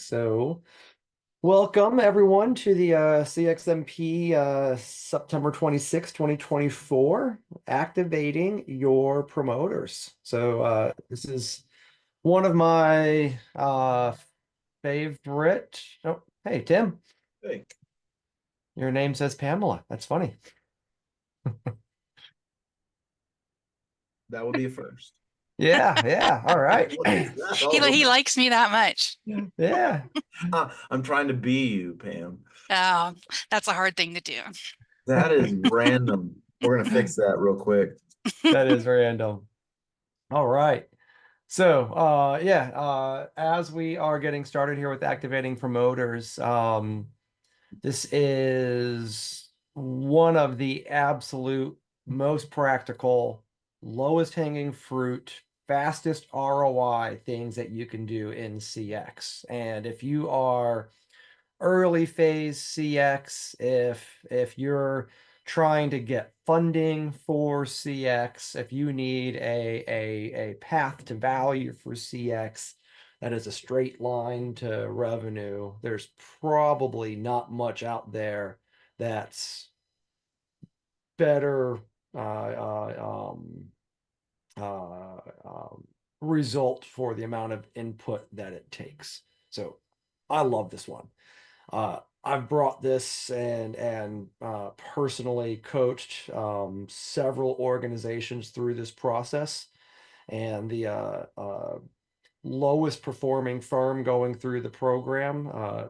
So, welcome everyone to the CXMP September 26, 2024, activating your promoters. So, this is one of my favorite. Oh, hey, Tim, Hey, your name says Pamela. That's funny. that would be a first. Yeah, yeah. All right. What is that He all he about? likes me that much. Yeah, I'm trying to be you, Pam. Oh, that's a hard thing to do. That is random. We're gonna fix that real quick. that is random. All right. So, as we are getting started here with activating promoters, this is one of the absolute most practical, lowest hanging fruit, fastest ROI things that you can do in CX. And if you are early phase CX, if you're trying to get funding for CX, if you need a path to value for CX that is a straight line to revenue, there's probably not much out there that's better uh, result for the amount of input that it takes. So I love this one. I've brought this and personally coached several organizations through this process, and the lowest performing firm going through the program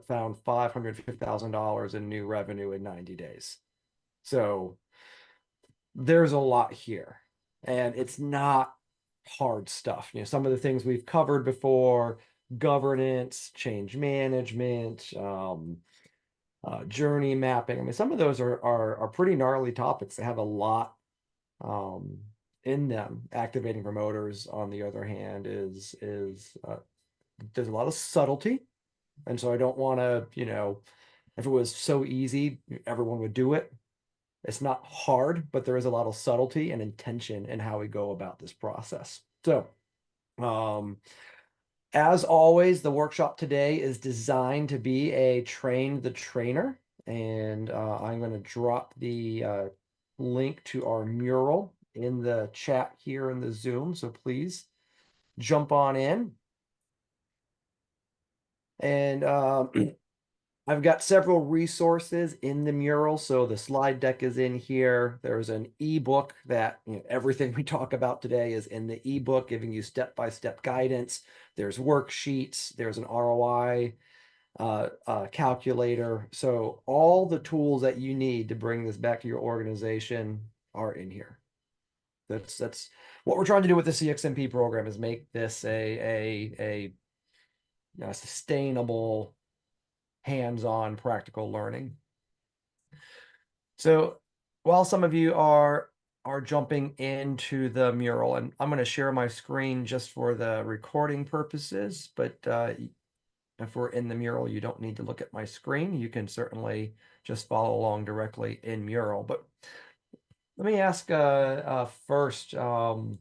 found $550,000 in new revenue in 90 days. So there's a lot here, and it's not hard stuff. Some of the things we've covered before: governance, change management, journey mapping. I mean, some of those are pretty gnarly topics. They have a lot um, in them. Activating promoters, on the other hand, is there's a lot of subtlety, and so I don't want to, if it was so easy, everyone would do it. It's not hard, but there is a lot of subtlety and intention in how we go about this process. So, um, as always, the workshop today is designed to be a train the trainer, and I'm going to drop the link to our mural in the chat here in the Zoom. So please jump on in. And I've got several resources in the mural. So the slide deck is in here. There's an ebook that, everything we talk about today is in the ebook, giving you step-by-step guidance. There's worksheets. There's an ROI calculator. So all the tools that you need to bring this back to your organization are in here. That's what we're trying to do with the CXMP program, is make this a sustainable, hands-on, practical learning. So while some of you are jumping into the mural, and I'm going to share my screen just for the recording purposes, but if we're in the mural, you don't need to look at my screen. You can certainly just follow along directly in mural. But let me ask first, and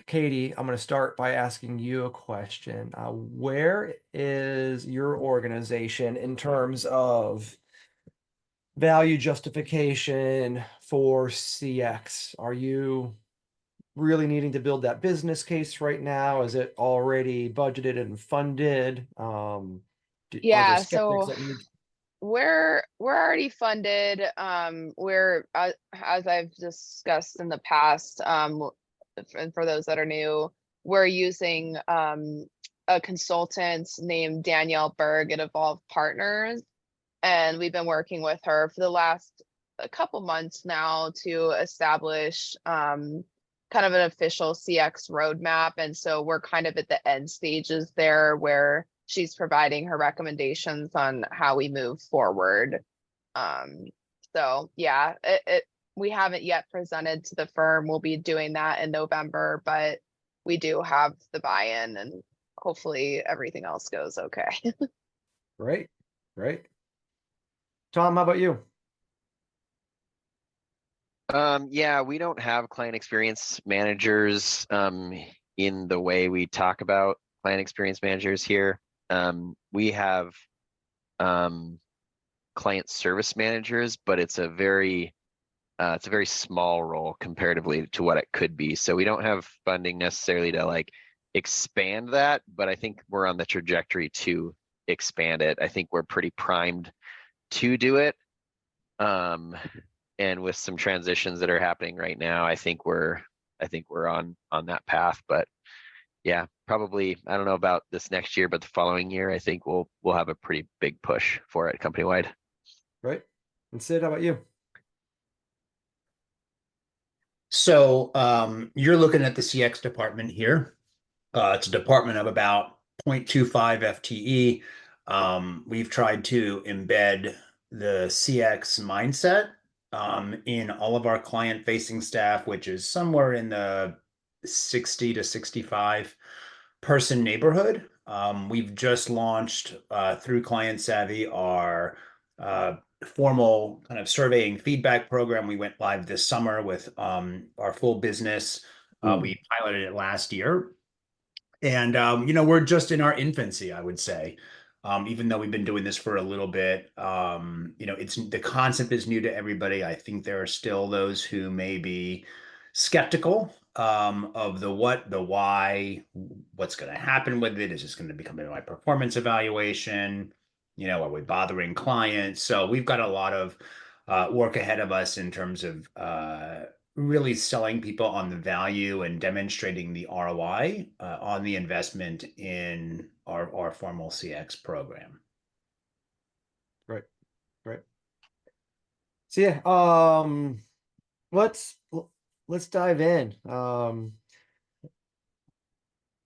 Katie, I'm going to start by asking you a question. Where is your organization in terms of value justification for CX? Are you really needing to build that business case right now? Is it already budgeted and funded? Are there Yeah, skeptics so that you need? we're already funded. We're as I've discussed in the past, and for those that are new, we're using a consultant named Danielle Berg at Evolve Partners, and we've been working with her for the last a couple months now to establish kind of an official CX roadmap. And so we're kind of at the end stages there, where she's providing her recommendations on how we move forward. So yeah, we haven't yet presented to the firm. We'll be doing that in November, but we do have the buy-in, and hopefully everything else goes okay. Right, right. Tom, how about you? Yeah, we don't have client experience managers in the way we talk about client experience managers here. We have client service managers, but it's a very small role comparatively to what it could be. So we don't have funding necessarily to like expand that, but I think we're on the trajectory to expand it. I think we're pretty primed to do it. And with some transitions that are happening right now, I think we're on that path. But yeah, probably, I don't know about this next year, but the following year, I think we'll have a pretty big push for it company wide. Right. And Sid, how about you? So you're looking at the CX department here. It's a department of about 0.25 FTE. We've tried to embed the CX mindset in all of our client-facing staff, which is somewhere in the 60 to 65 person neighborhood. We've just launched through Client Savvy our formal kind of surveying feedback program. We went live this summer with our full business. We piloted it last year. And, we're just in our infancy, I would say. Even though we've been doing this for a little bit, it's the concept is new to everybody. I think there are still those who may be skeptical of the what, the why, what's going to happen with it. Is this going to become a performance evaluation? Are we bothering clients? So we've got a lot of work ahead of us in terms of really selling people on the value and demonstrating the ROI on the investment in our formal CX program. Right. Right. So yeah, let's dive in.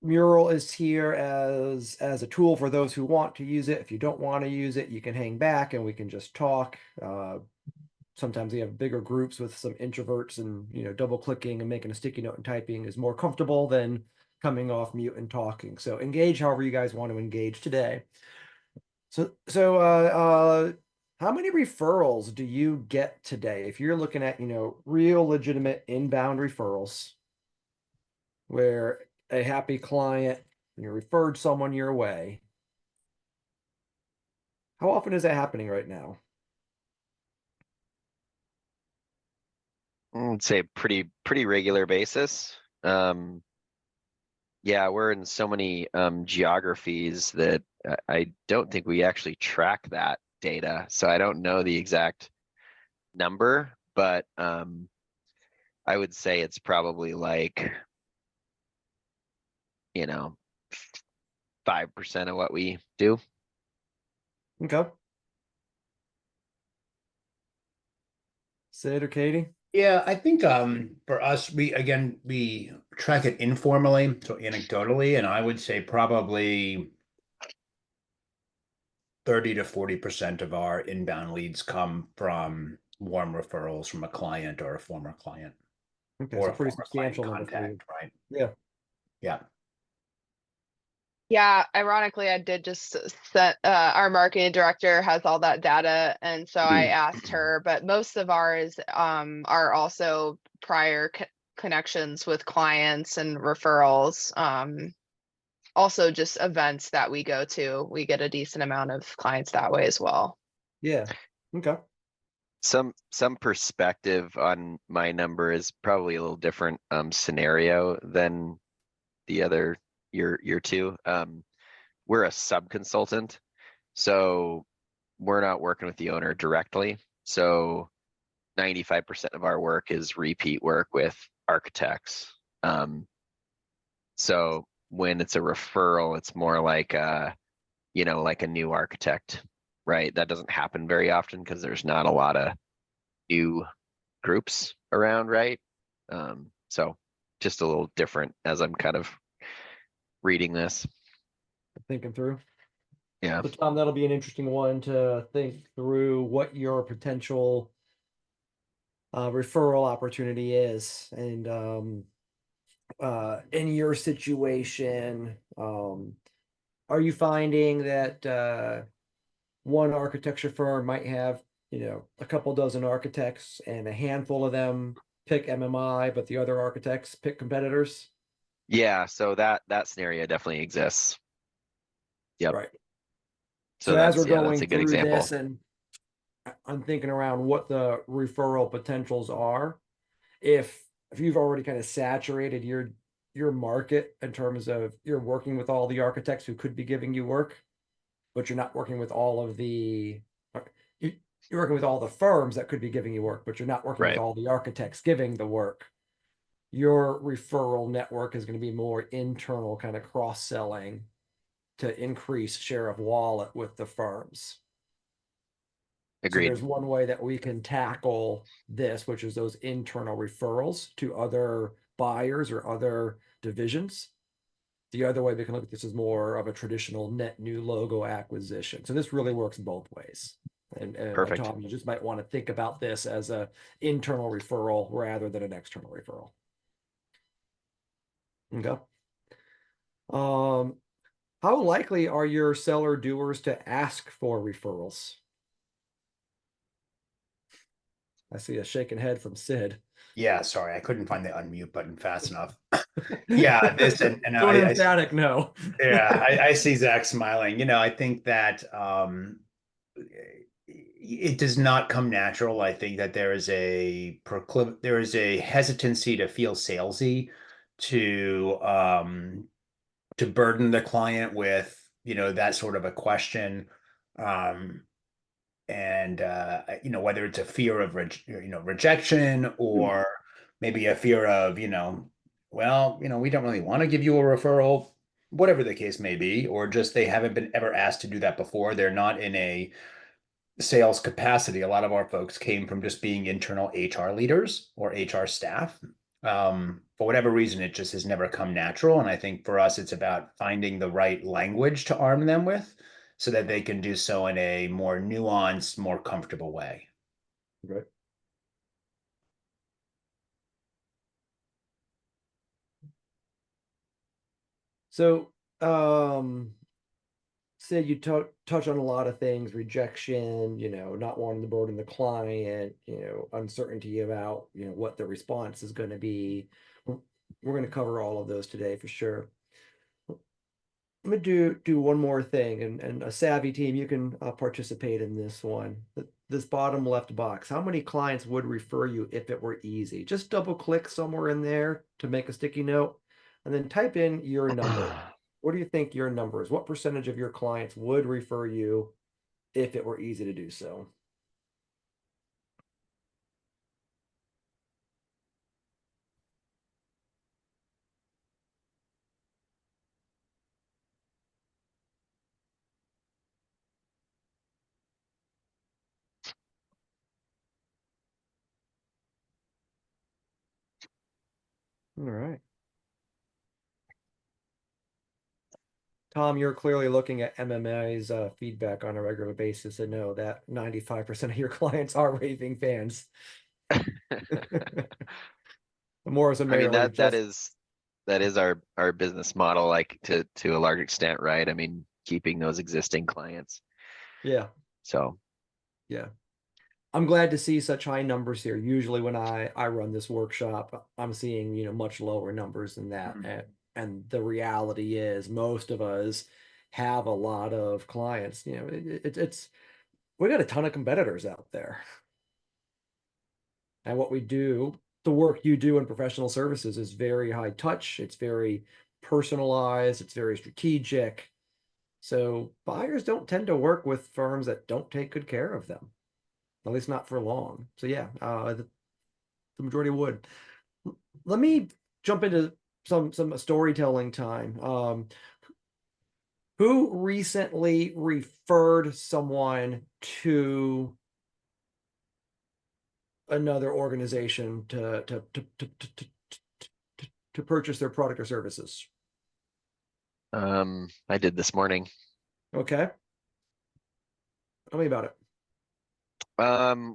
Mural is here as a tool for those who want to use it. If you don't want to use it, you can hang back and we can just talk. Sometimes we have bigger groups with some introverts, and double clicking and making a sticky note and typing is more comfortable than coming off mute and talking. So engage however you guys want to engage today. So how many referrals do you get today? If you're looking at, real legitimate inbound referrals where a happy client, referred someone your way, how often is that happening right now? I'd say pretty regular basis. Yeah, we're in so many geographies that I don't think we actually track that data. So I don't know the exact number, but I would say it's probably like, 5% of what we do. Okay. Sid or Katie? Yeah, I think for us, we track it informally, so anecdotally, and I would say probably 30 to 40% of our inbound leads come from warm referrals from a client or a former client. Okay, or so a pretty former client substantial number for you. contact, right? Yeah. Yeah. Yeah, ironically, I did just set our marketing director has all that data, and so I asked her. But most of ours are also prior connections with clients and referrals. Also, just events that we go to, we get a decent amount of clients that way as well. Yeah. Okay. Some perspective on my number is probably a little different scenario than the other year two. We're a sub-consultant, so we're not working with the owner directly. So 95% of our work is repeat work with architects. So when it's a referral, it's more like like a new architect, right? That doesn't happen very often because there's not a lot of new groups around, right? So just a little different as I'm kind of reading this. Thinking through. Yeah. So Tom, that'll be an interesting one to think through what your potential referral opportunity is. And in your situation, are you finding that one architecture firm might have, a couple dozen architects and a handful of them pick MMI, but the other architects pick competitors? Yeah, so that scenario definitely exists. Yep. Right. So as we're that's, yeah, that's going a good through example. this, and I'm thinking around what the referral potentials are. If you've already kind of saturated your market in terms of you're working with all the architects who could be giving you work, but you're not working with all of you're working with all the firms that could be giving you work, but you're not working with Right. all the architects giving the work. Your referral network is going to be more internal, kind of cross-selling to increase share of wallet with the firms. So Agreed. there's one way that we can tackle this, which is those internal referrals to other buyers or other divisions. The other way we can look at this is more of a traditional net new logo acquisition. So this really works both ways. And Perfect. Tom, you just might want to think about this as a internal referral rather than an external referral. Okay. How likely are your seller doers to ask for referrals? I see a shaking head from Sid. Yeah, sorry, I couldn't find the unmute button fast enough. Yeah, this and So an emphatic no. yeah, I see Zach smiling. You know, I think that it does not come natural. I think that there is there is a hesitancy to feel salesy, to burden the client with, you know, that sort of a question. Um, and you know, whether it's a fear of rejection, or maybe a fear of, you know, well, you know, we don't really want to give you a referral, whatever the case may be, or just they haven't been ever asked to do that before. They're not in a sales capacity. A lot of our folks came from just being internal HR leaders or HR staff. For whatever reason, it just has never come natural. And I think for us, it's about finding the right language to arm them with so that they can do so in a more nuanced, more comfortable way. Right. So, Sid, you touch on a lot of things: rejection, you know, not wanting to burden the client, you know, uncertainty about, you know, what the response is going to be. We're going to cover all of those today for sure. I'm gonna do one more thing, and a savvy team, you can participate in this one. This bottom left box, how many clients would refer you if it were easy? Just double click somewhere in there to make a sticky note, and then type in your number. What do you think your number is? What percentage of your clients would refer you if it were easy to do so? All right. Tom, you're clearly looking at MMA's feedback on a regular basis and know that 95% of your clients are raving fans. Morrison I mean, Mayor that is our business model, like to a large extent, right? I mean, keeping those existing clients. yeah, So yeah. I'm glad to see such high numbers here. Usually when I run this workshop, I'm seeing, you know, much lower numbers than that. And the reality is most of us have a lot of clients. You know, it's we got a ton of competitors out there. And what we do, the work you do in professional services is very high touch, it's very personalized, it's very strategic. So buyers don't tend to work with firms that don't take good care of them, at least not for long. So yeah, the majority would. Let me jump into some storytelling time. Who recently referred someone to another organization to purchase their product or services? I did this morning. Okay. Tell me about it.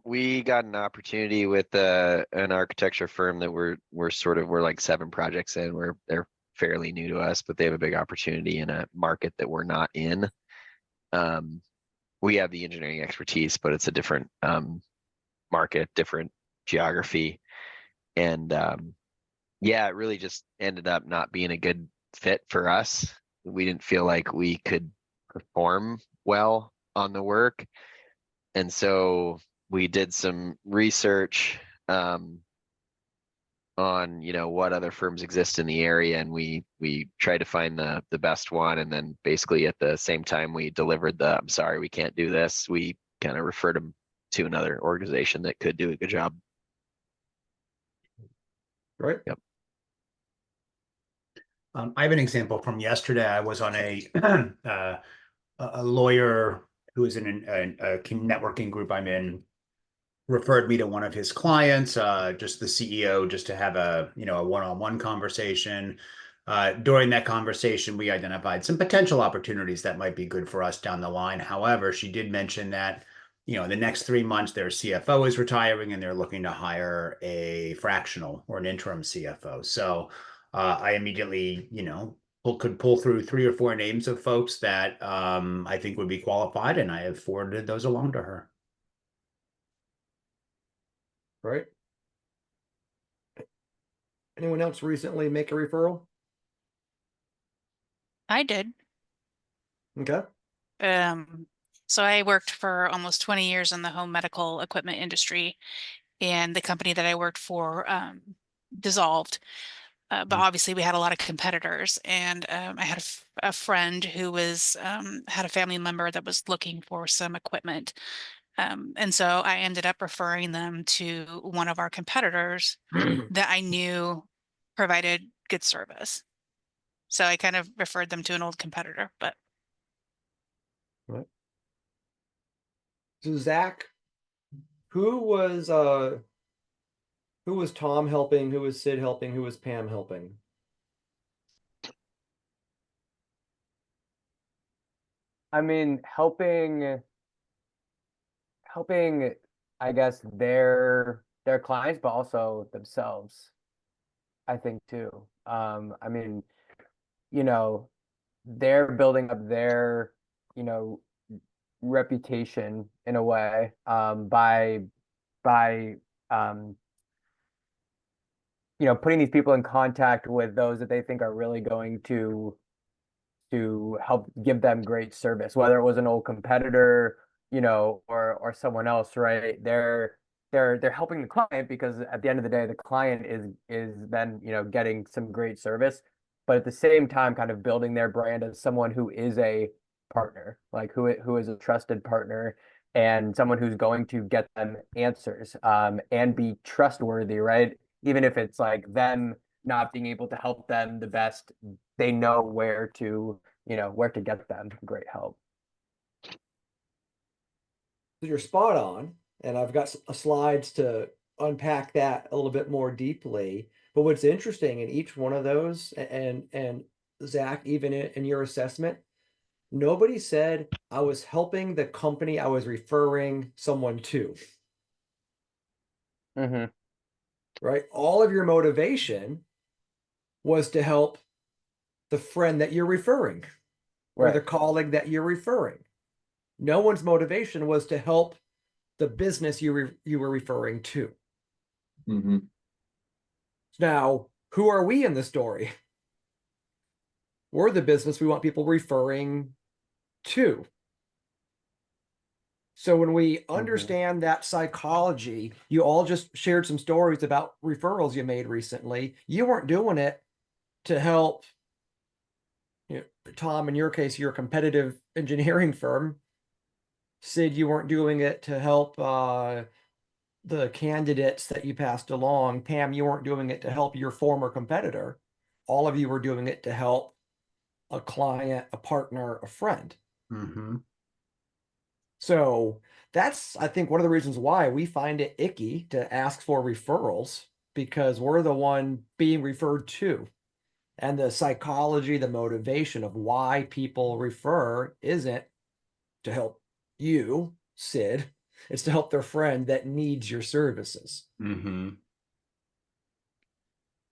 We got an opportunity with an architecture firm that we're like 7 projects in. They're fairly new to us, but they have a big opportunity in a market that we're not in. We have the engineering expertise, but it's a different market, different geography. And Yeah, it really just ended up not being a good fit for us. We didn't feel like we could perform well on the work. And so we did some research on, what other firms exist in the area, and we tried to find the best one. And then basically at the same time we delivered I'm sorry, we can't do this, we kind of referred them to another organization that could do a good job. Right? Yep. I have an example from yesterday. I was on a lawyer who is in a networking group I'm in, referred me to one of his clients, just the CEO, just to have a one-on-one conversation. During that conversation, we identified some potential opportunities that might be good for us down the line. However, she did mention that, the next 3 months, their CFO is retiring and they're looking to hire a fractional or an interim CFO. So I immediately, could pull through 3 or 4 names of folks that I think would be qualified, and I have forwarded those along to her. Right? Anyone else recently make a referral? I did. Okay. So I worked for almost 20 years in the home medical equipment industry, and the company that I worked for dissolved. But obviously we had a lot of competitors, and I had a friend who had a family member that was looking for some equipment. And so I ended up referring them to one of our competitors that I knew provided good service. So I kind of referred them to an old competitor, but Right. So Zach, who was Tom helping? Who was Sid helping? Who was Pam helping? I mean, helping, I guess, their clients, but also themselves, I think too. I mean, you know, they're building up their, you know, reputation in a way, by um, putting these people in contact with those that they think are really going to help give them great service, whether it was an old competitor, or someone else, right? They're helping the client, because at the end of the day, the client is then, getting some great service, but at the same time, kind of building their brand as someone who is a partner, like who is a trusted partner, and someone who's going to get them answers, and be trustworthy, right? Even if it's like them not being able to help them the best, they know where to get them great help. So you're spot on, and I've got slides to unpack that a little bit more deeply. But what's interesting in each one of those, and Zach, even in your assessment, nobody said I was helping the company I was referring someone to. Mm-hmm. Right? All of your motivation was to help the friend that you're referring, or the Right. colleague that you're referring. No one's motivation was to help the business you were referring to. Mm-hmm. Now, who are we in the story? We're the business we want people referring to. So when we understand that psychology, you all just shared some stories about referrals you made recently. You weren't doing it to help, Tom, in your case, your competitive engineering firm. Sid, you weren't doing it to help the candidates that you passed along. Pam, you weren't doing it to help your former competitor. All of you were doing it to help a client, a partner, a friend. Mm-hmm. So that's, I think, one of the reasons why we find it icky to ask for referrals, because we're the one being referred to. And the psychology, the motivation of why people refer isn't to help you, Sid. It's to help their friend that needs your services. Mm-hmm.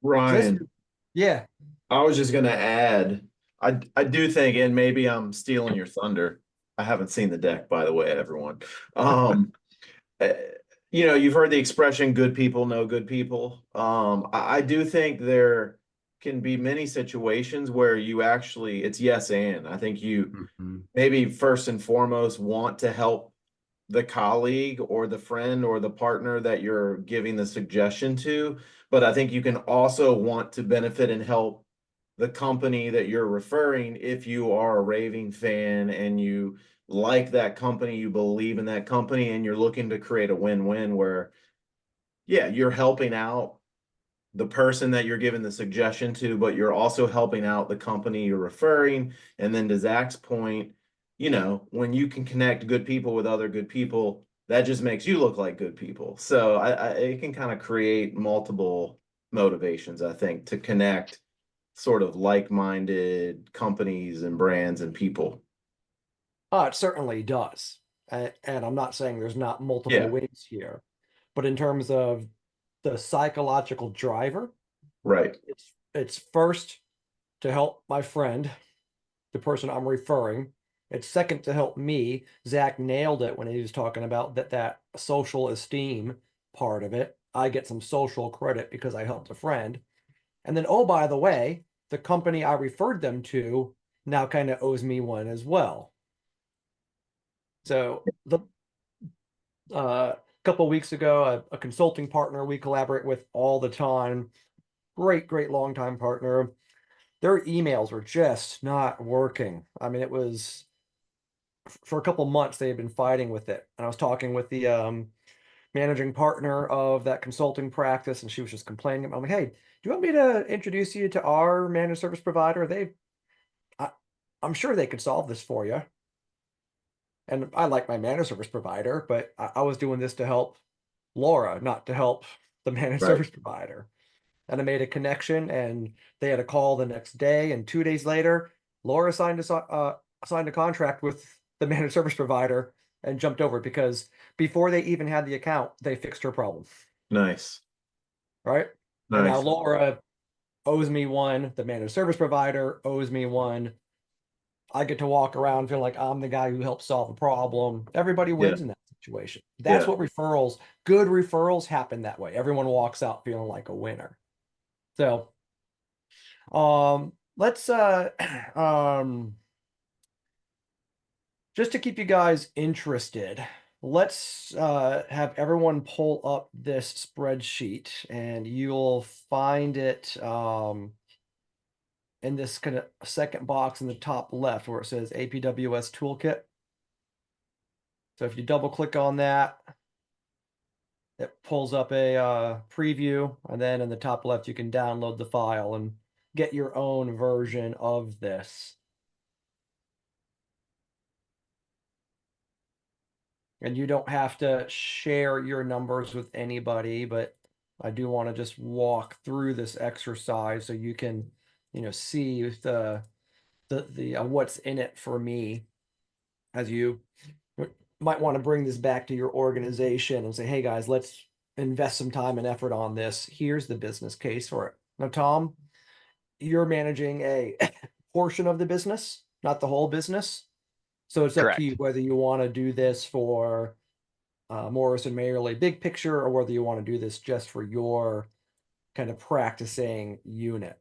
Ryan, Yeah. I was just gonna add, I do think, and maybe I'm stealing your thunder. I haven't seen the deck, by the way, everyone. Um, eh, you know, you've heard the expression good people know good people. I do think there can be many situations where you actually it's yes and. I think you maybe first and foremost want to help the colleague or the friend or the partner that you're giving the suggestion to, but I think you can also want to benefit and help the company that you're referring if you are a raving fan and you like that company, you believe in that company, and you're looking to create a win-win where, yeah, you're helping out the person that you're giving the suggestion to, but you're also helping out the company you're referring. And then to Zach's point, you know, when you can connect good people with other good people, that just makes you look like good people. So it can kind of create multiple motivations, I think, to connect sort of like-minded companies and brands and people. It certainly does. And I'm not saying there's not multiple Yeah, ways here, but in terms of the psychological driver, right. it's first to help my friend, the person I'm referring. It's second to help me. Zach nailed it when he was talking about that social esteem part of it. I get some social credit because I helped a friend. And then, oh, by the way, the company I referred them to now kind of owes me one as well. So the a couple of weeks ago, a consulting partner we collaborate with all the time, great longtime partner. Their emails were just not working. I mean, it was for a couple months they had been fighting with it. And I was talking with the managing partner of that consulting practice, and she was just complaining. I'm like, hey, do you want me to introduce you to our managed service provider? I, I'm sure they could solve this for you. And I like my managed service provider, but I was doing this to help Laura, not to help the managed Right. service provider. And I made a connection, and they had a call the next day. And 2 days later, Laura signed a contract with the managed service provider and jumped over because before they even had the account, they fixed her problem. Nice. Right. And now Nice. Laura owes me one. The managed service provider owes me one. I get to walk around feeling like I'm the guy who helped solve a problem. Everybody Yeah. wins in that situation. That's Yeah. what good referrals happen that way. Everyone walks out feeling like a winner. So, let's just to keep you guys interested, let's have everyone pull up this spreadsheet, and you'll find it in this kind of second box in the top left where it says APWS Toolkit. So if you double click on that, it pulls up a preview, and then in the top left, you can download the file and get your own version of this. And you don't have to share your numbers with anybody, but I do want to just walk through this exercise so you can, see the what's in it for me, as you might want to bring this back to your organization and say, hey guys, let's invest some time and effort on this. Here's the business case for it. Now, Tom, you're managing a portion of the business, not the whole business. So it's up to you Correct. whether you want to do this for Morrison Mayerly big picture, or whether you want to do this just for your kind of practicing unit.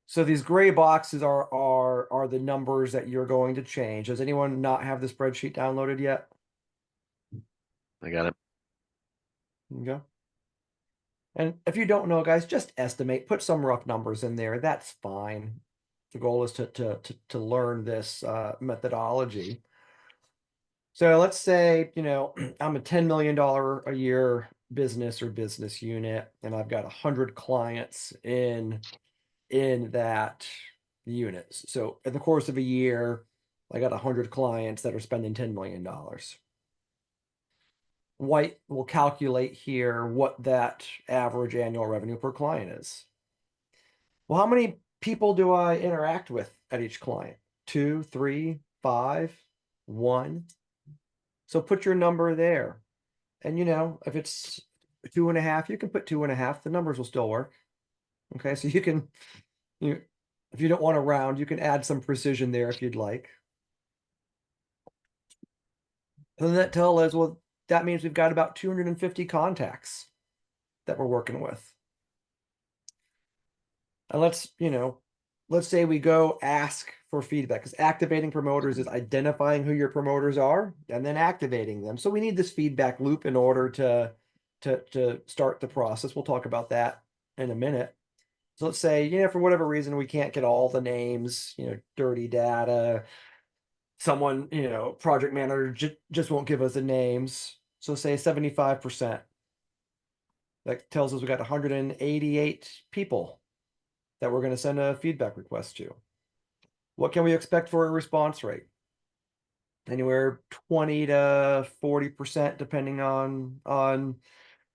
So these gray boxes are the numbers that you're going to change. Does anyone not have the spreadsheet downloaded yet? I got it. Okay. And if you don't know, guys, just estimate, put some rough numbers in there. That's fine. The goal is to learn this methodology. So let's say, I'm a $10 million a year business or business unit, and I've got 100 clients in that unit. So in the course of a year, I got 100 clients that are spending $10 million. White will calculate here what that average annual revenue per client is. Well, how many people do I interact with at each client? 2, 3, 5, 1. So put your number there. And if it's 2.5, you can put 2.5. The numbers will still work. Okay, so if you don't want to round, you can add some precision there if you'd like. And then that tell us, well, that means we've got about 250 contacts that we're working with. And let's say we go ask for feedback, because activating promoters is identifying who your promoters are and then activating them. So we need this feedback loop in order to start the process. We'll talk about that in a minute. So let's say, for whatever reason, we can't get all the names, dirty data, someone, project manager just won't give us the names. So say 75%. That tells us we got 188 people that we're going to send a feedback request to. What can we expect for a response rate? Anywhere 20 to 40%, depending on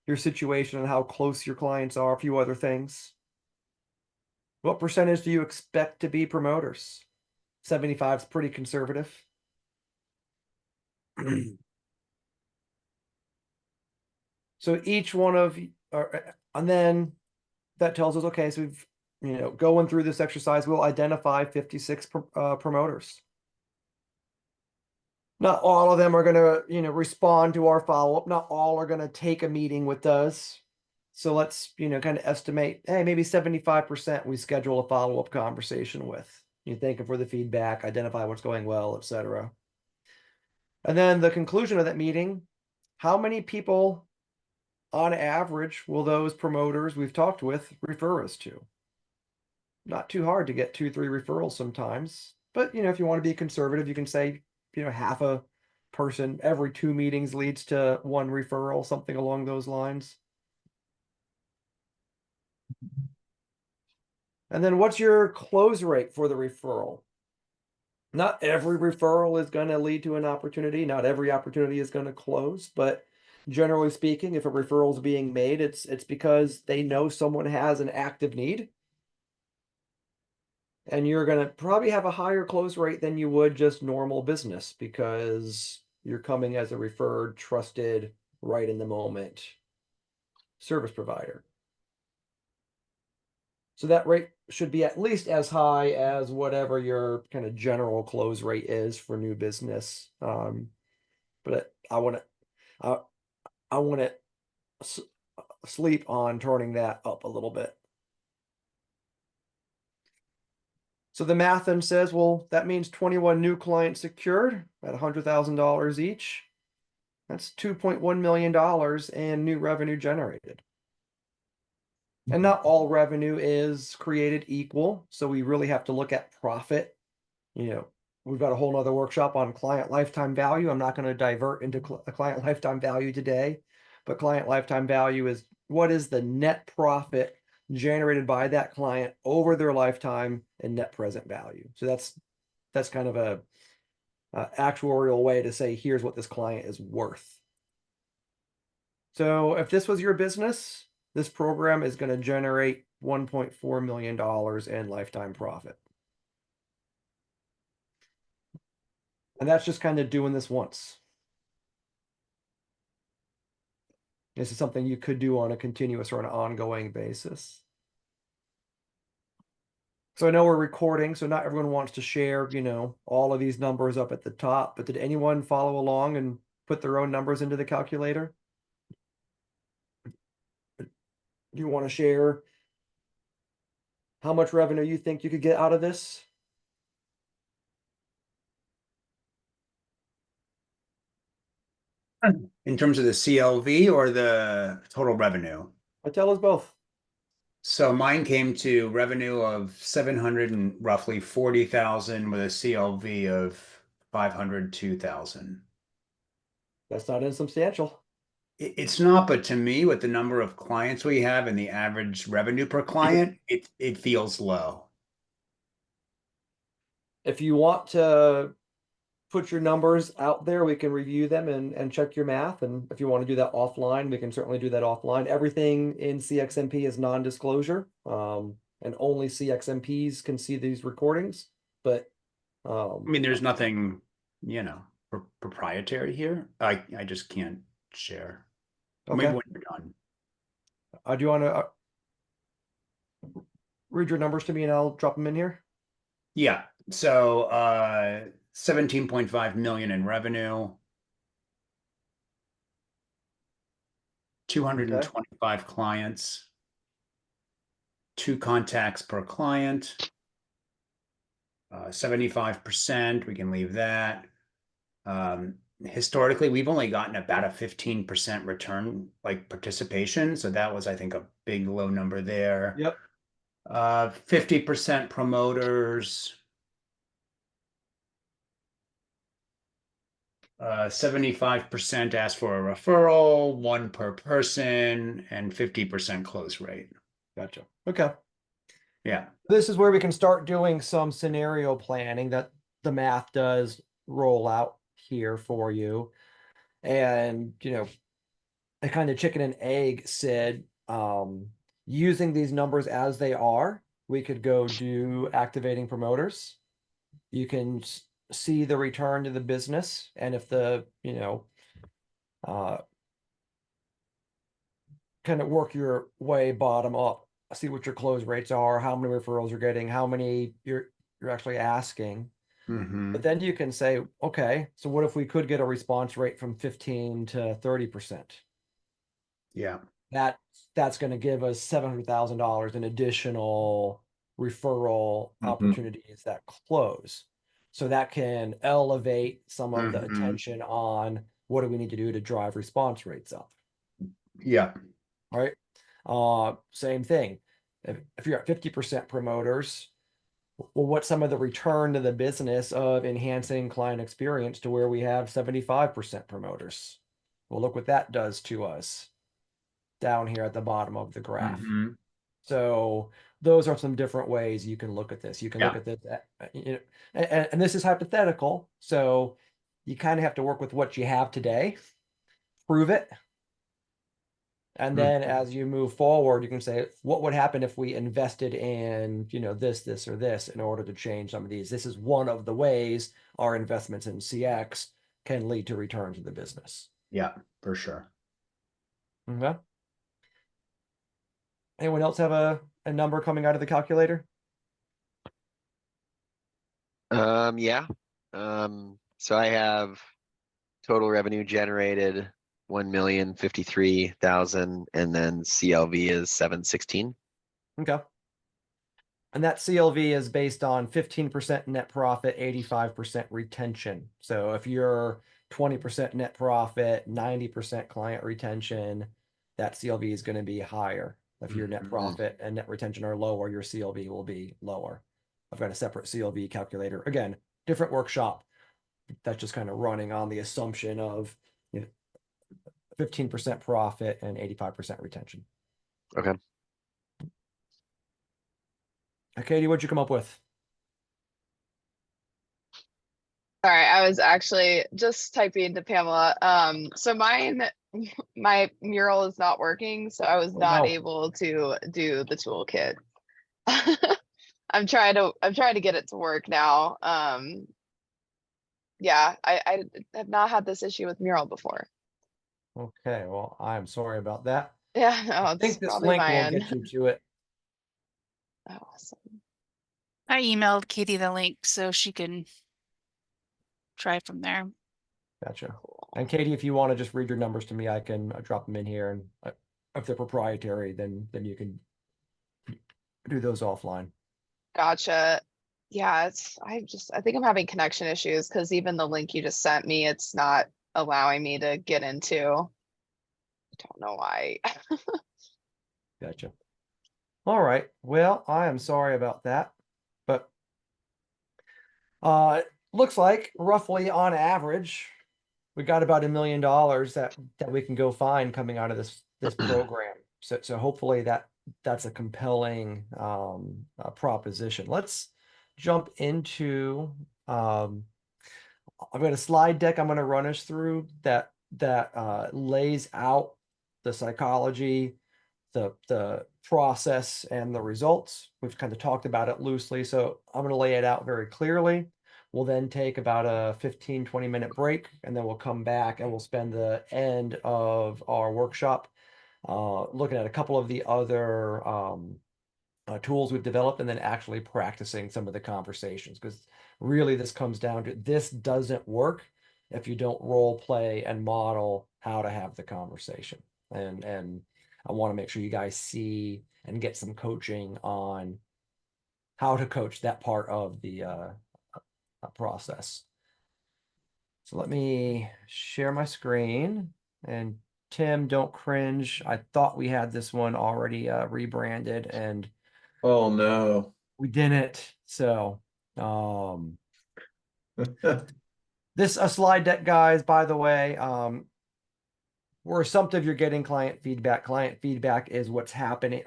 your situation and how close your clients are, a few other things. What percentage do you expect to be promoters? 75 is pretty conservative. So each one of, and then that tells us, okay, so we've, going through this exercise, we'll identify 56 promoters. Not all of them are going to, respond to our follow-up. Not all are going to take a meeting with us. So let's, kind of estimate, hey, maybe 75% we schedule a follow-up conversation with. You thank them for the feedback, identify what's going well, etc. And then the conclusion of that meeting, how many people on average will those promoters we've talked with refer us to? Not too hard to get 2-3 referrals sometimes, but if you want to be conservative, you can say, half a person every 2 meetings leads to 1 referral, something along those lines. And then what's your close rate for the referral? Not every referral is going to lead to an opportunity. Not every opportunity is going to close, but generally speaking, if a referral is being made, it's because they know someone has an active need. And you're going to probably have a higher close rate than you would just normal business, because you're coming as a referred, trusted, right in the moment service provider. So that rate should be at least as high as whatever your kind of general close rate is for new business. But I want to sleep on turning that up a little bit. So the math then says, well, that means 21 new clients secured at $100,000 each. That's $2.1 million in new revenue generated. And not all revenue is created equal. So we really have to look at profit. We've got a whole nother workshop on client lifetime value. I'm not going to divert into a client lifetime value today, but client lifetime value is what is the net profit generated by that client over their lifetime and net present value. So that's kind of a actuarial way to say, here's what this client is worth. So if this was your business, this program is going to generate $1.4 million in lifetime profit. And that's just kind of doing this once. This is something you could do on a continuous or an ongoing basis. So I know we're recording, so not everyone wants to share, all of these numbers up at the top, but did anyone follow along and put their own numbers into the calculator? Do you want to share how much revenue you think you could get out of this? In terms of the CLV or the total revenue? Tell us both. So mine came to revenue of 700 and roughly 40,000 with a CLV of 502,000. That's not insubstantial. It's not, but to me, with the number of clients we have and the average revenue per client, it feels low. If you want to put your numbers out there, we can review them and check your math. And if you want to do that offline, we can certainly do that offline. Everything in CXMP is non-disclosure, and only CXMPs can see these recordings. But I mean, there's nothing, proprietary here. I just can't share. Okay. Maybe when you're done. Do you want to read your numbers to me and I'll drop them in here? Yeah. So 17.5 million in revenue. 225 clients, 2 contacts per client. 75%, we can leave that. Historically, we've only gotten about a 15% return, like participation. So that was, I think, a big low number there. Yep. 50% promoters. 75% ask for a referral, 1 per person, and 50% close rate. Gotcha. Okay. Yeah. This is where we can start doing some scenario planning that the math does roll out here for you. And, a kind of chicken and egg, Sid, using these numbers as they are, we could go do activating promoters. You can see the return to the business. And if the, kind of work your way bottom up, see what your close rates are, how many referrals you're getting, how many you're actually asking. Mm-hmm. But then you can say, okay, so what if we could get a response rate from 15 to 30%? Yeah. That's going to give us $700,000 in additional referral opportunities that close. So that can elevate some of the attention on what do we need to do to drive response rates up. Yeah. Right. Same thing. If you're at 50% promoters, well, what's some of the return to the business of enhancing client experience to where we have 75% promoters? Well, look what that does to us down here at the bottom of the graph. So those are some different ways you can look at this. You can look at this, and this is hypothetical. So you kind of have to work with what you have today, prove it. And then as you move forward, you can say, what would happen if we invested in, this, or this in order to change some of these? This is one of the ways our investments in CX can lead to return to the business. Yeah, for sure. Okay. Anyone else have a number coming out of the calculator? Yeah. So I have total revenue generated 1,053,000, and then CLV is 716. Okay. And that CLV is based on 15% net profit, 85% retention. So if you're 20% net profit, 90% client retention, that CLV is going to be higher. If your net profit and net retention are lower, your CLV will be lower. I've got a separate CLV calculator. Again, different workshop. That's just kind of running on the assumption of 15% profit and 85% retention. Okay. Katie, what'd you come up with? All right, I was actually just typing to Pamela. So my mural is not working, so I was not able to do the toolkit. I'm trying to get it to work now. Yeah, I have not had this issue with mural before. Okay, well, I'm sorry about that. Yeah, no, I think it's this probably link my will end. get you to it. Oh, awesome. I emailed Katie the link so she can try from there. Gotcha. And Katie, if you want to just read your numbers to me, I can drop them in here, and if they're proprietary, then you can do those offline. Gotcha. Yeah, I think I'm having connection issues because even the link you just sent me, it's not allowing me to get into. I don't know why. Gotcha. All right. Well, I am sorry about that, but looks like roughly on average, we got about $1 million that we can go find coming out of this program. So hopefully that's a compelling proposition. Let's jump into I've got a slide deck I'm going to run us through that lays out the psychology, the process, and the results. We've kind of talked about it loosely, so I'm going to lay it out very clearly. We'll then take about a 15-20 minute break, and then we'll come back and we'll spend the end of our workshop looking at a couple of the other tools we've developed, and then actually practicing some of the conversations, because really this comes down to this doesn't work if you don't role play and model how to have the conversation. and I want to make sure you guys see and get some coaching on how to coach that part of the process. So let me share my screen, and Tim, don't cringe. I thought we had this one already rebranded, and Oh, no. we didn't. So this a slide deck, guys, by the way. We're assumptive you're getting client feedback. Client feedback is what's happening,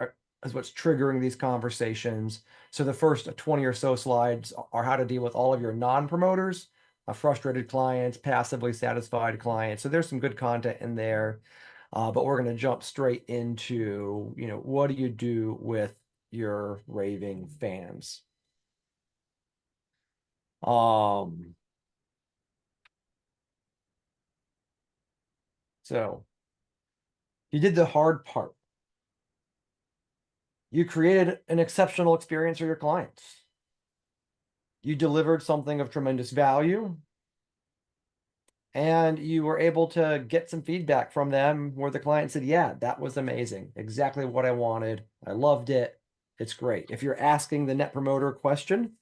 is what's triggering these conversations. So the first 20 or so slides are how to deal with all of your non-promoters, frustrated clients, passively satisfied clients. So there's some good content in there. But we're going to jump straight into, what do you do with your raving fans? So you did the hard part. You created an exceptional experience for your clients. You delivered something of tremendous value. And you were able to get some feedback from them where the client said, yeah, that was amazing. Exactly what I wanted. I loved it. It's great. If you're asking the net promoter question,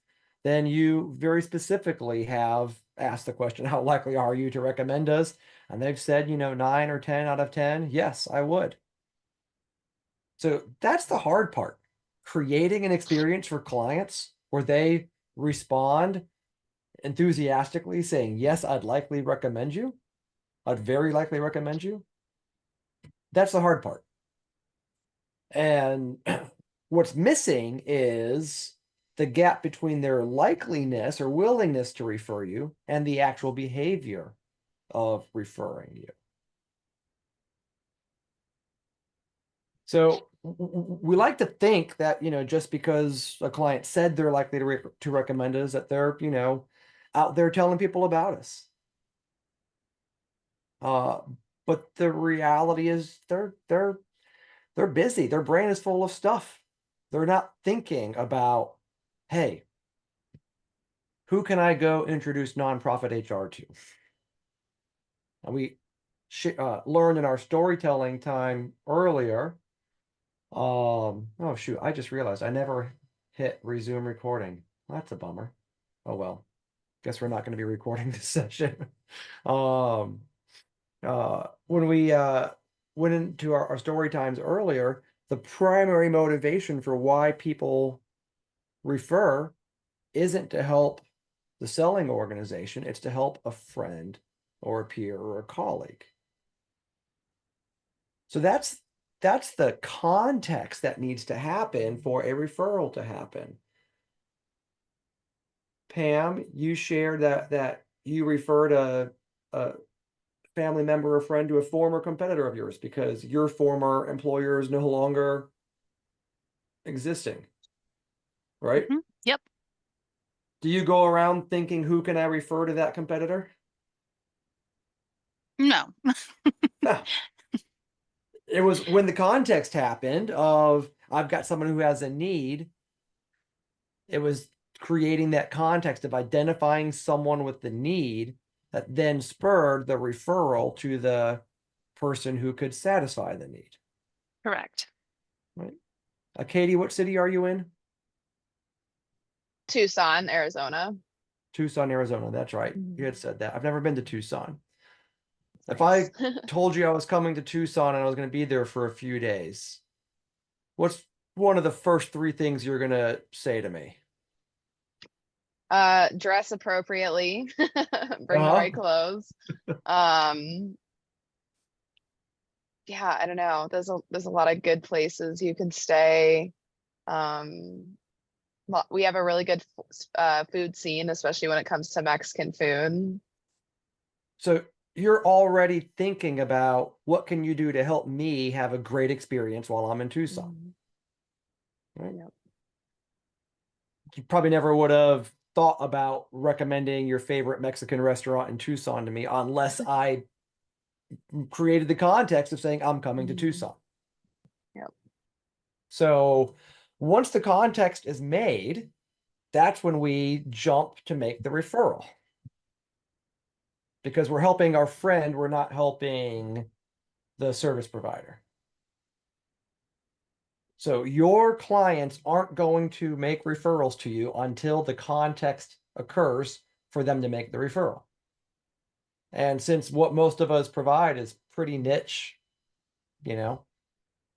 then you very specifically have asked the question, how likely are you to recommend us? And they've said, 9 or 10 out of 10. Yes, I would. So that's the hard part. Creating an experience for clients where they respond enthusiastically saying, yes, I'd likely recommend you. I'd very likely recommend you. That's the hard part. And what's missing is the gap between their likeliness or willingness to refer you and the actual behavior of referring you. So we like to think that, just because a client said they're likely to recommend us, that they're, out there telling people about us. But the reality is they're busy. Their brain is full of stuff. They're not thinking about, hey, who can I go introduce nonprofit HR to? And we learned in our storytelling time earlier. Oh shoot, I just realized I never hit resume recording. That's a bummer. Oh well, guess we're not going to be recording this session. When we went into our story times earlier, the primary motivation for why people refer isn't to help the selling organization, it's to help a friend or a peer or a colleague. So that's the context that needs to happen for a referral to happen. Pam, you shared that you referred a family member or friend to a former competitor of yours because your former employer is no longer existing, right? Mhm. Yep. Do you go around thinking, who can I refer to that competitor? No. No. It was when the context happened of, I've got someone who has a need. It was creating that context of identifying someone with the need that then spurred the referral to the person who could satisfy the need. Correct. Right. Katie, what city are you in? Tucson, Arizona. Tucson, Arizona. That's right. Mhm. You had said that. I've never been to Tucson. If I told you I was coming to Tucson and I was going to be there for a few days, what's one of the first 3 things you're going to say to me? Dress appropriately, bring the right clothes. Yeah, I don't know. There's a lot of good places you can stay. We have a really good food scene, especially when it comes to Mexican food. So you're already thinking about, what can you do to help me have a great experience while I'm in Tucson? Right? Yep. You probably never would have thought about recommending your favorite Mexican restaurant in Tucson to me unless I created the context of saying, I'm coming to Tucson. Yep. So once the context is made, that's when we jump to make the referral. Because we're helping our friend, we're not helping the service provider. So your clients aren't going to make referrals to you until the context occurs for them to make the referral. And since what most of us provide is pretty niche, you know,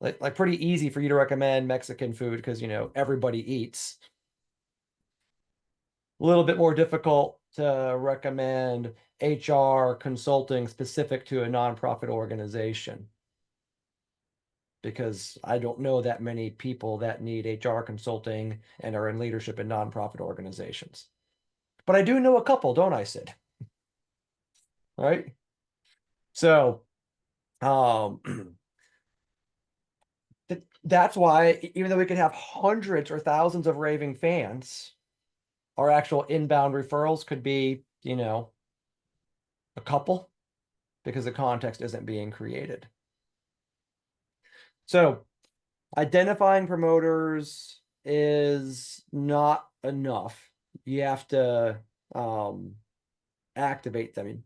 like pretty easy for you to recommend Mexican food because, you know, everybody eats. A little bit more difficult to recommend HR consulting specific to a nonprofit organization, because I don't know that many people that need HR consulting and are in leadership in nonprofit organizations. But I do know a couple, don't I, Sid? Right? So, that's why, even though we could have hundreds or thousands of raving fans, our actual inbound referrals could be, you know, a couple, because the context isn't being created. So identifying promoters is not enough. You have to activate them.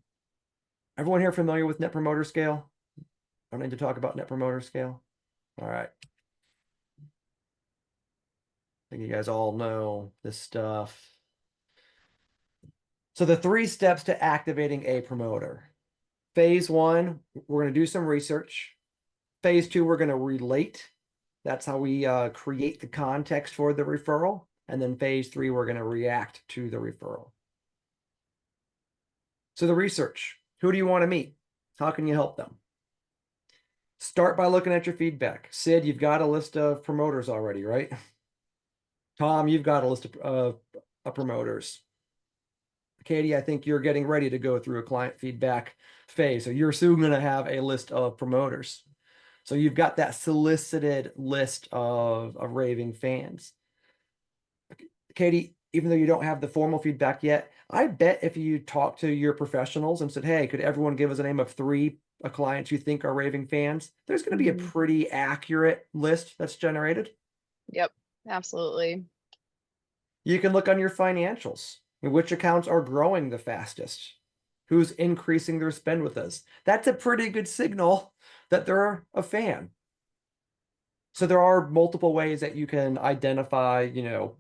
Everyone here familiar with Net Promoter Scale? I don't need to talk about Net Promoter Scale. All right. I think you guys all know this stuff. So the 3 steps to activating a promoter. Phase 1, we're going to do some research. Phase 2, we're going to relate. That's how we create the context for the referral. And then phase 3, we're going to react to the referral. So the research, who do you want to meet? How can you help them? Start by looking at your feedback. Sid, you've got a list of promoters already, right? Tom, you've got a list of promoters. Katie, I think you're getting ready to go through a client feedback phase. So you're soon going to have a list of promoters. So you've got that solicited list of raving fans. Katie, even though you don't have the formal feedback yet, I bet if you talk to your professionals and said, hey, could everyone give us a name of 3 clients you think are raving fans? There's going to be a pretty accurate list that's generated. Yep, absolutely. You can look on your financials. Which accounts are growing the fastest? Who's increasing their spend with us? That's a pretty good signal that they're a fan. So there are multiple ways that you can identify, you know,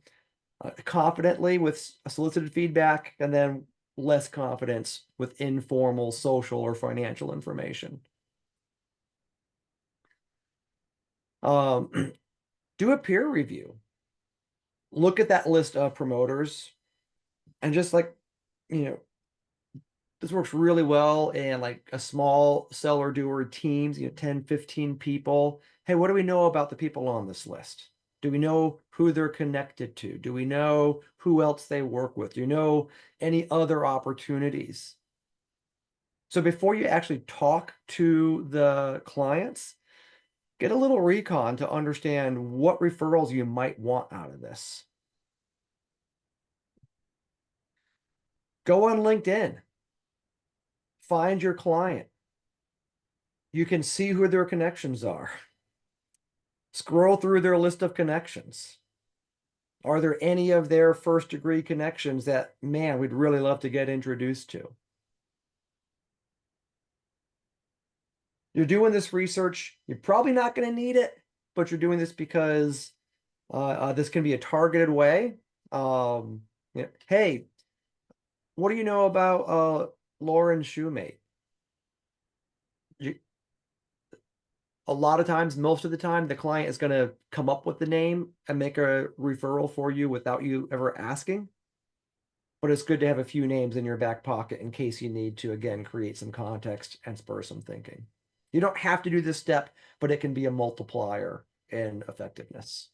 confidently with solicited feedback, and then less confidence with informal social or financial information. Do a peer review. Look at that list of promoters and just like, you know, this works really well in like a small seller doer teams, you know, 10, 15 people. Hey, what do we know about the people on this list? Do we know who they're connected to? Do we know who else they work with? Do you know any other opportunities? So before you actually talk to the clients, get a little recon to understand what referrals you might want out of this. Go on LinkedIn. Find your client. You can see who their connections are. Scroll through their list of connections. Are there any of their first degree connections that, man, we'd really love to get introduced to? You're doing this research. You're probably not going to need it, but you're doing this because this can be a targeted way. Hey, what do you know about Lauren Shoemate? A lot of times, most of the time, the client is going to come up with the name and make a referral for you without you ever asking. But it's good to have a few names in your back pocket in case you need to, again, create some context and spur some thinking. You don't have to do this step, but it can be a multiplier in effectiveness.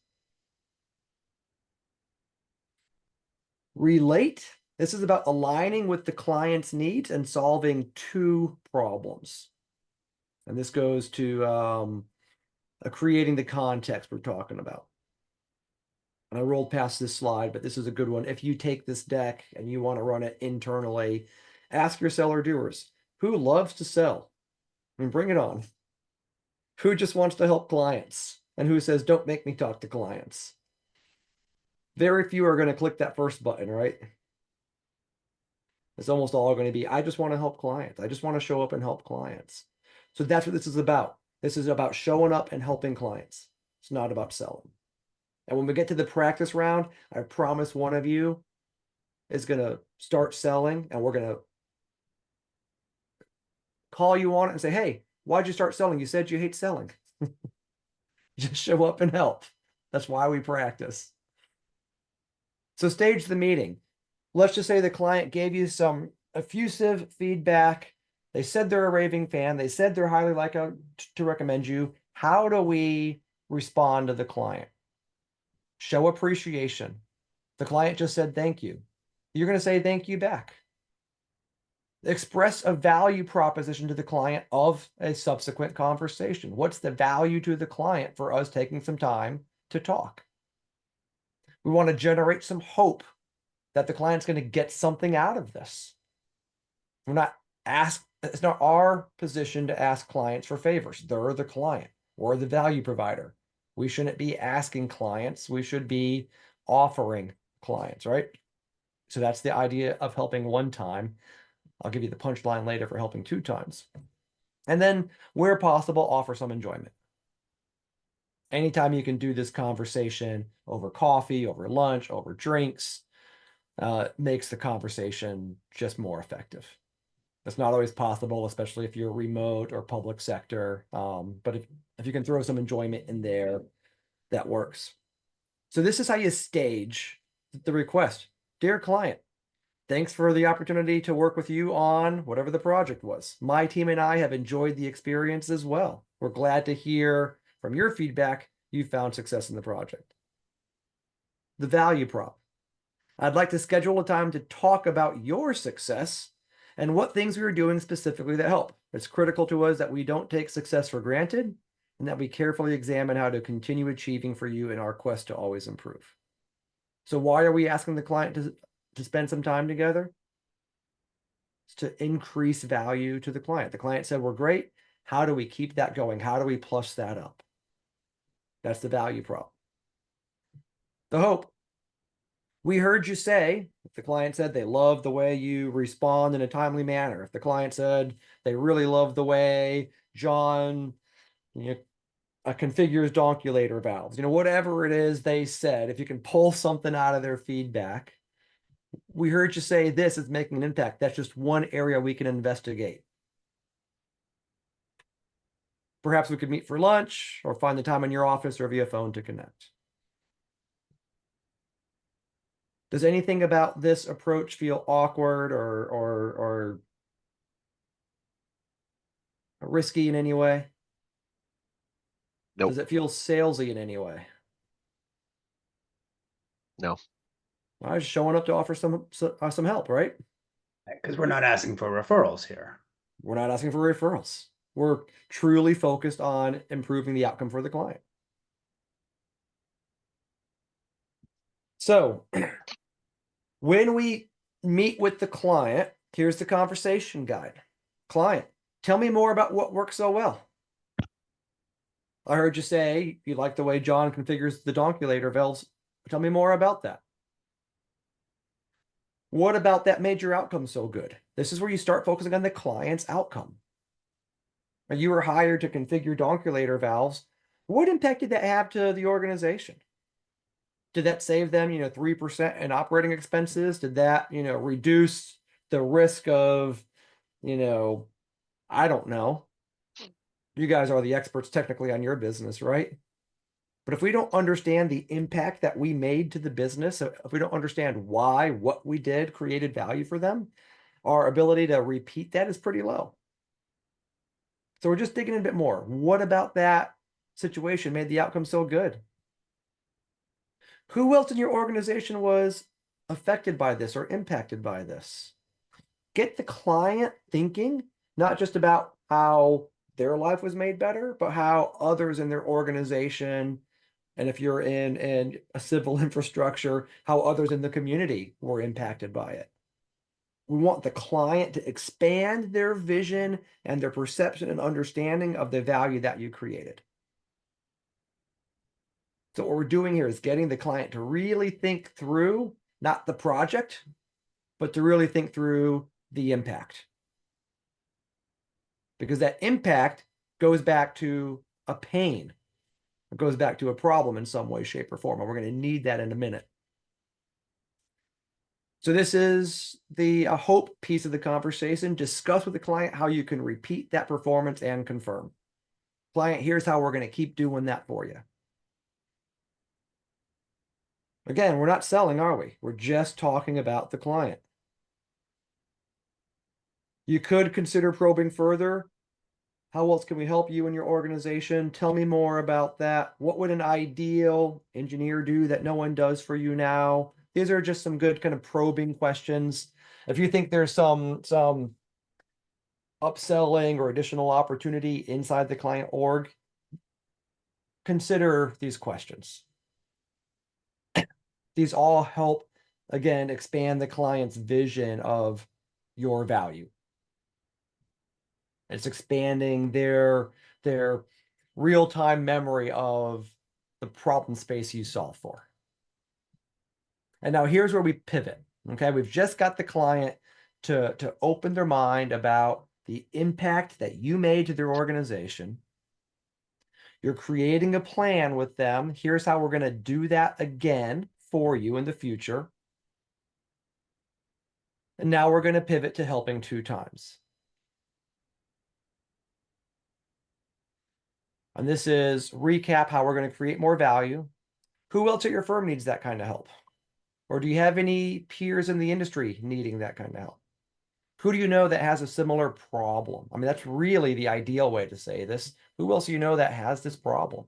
Relate. This is about aligning with the client's needs and solving 2 problems. And this goes to creating the context we're talking about. And I rolled past this slide, but this is a good one. If you take this deck and you want to run it internally, ask your seller doers, who loves to sell? I mean, bring it on. Who just wants to help clients? And who says, don't make me talk to clients? Very few are going to click that first button, right? It's almost all going to be, I just want to help clients. I just want to show up and help clients. So that's what this is about. This is about showing up and helping clients. It's not about selling. And when we get to the practice round, I promise one of you is going to start selling, and we're going to call you on it and say, hey, why'd you start selling? You said you hate selling. Just show up and help. That's why we practice. So stage the meeting. Let's just say the client gave you some effusive feedback. They said they're a raving fan. They said they're highly likely to recommend you. How do we respond to the client? Show appreciation. The client just said thank you. You're going to say thank you back. Express a value proposition to the client of a subsequent conversation. What's the value to the client for us taking some time to talk? We want to generate some hope that the client's going to get something out of this. It's not our position to ask clients for favors. They're the client. We're the value provider. We shouldn't be asking clients. We should be offering clients, right? So that's the idea of helping one time. I'll give you the punchline later for helping 2 times. And then, where possible, offer some enjoyment. Anytime you can do this conversation over coffee, over lunch, over drinks, makes the conversation just more effective. That's not always possible, especially if you're remote or public sector. But if you can throw some enjoyment in there, that works. So this is how you stage the request. Dear client, thanks for the opportunity to work with you on whatever the project was. My team and I have enjoyed the experience as well. We're glad to hear from your feedback you found success in the project. The value prop. I'd like to schedule a time to talk about your success and what things we are doing specifically that help. It's critical to us that we don't take success for granted and that we carefully examine how to continue achieving for you in our quest to always improve. So why are we asking the client to spend some time together? It's to increase value to the client. The client said, we're great. How do we keep that going? How do we plus that up? That's the value prop. The hope. We heard you say, if the client said they love the way you respond in a timely manner, if the client said they really love the way John configures donculator valves, whatever it is they said, if you can pull something out of their feedback, we heard you say this is making an impact. That's just one area we can investigate. Perhaps we could meet for lunch or find the time in your office or via phone to connect. Does anything about this approach feel awkward or risky in any way? Nope. Does it feel salesy in any way? No. I was showing up to offer some help, right? Because we're not asking for referrals here. We're not asking for referrals. We're truly focused on improving the outcome for the client. So when we meet with the client, here's the conversation guide. Client, tell me more about what works so well. I heard you say you like the way John configures the donculator valves. Tell me more about that. What about that made your outcome so good? This is where you start focusing on the client's outcome. You were hired to configure donculator valves. What impact did that have to the organization? Did that save them, 3% in operating expenses? Did that, reduce the risk of, I don't know. You guys are the experts technically on your business, right? But if we don't understand the impact that we made to the business, if we don't understand why what we did created value for them, our ability to repeat that is pretty low. So we're just digging in a bit more. What about that situation made the outcome so good? Who else in your organization was affected by this or impacted by this? Get the client thinking, not just about how their life was made better, but how others in their organization, and if you're in a civil infrastructure, how others in the community were impacted by it. We want the client to expand their vision and their perception and understanding of the value that you created. So what we're doing here is getting the client to really think through, not the project, but to really think through the impact. Because that impact goes back to a pain. It goes back to a problem in some way, shape, or form. And we're going to need that in a minute. So this is the hope piece of the conversation. Discuss with the client how you can repeat that performance and confirm. Client, here's how we're going to keep doing that for you. Again, we're not selling, are we? We're just talking about the client. You could consider probing further. How else can we help you in your organization? Tell me more about that. What would an ideal engineer do that no one does for you now? These are just some good kind of probing questions. If you think there's some upselling or additional opportunity inside the client org, consider these questions. These all help, again, expand the client's vision of your value. It's expanding their real-time memory of the problem space you solve for. And now here's where we pivot. Okay, we've just got the client to open their mind about the impact that you made to their organization. You're creating a plan with them. Here's how we're going to do that again for you in the future. And now we're going to pivot to helping 2 times. And this is recap how we're going to create more value. Who else at your firm needs that kind of help? Or do you have any peers in the industry needing that kind of help? Who do you know that has a similar problem? I mean, that's really the ideal way to say this. Who else do you know that has this problem?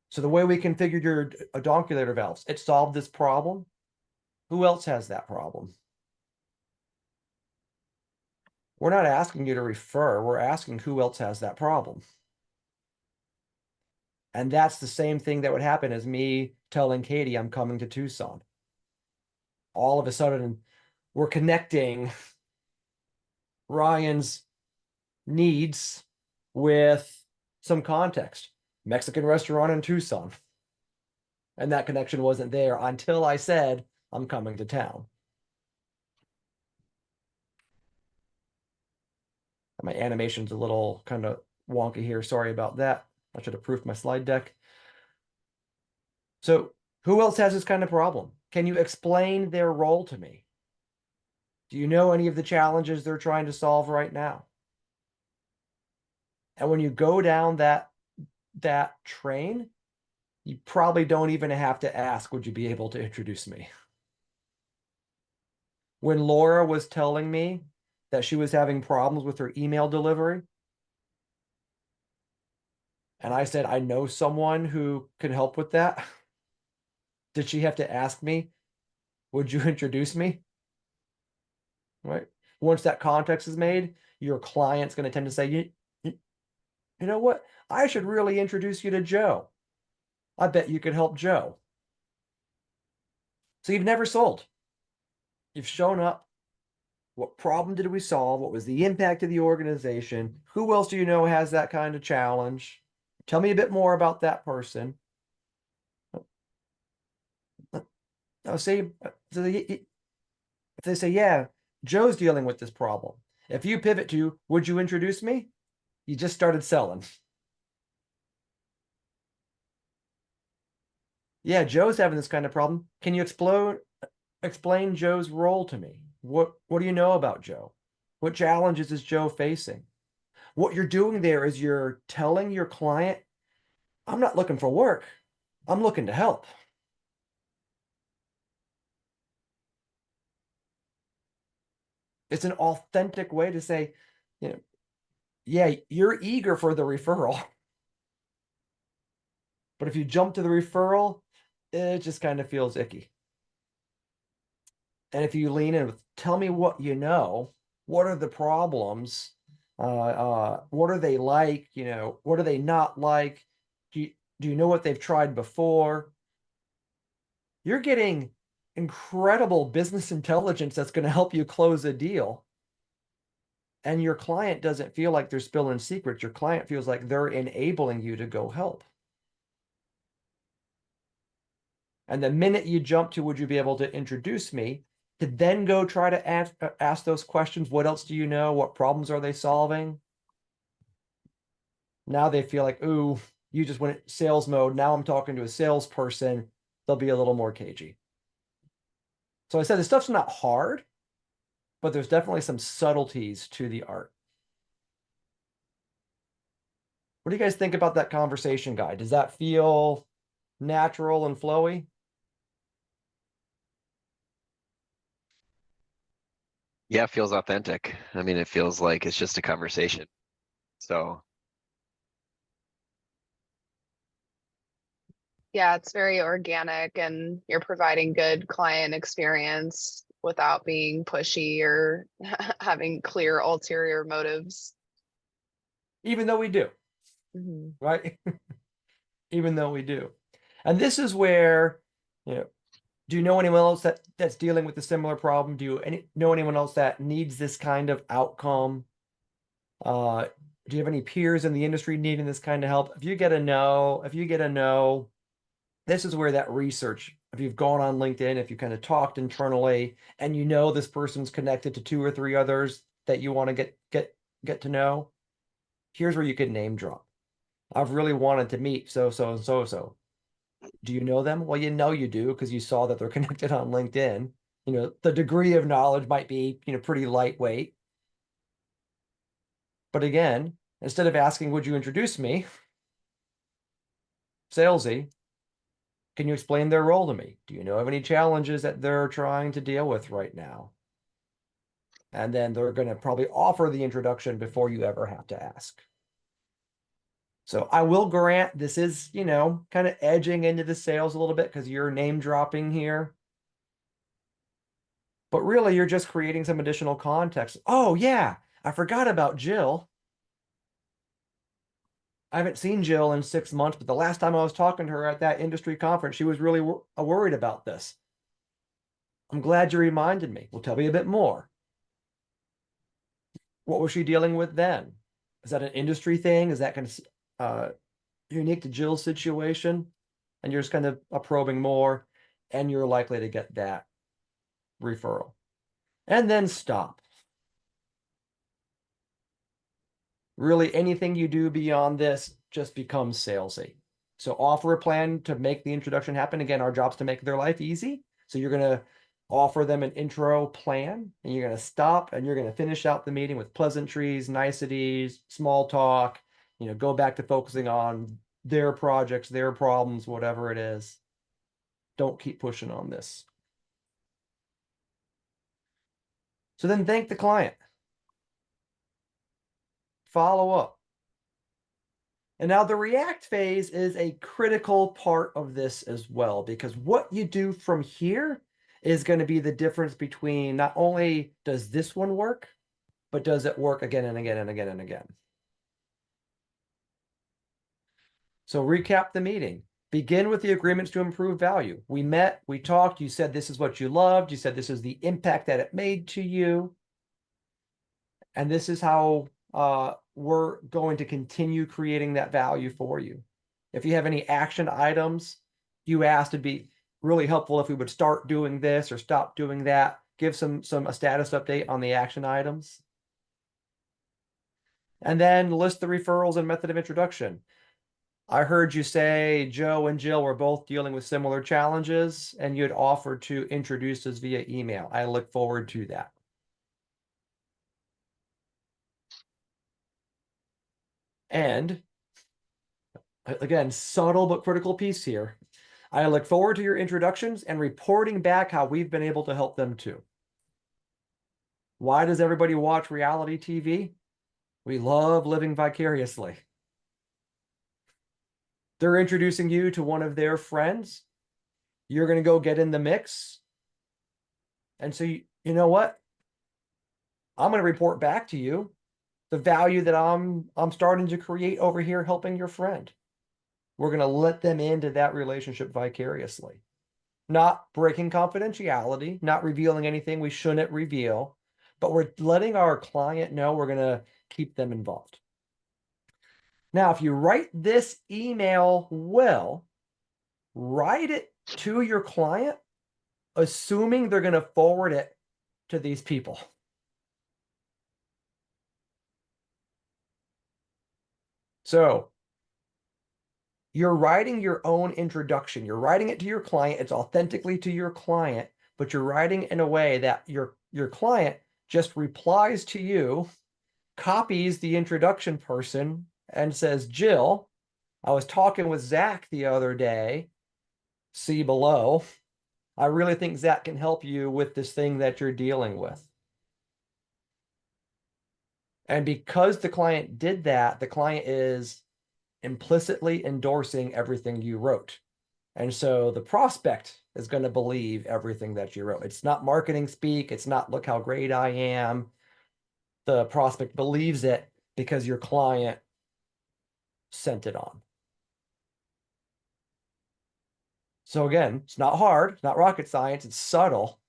So the way we configured your odonculator valves, it solved this problem. Who else has that problem? We're not asking you to refer. We're asking who else has that problem. And that's the same thing that would happen as me telling Katie I'm coming to Tucson. All of a sudden, we're connecting Ryan's needs with some context. Mexican restaurant in Tucson. And that connection wasn't there until I said, I'm coming to town. My animation's a little kind of wonky here. Sorry about that. I should have proofed my slide deck. So who else has this kind of problem? Can you explain their role to me? Do you know any of the challenges they're trying to solve right now? And when you go down that train, you probably don't even have to ask, would you be able to introduce me? When Laura was telling me that she was having problems with her email delivery, and I said, I know someone who can help with that. Did she have to ask me, would you introduce me? Right? Once that context is made, your client's going to tend to say, you know what? I should really introduce you to Joe. I bet you could help Joe. So you've never sold. You've shown up. What problem did we solve? What was the impact of the organization? Who else do you know has that kind of challenge? Tell me a bit more about that person. I'll say, if they say, yeah, Joe's dealing with this problem. If you pivot to, would you introduce me? You just started selling. Yeah, Joe's having this kind of problem. Can you explain Joe's role to me? What do you know about Joe? What challenges is Joe facing? What you're doing there is you're telling your client, I'm not looking for work. I'm looking to help. It's an authentic way to say, you know, yeah, you're eager for the referral. But if you jump to the referral, it just kind of feels icky. And if you lean in with, tell me what you know, what are the problems? What are they like? You know, what are they not like? Do you know what they've tried before? You're getting incredible business intelligence that's going to help you close a deal. And your client doesn't feel like they're spilling secrets. Your client feels like they're enabling you to go help. And the minute you jump to, would you be able to introduce me, to then go try to ask those questions. What else do you know? What problems are they solving? Now they feel like, ooh, you just went sales mode. Now I'm talking to a salesperson. They'll be a little more cagey. So I said, this stuff's not hard, but there's definitely some subtleties to the art. What do you guys think about that conversation guide? Does that feel natural and flowy? Yeah, it feels authentic. I mean, it feels like it's just a conversation. So Yeah, it's very organic and you're providing good client experience without being pushy or having clear ulterior motives. Even though we do, Mhm. right? Even though we do. And this is where, you know, do you know anyone else that's dealing with a similar problem? Do you know anyone else that needs this kind of outcome? Do you have any peers in the industry needing this kind of help? If you get a no, this is where that research, if you've gone on LinkedIn, if you kind of talked internally and you know this person's connected to 2 or 3 others that you want to get to know, here's where you could name drop. I've really wanted to meet so and so. Do you know them? Well, you know you do because you saw that they're connected on LinkedIn. You know, the degree of knowledge might be, pretty lightweight. But again, instead of asking, would you introduce me? Salesy, can you explain their role to me? Do you know of any challenges that they're trying to deal with right now? And then they're going to probably offer the introduction before you ever have to ask. So I will grant this is, kind of edging into the sales a little bit because you're name dropping here. But really, you're just creating some additional context. Oh, yeah, I forgot about Jill. I haven't seen Jill in 6 months, but the last time I was talking to her at that industry conference, she was really worried about this. I'm glad you reminded me. Well, tell me a bit more. What was she dealing with then? Is that an industry thing? Is that kind of unique to Jill's situation? And you're just kind of probing more, and you're likely to get that referral. And then stop. Really, anything you do beyond this just becomes salesy. So offer a plan to make the introduction happen. Again, our job's to make their life easy. So you're going to offer them an intro plan, and you're going to stop and you're going to finish out the meeting with pleasantries, niceties, small talk, go back to focusing on their projects, their problems, whatever it is. Don't keep pushing on this. So then thank the client. Follow up. And now the react phase is a critical part of this as well, because what you do from here is going to be the difference between not only does this one work, but does it work again and again and again and again. So recap the meeting. Begin with the agreements to improve value. We met, we talked, you said this is what you loved, you said this is the impact that it made to you. And this is how we're going to continue creating that value for you. If you have any action items, you asked, it'd be really helpful if we would start doing this or stop doing that. Give a status update on the action items. And then list the referrals and method of introduction. I heard you say Joe and Jill were both dealing with similar challenges, and you'd offered to introduce us via email. I look forward to that. And again, subtle but critical piece here. I look forward to your introductions and reporting back how we've been able to help them too. Why does everybody watch reality TV? We love living vicariously. They're introducing you to one of their friends. You're going to go get in the mix. And so, you know what? I'm going to report back to you the value that I'm starting to create over here helping your friend. We're going to let them into that relationship vicariously. Not breaking confidentiality, not revealing anything we shouldn't reveal, but we're letting our client know we're going to keep them involved. Now, if you write this email well, write it to your client, assuming they're going to forward it to these people. So you're writing your own introduction. You're writing it to your client. It's authentically to your client, but you're writing in a way that your client just replies to you, copies the introduction person, and says, Jill, I was talking with Zach the other day. See below. I really think Zach can help you with this thing that you're dealing with. And because the client did that, the client is implicitly endorsing everything you wrote. And so the prospect is going to believe everything that you wrote. It's not marketing speak. It's not, look how great I am. The prospect believes it because your client sent it on. So again, it's not hard. It's not rocket science. It's subtle,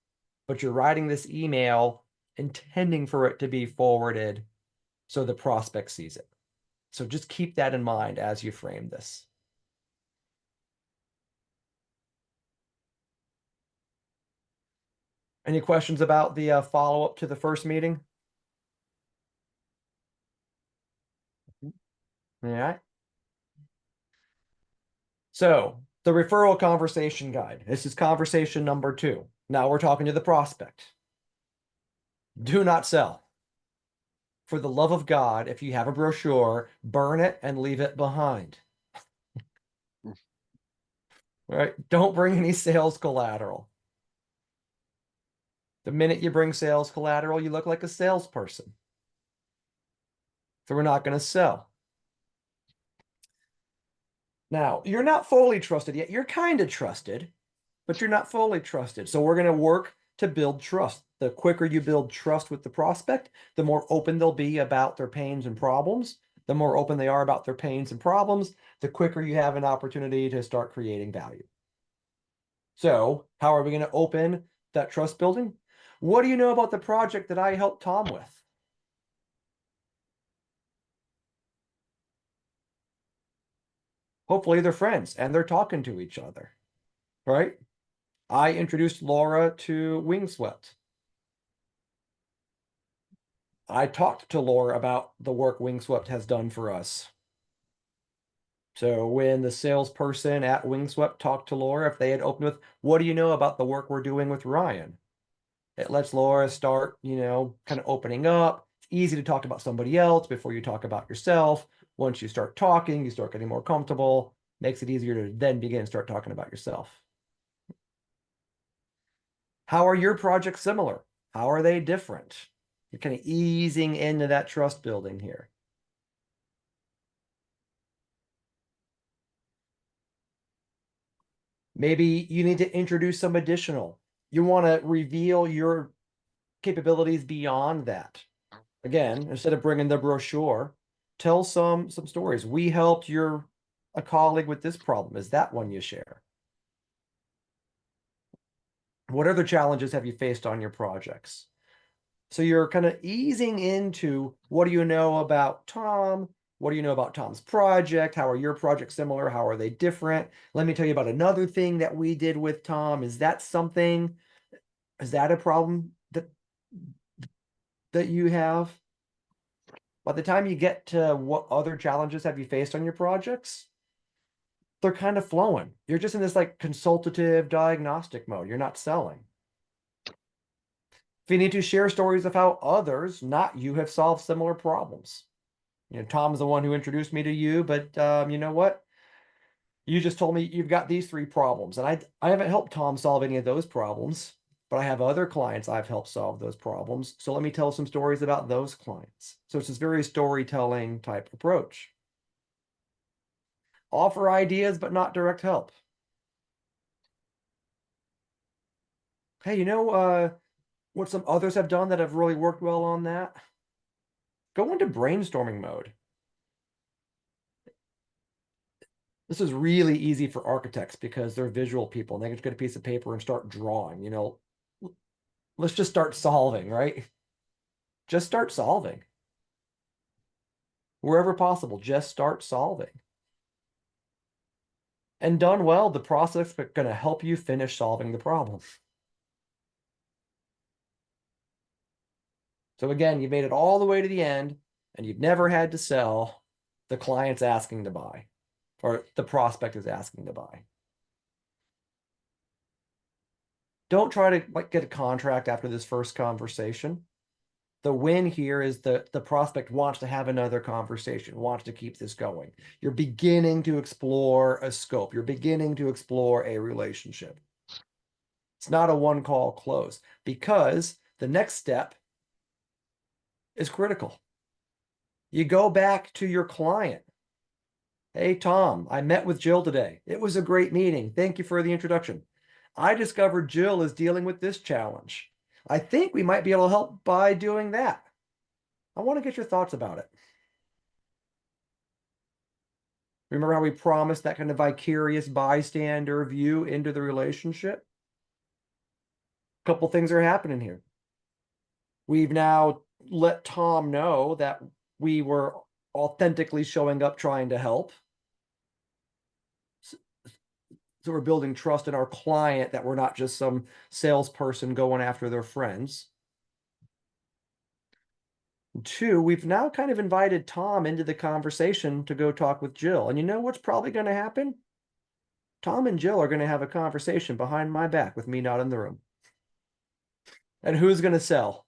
but you're writing this email intending for it to be forwarded so the prospect sees it. So just keep that in mind as you frame this. Any questions about the follow-up to the first meeting? All right. So the referral conversation guide. This is conversation number 2. Now we're talking to the prospect. Do not sell. For the love of God, if you have a brochure, burn it and leave it behind. All right? Don't bring any sales collateral. The minute you bring sales collateral, you look like a salesperson. So we're not going to sell. Now, you're not fully trusted yet. You're kind of trusted, but you're not fully trusted. So we're going to work to build trust. The quicker you build trust with the prospect, the more open they'll be about their pains and problems. The more open they are about their pains and problems, the quicker you have an opportunity to start creating value. So how are we going to open that trust building? What do you know about the project that I helped Tom with? Hopefully they're friends and they're talking to each other, right? I introduced Laura to Wingswept. I talked to Laura about the work Wingswept has done for us. So when the salesperson at Wingswept talked to Laura, if they had opened with, what do you know about the work we're doing with Ryan? It lets Laura start, kind of opening up. It's easy to talk about somebody else before you talk about yourself. Once you start talking, you start getting more comfortable. Makes it easier to then begin to start talking about yourself. How are your projects similar? How are they different? You're kind of easing into that trust building here. Maybe you need to introduce some additional. You want to reveal your capabilities beyond that. Again, instead of bringing the brochure, tell some stories. We helped a colleague with this problem. Is that one you share? What other challenges have you faced on your projects? So you're kind of easing into, what do you know about Tom? What do you know about Tom's project? How are your projects similar? How are they different? Let me tell you about another thing that we did with Tom. Is that a problem that you have? By the time you get to what other challenges have you faced on your projects, they're kind of flowing. You're just in this like consultative diagnostic mode. You're not selling. If you need to share stories of how others, not you, have solved similar problems. Tom's the one who introduced me to you, but you know what? You just told me you've got these 3 problems, and I haven't helped Tom solve any of those problems, but I have other clients I've helped solve those problems. So let me tell some stories about those clients. So it's this very storytelling type approach. Offer ideas, but not direct help. Hey, what some others have done that have really worked well on that? Go into brainstorming mode. This is really easy for architects because they're visual people and they can just get a piece of paper and start drawing, let's just start solving, right? Just start solving. Wherever possible, just start solving. And done well, the process is going to help you finish solving the problem. So again, you've made it all the way to the end and you've never had to sell. the client's asking to buy, or the prospect is asking to buy. Don't try to like get a contract after this first conversation. The win here is the prospect wants to have another conversation, wants to keep this going. You're beginning to explore a scope. You're beginning to explore a relationship. It's not a one call close, because the next step is critical. You go back to your client. Hey, Tom, I met with Jill today. It was a great meeting. Thank you for the introduction. I discovered Jill is dealing with this challenge. I think we might be able to help by doing that. I want to get your thoughts about it. Remember how we promised that kind of vicarious bystander view into the relationship? A couple things are happening here. We've now let Tom know that we were authentically showing up trying to help. So we're building trust in our client that we're not just some salesperson going after their friends. 2, we've now kind of invited Tom into the conversation to go talk with Jill. And you know what's probably going to happen? Tom and Jill are going to have a conversation behind my back with me not in the room. And who's going to sell?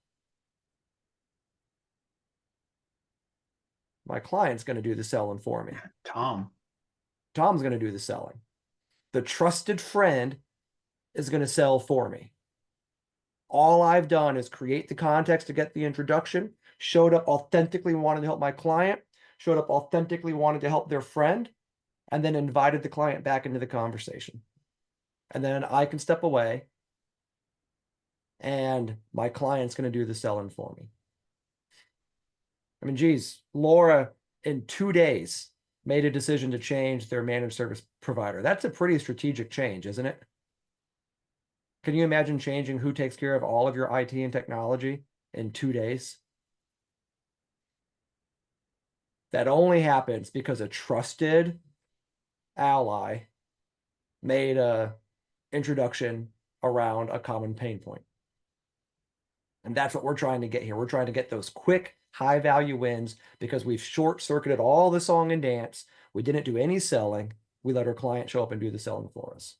My client's going to do the selling for me. Tom's going to do the selling. The trusted friend is going to sell for me. All I've done is create the context to get the introduction, showed up authentically, wanted to help my client, showed up authentically, wanted to help their friend, and then invited the client back into the conversation. And then I can step away and my client's going to do the selling for me. I mean, geez, Laura in 2 days made a decision to change their managed service provider. That's a pretty strategic change, isn't it? Can you imagine changing who takes care of all of your IT and technology in 2 days? That only happens because a trusted ally made a introduction around a common pain point. And that's what we're trying to get here. We're trying to get those quick, high value wins because we've short circuited all the song and dance. We didn't do any selling. We let our client show up and do the selling for us.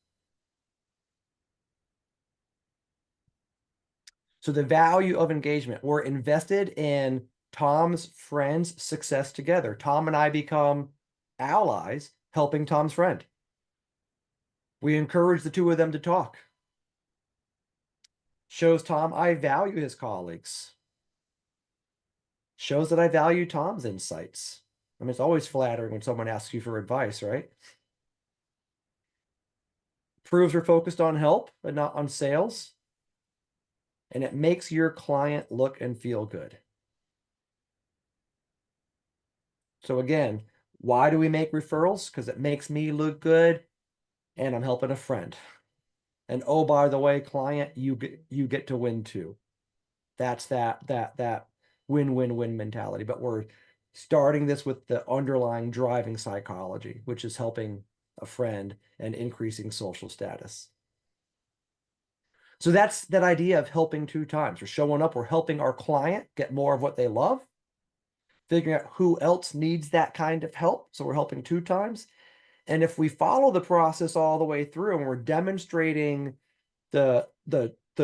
So the value of engagement, we're invested in Tom's friend's success together. Tom and I become allies helping Tom's friend. We encourage the two of them to talk. Shows Tom I value his colleagues. Shows that I value Tom's insights. I mean, it's always flattering when someone asks you for advice, right? Proves we're focused on help, but not on sales. And it makes your client look and feel good. So again, why do we make referrals? Because it makes me look good and I'm helping a friend. And oh, by the way, client, you get to win too. That's that win-win-win mentality. But we're starting this with the underlying driving psychology, which is helping a friend and increasing social status. So that's that idea of helping 2 times. We're showing up, we're helping our client get more of what they love, figuring out who else needs that kind of help. So we're helping 2 times. And if we follow the process all the way through and we're demonstrating the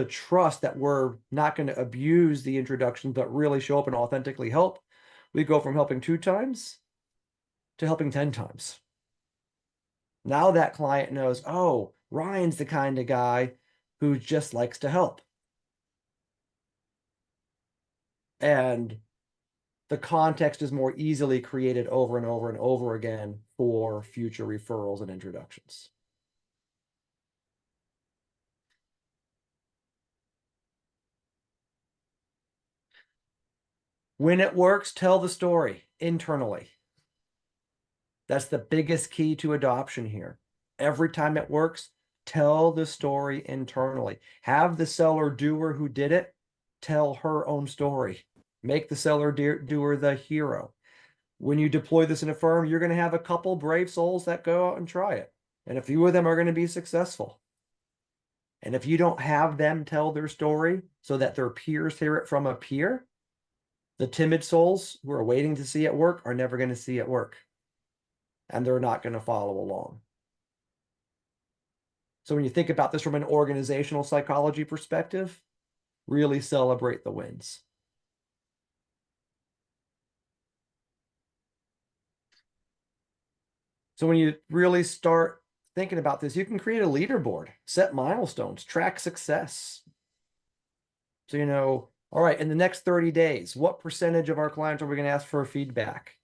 trust that we're not going to abuse the introduction, but really show up and authentically help, we go from helping 2 times to helping 10 times. Now that client knows, oh, Ryan's the kind of guy who just likes to help. And the context is more easily created over and over and over again for future referrals and introductions. When it works, tell the story internally. That's the biggest key to adoption here. Every time it works, tell the story internally. Have the seller doer who did it tell her own story. Make the seller doer the hero. When you deploy this in a firm, you're going to have a couple brave souls that go out and try it. And a few of them are going to be successful. And if you don't have them tell their story so that their peers hear it from a peer, the timid souls who are waiting to see it work are never going to see it work. and they're not going to follow along. So when you think about this from an organizational psychology perspective, really celebrate the wins. So when you really start thinking about this, you can create a leaderboard, set milestones, track success. So, all right, in the next 30 days, what percentage of our clients are we going to ask for feedback?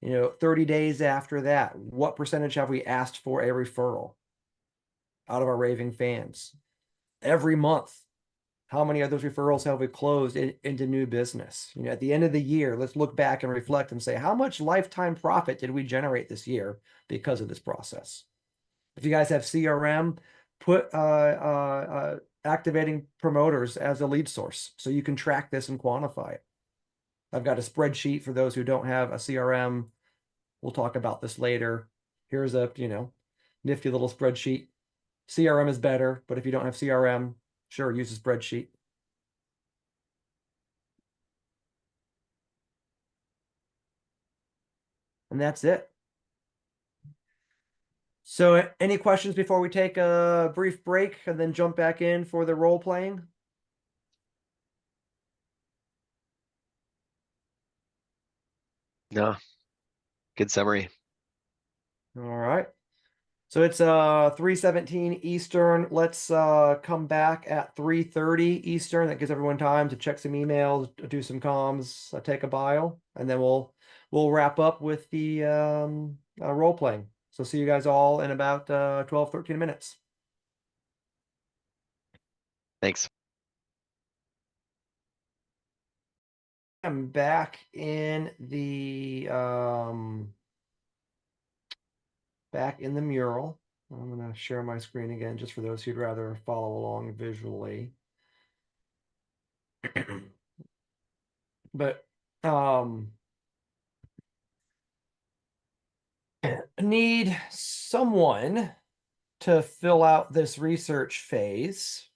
30 days after that, what percentage have we asked for a referral out of our raving fans? Every month, how many of those referrals have we closed into new business? At the end of the year, let's look back and reflect and say, how much lifetime profit did we generate this year because of this process? If you guys have CRM, put activating promoters as a lead source so you can track this and quantify it. I've got a spreadsheet for those who don't have a CRM. We'll talk about this later. Here's a, nifty little spreadsheet. CRM is better, but if you don't have CRM, sure, use a spreadsheet. And that's it. So any questions before we take a brief break and then jump back in for the role playing? No, good summary. All right. So it's 3:17 Eastern. Let's come back at 3:30 Eastern. That gives everyone time to check some emails, do some comms, take a bio, and then we'll wrap up with the role playing. So see you guys all in about 12, 13 minutes. Thanks. I'm back in the mural. I'm going to share my screen again just for those who'd rather follow along visually. But need someone to fill out this research phase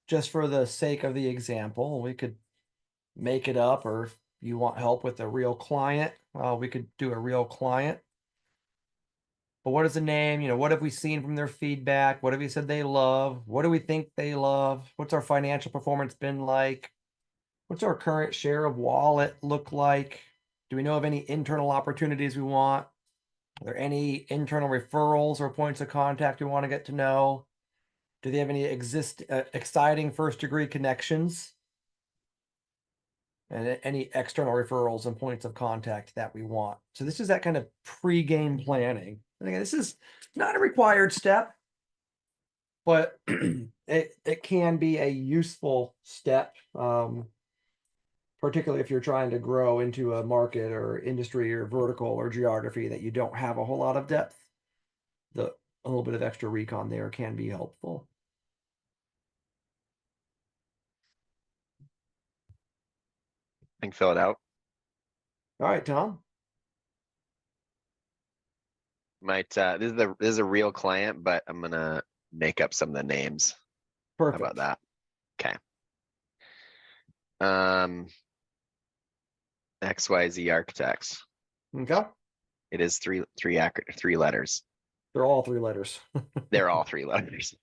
just for the sake of the example. We could make it up, or if you want help with a real client, we could do a real client. But what is the name? What have we seen from their feedback? What have we said they love? What do we think they love? What's our financial performance been like? What's our current share of wallet look like? Do we know of any internal opportunities we want? Are there any internal referrals or points of contact we want to get to know? Do they have any exciting first degree connections? And any external referrals and points of contact that we want. So this is that kind of pre-game planning. And again, this is not a required step, but it can be a useful step, particularly if you're trying to grow into a market or industry or vertical or geography that you don't have a whole lot of depth. A little bit of extra recon there can be helpful. I can fill it out. All right, Tom. Might this is a real client, but I'm gonna make up some of the names. Perfect. How about that? Okay. XYZ Architects. Okay. It is three letters. They're all 3 letters. They're all 3 letters.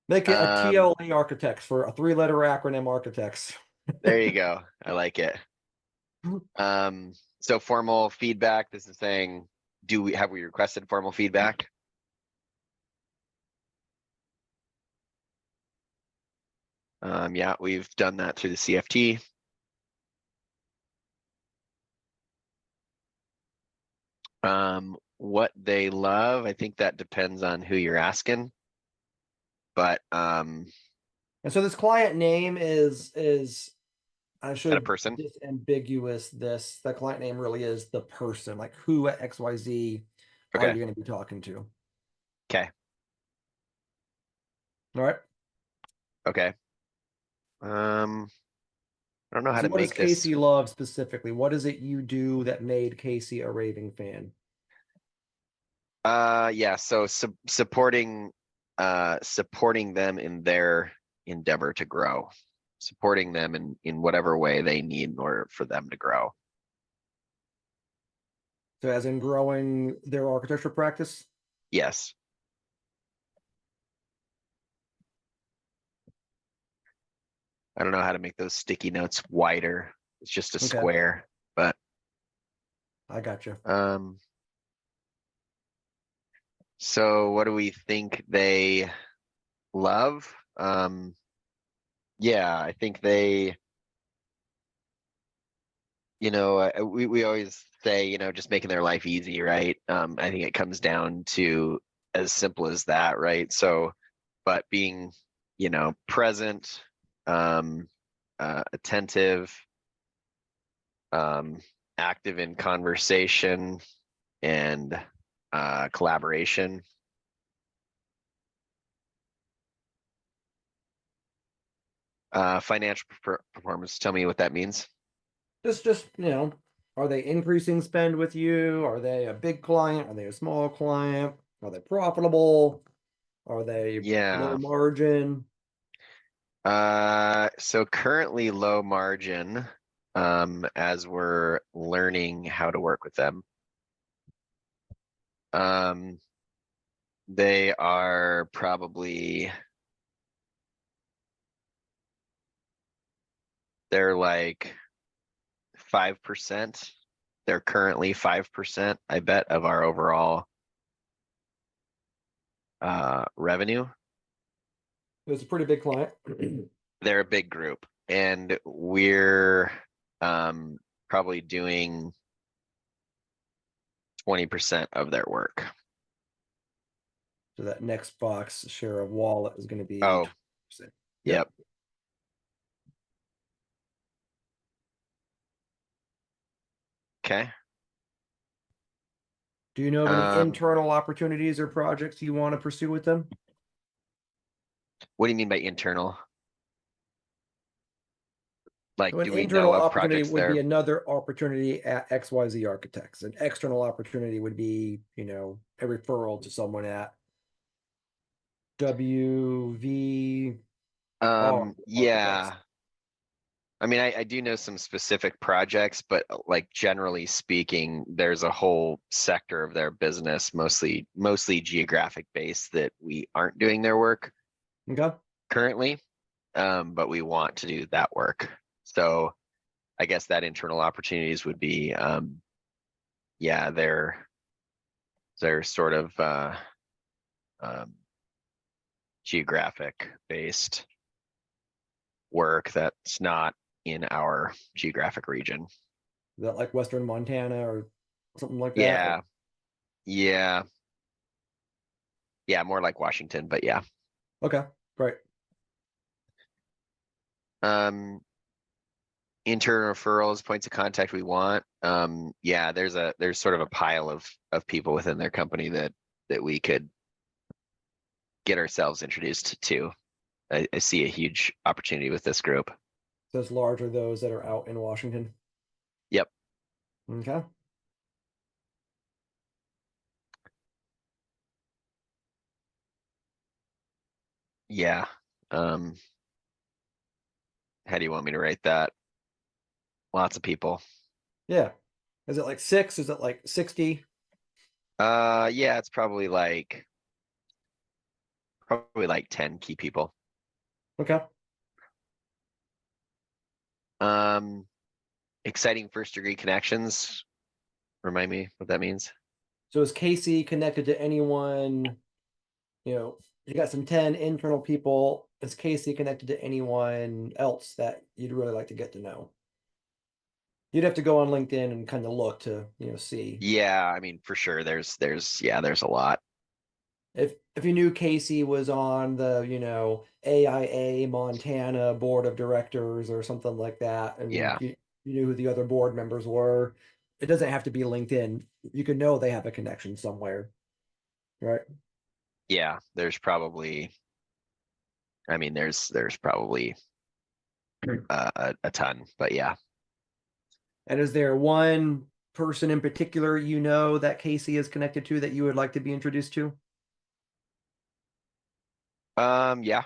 Make it a TLE Architects for a 3-letter acronym Architects. There you go. I like it. So formal feedback. This is saying, have we requested formal feedback? Yeah, we've done that through the CFT. What they love, I think that depends on who you're asking. But and so this client name is I should a person. disambiguous this. The client name really is the person, like who at XYZ are Okay. you going to be talking to? Okay. All right. Okay. I don't know how So to what does make this. Casey love specifically? What is it you do that made Casey a raving fan? Yeah, so supporting them in their endeavor to grow, supporting them in whatever way they need in order for them to grow. So as in growing their architecture practice? Yes. I don't know how to make those sticky notes wider. It's just a Okay. square, but I got you. so what do we think they love? Yeah, I think they, we always say, just making their life easy, right? I think it comes down to as simple as that, right? So, but being, present, attentive, active in conversation and collaboration. Financial performance. Tell me what that means. Just, are they increasing spend with you? Are they a big client? Are they a small client? Are they profitable? Are they low Yeah. margin? So currently low margin, as we're learning how to work with them. They are probably, they're like 5%. They're currently 5%, I bet, of our overall revenue. It's a pretty big client. They're a big group, and we're probably doing 20% of their work. So that next box share of wallet is going to be Oh, 20%. yep. Okay. Do you know of any internal opportunities or projects you want to pursue with them? What do you mean by internal? Like, So an do we internal know of opportunity projects would be there? another opportunity at XYZ Architects. An external opportunity would be, a referral to someone at WV. Yeah. Architects. I mean, I do know some specific projects, but like generally speaking, there's a whole sector of their business, mostly geographic based, that we aren't doing their work Okay. currently, but we want to do that work. So I guess that internal opportunities would be, yeah, they're sort of geographic based work that's not in our geographic region. Is that like Western Montana or something like that? Yeah. Yeah. Yeah, more like Washington, but yeah. Okay, great. Internal referrals, points of contact we want. Yeah, there's sort of a pile of people within their company that we could get ourselves introduced to. I see a huge opportunity with this group. So as large are those that are out in Washington? Yep. Okay. Yeah. How do you want me to write that? Lots of people. Yeah. Is it like 6? Is it like 60? Yeah, it's probably like 10 key people. Okay. Exciting first degree connections. Remind me what that means. So is Casey connected to anyone? You got some 10 internal people. Is Casey connected to anyone else that you'd really like to get to know? You'd have to go on LinkedIn and kind of look to, see. Yeah, I mean, for sure. There's a lot. If you knew Casey was on the, AIA Montana board of directors or something like that, and Yeah. you knew who the other board members were, it doesn't have to be LinkedIn. You can know they have a connection somewhere, right? Yeah, there's probably a ton, but yeah. And is there one person in particular that Casey is connected to that you would like to be introduced to? Yeah.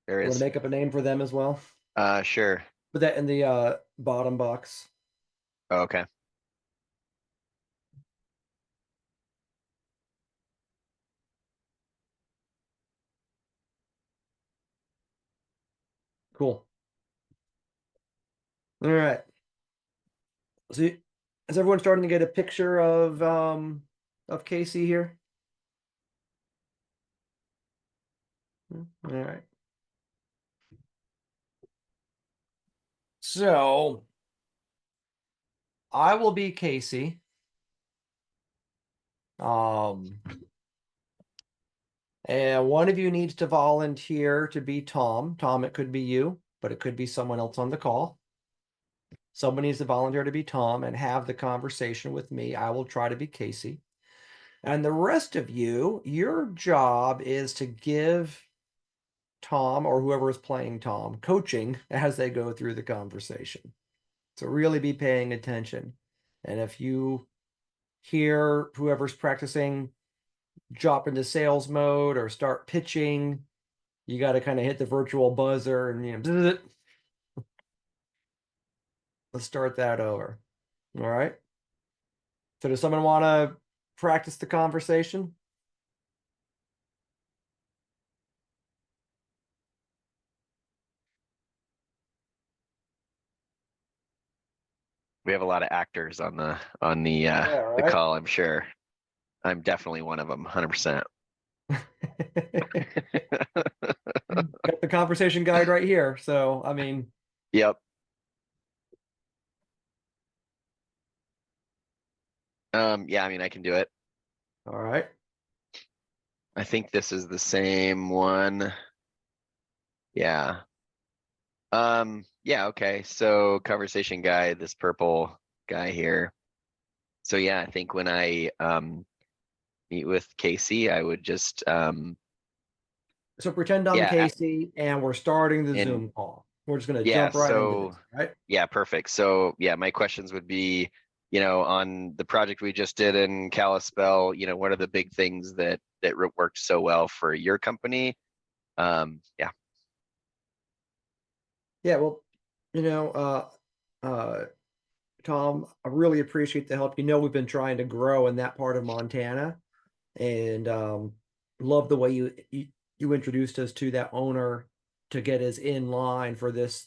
There You want is. to make up a name for them as well? Sure. Put that in the bottom box. Oh, okay. Cool. All right. So is everyone starting to get a picture of Casey here? All right. So I will be Casey. And one of you needs to volunteer to be Tom. Tom, it could be you, but it could be someone else on the call. Someone needs to volunteer to be Tom and have the conversation with me. I will try to be Casey. And the rest of you, your job is to give Tom or whoever is playing Tom coaching as they go through the conversation. So really be paying attention. And if you hear whoever's practicing drop into sales mode or start pitching, you got to kind of hit the virtual buzzer and let's start that over. All right. So does someone want to practice the conversation? We have a lot of actors on the Yeah, the right. call, I'm sure. I'm definitely one of them, 100%. Got the conversation guide right here. So, I mean, Yep. Yeah, I mean, I can do it. all right. I think this is the same one. Yeah. Yeah, okay. So conversation guide, this purple guy here. So yeah, I think when I meet with Casey, I would just So pretend I'm yeah, Casey and we're starting the and Zoom call. We're just going to yeah, jump right into so this, right? yeah, perfect. So yeah, my questions would be, on the project we just did in Kalispell, what are the big things that worked so well for your company? Yeah. Yeah, well, you know, Tom, I really appreciate the help. We've been trying to grow in that part of Montana, and love the way you introduced us to that owner to get us in line for this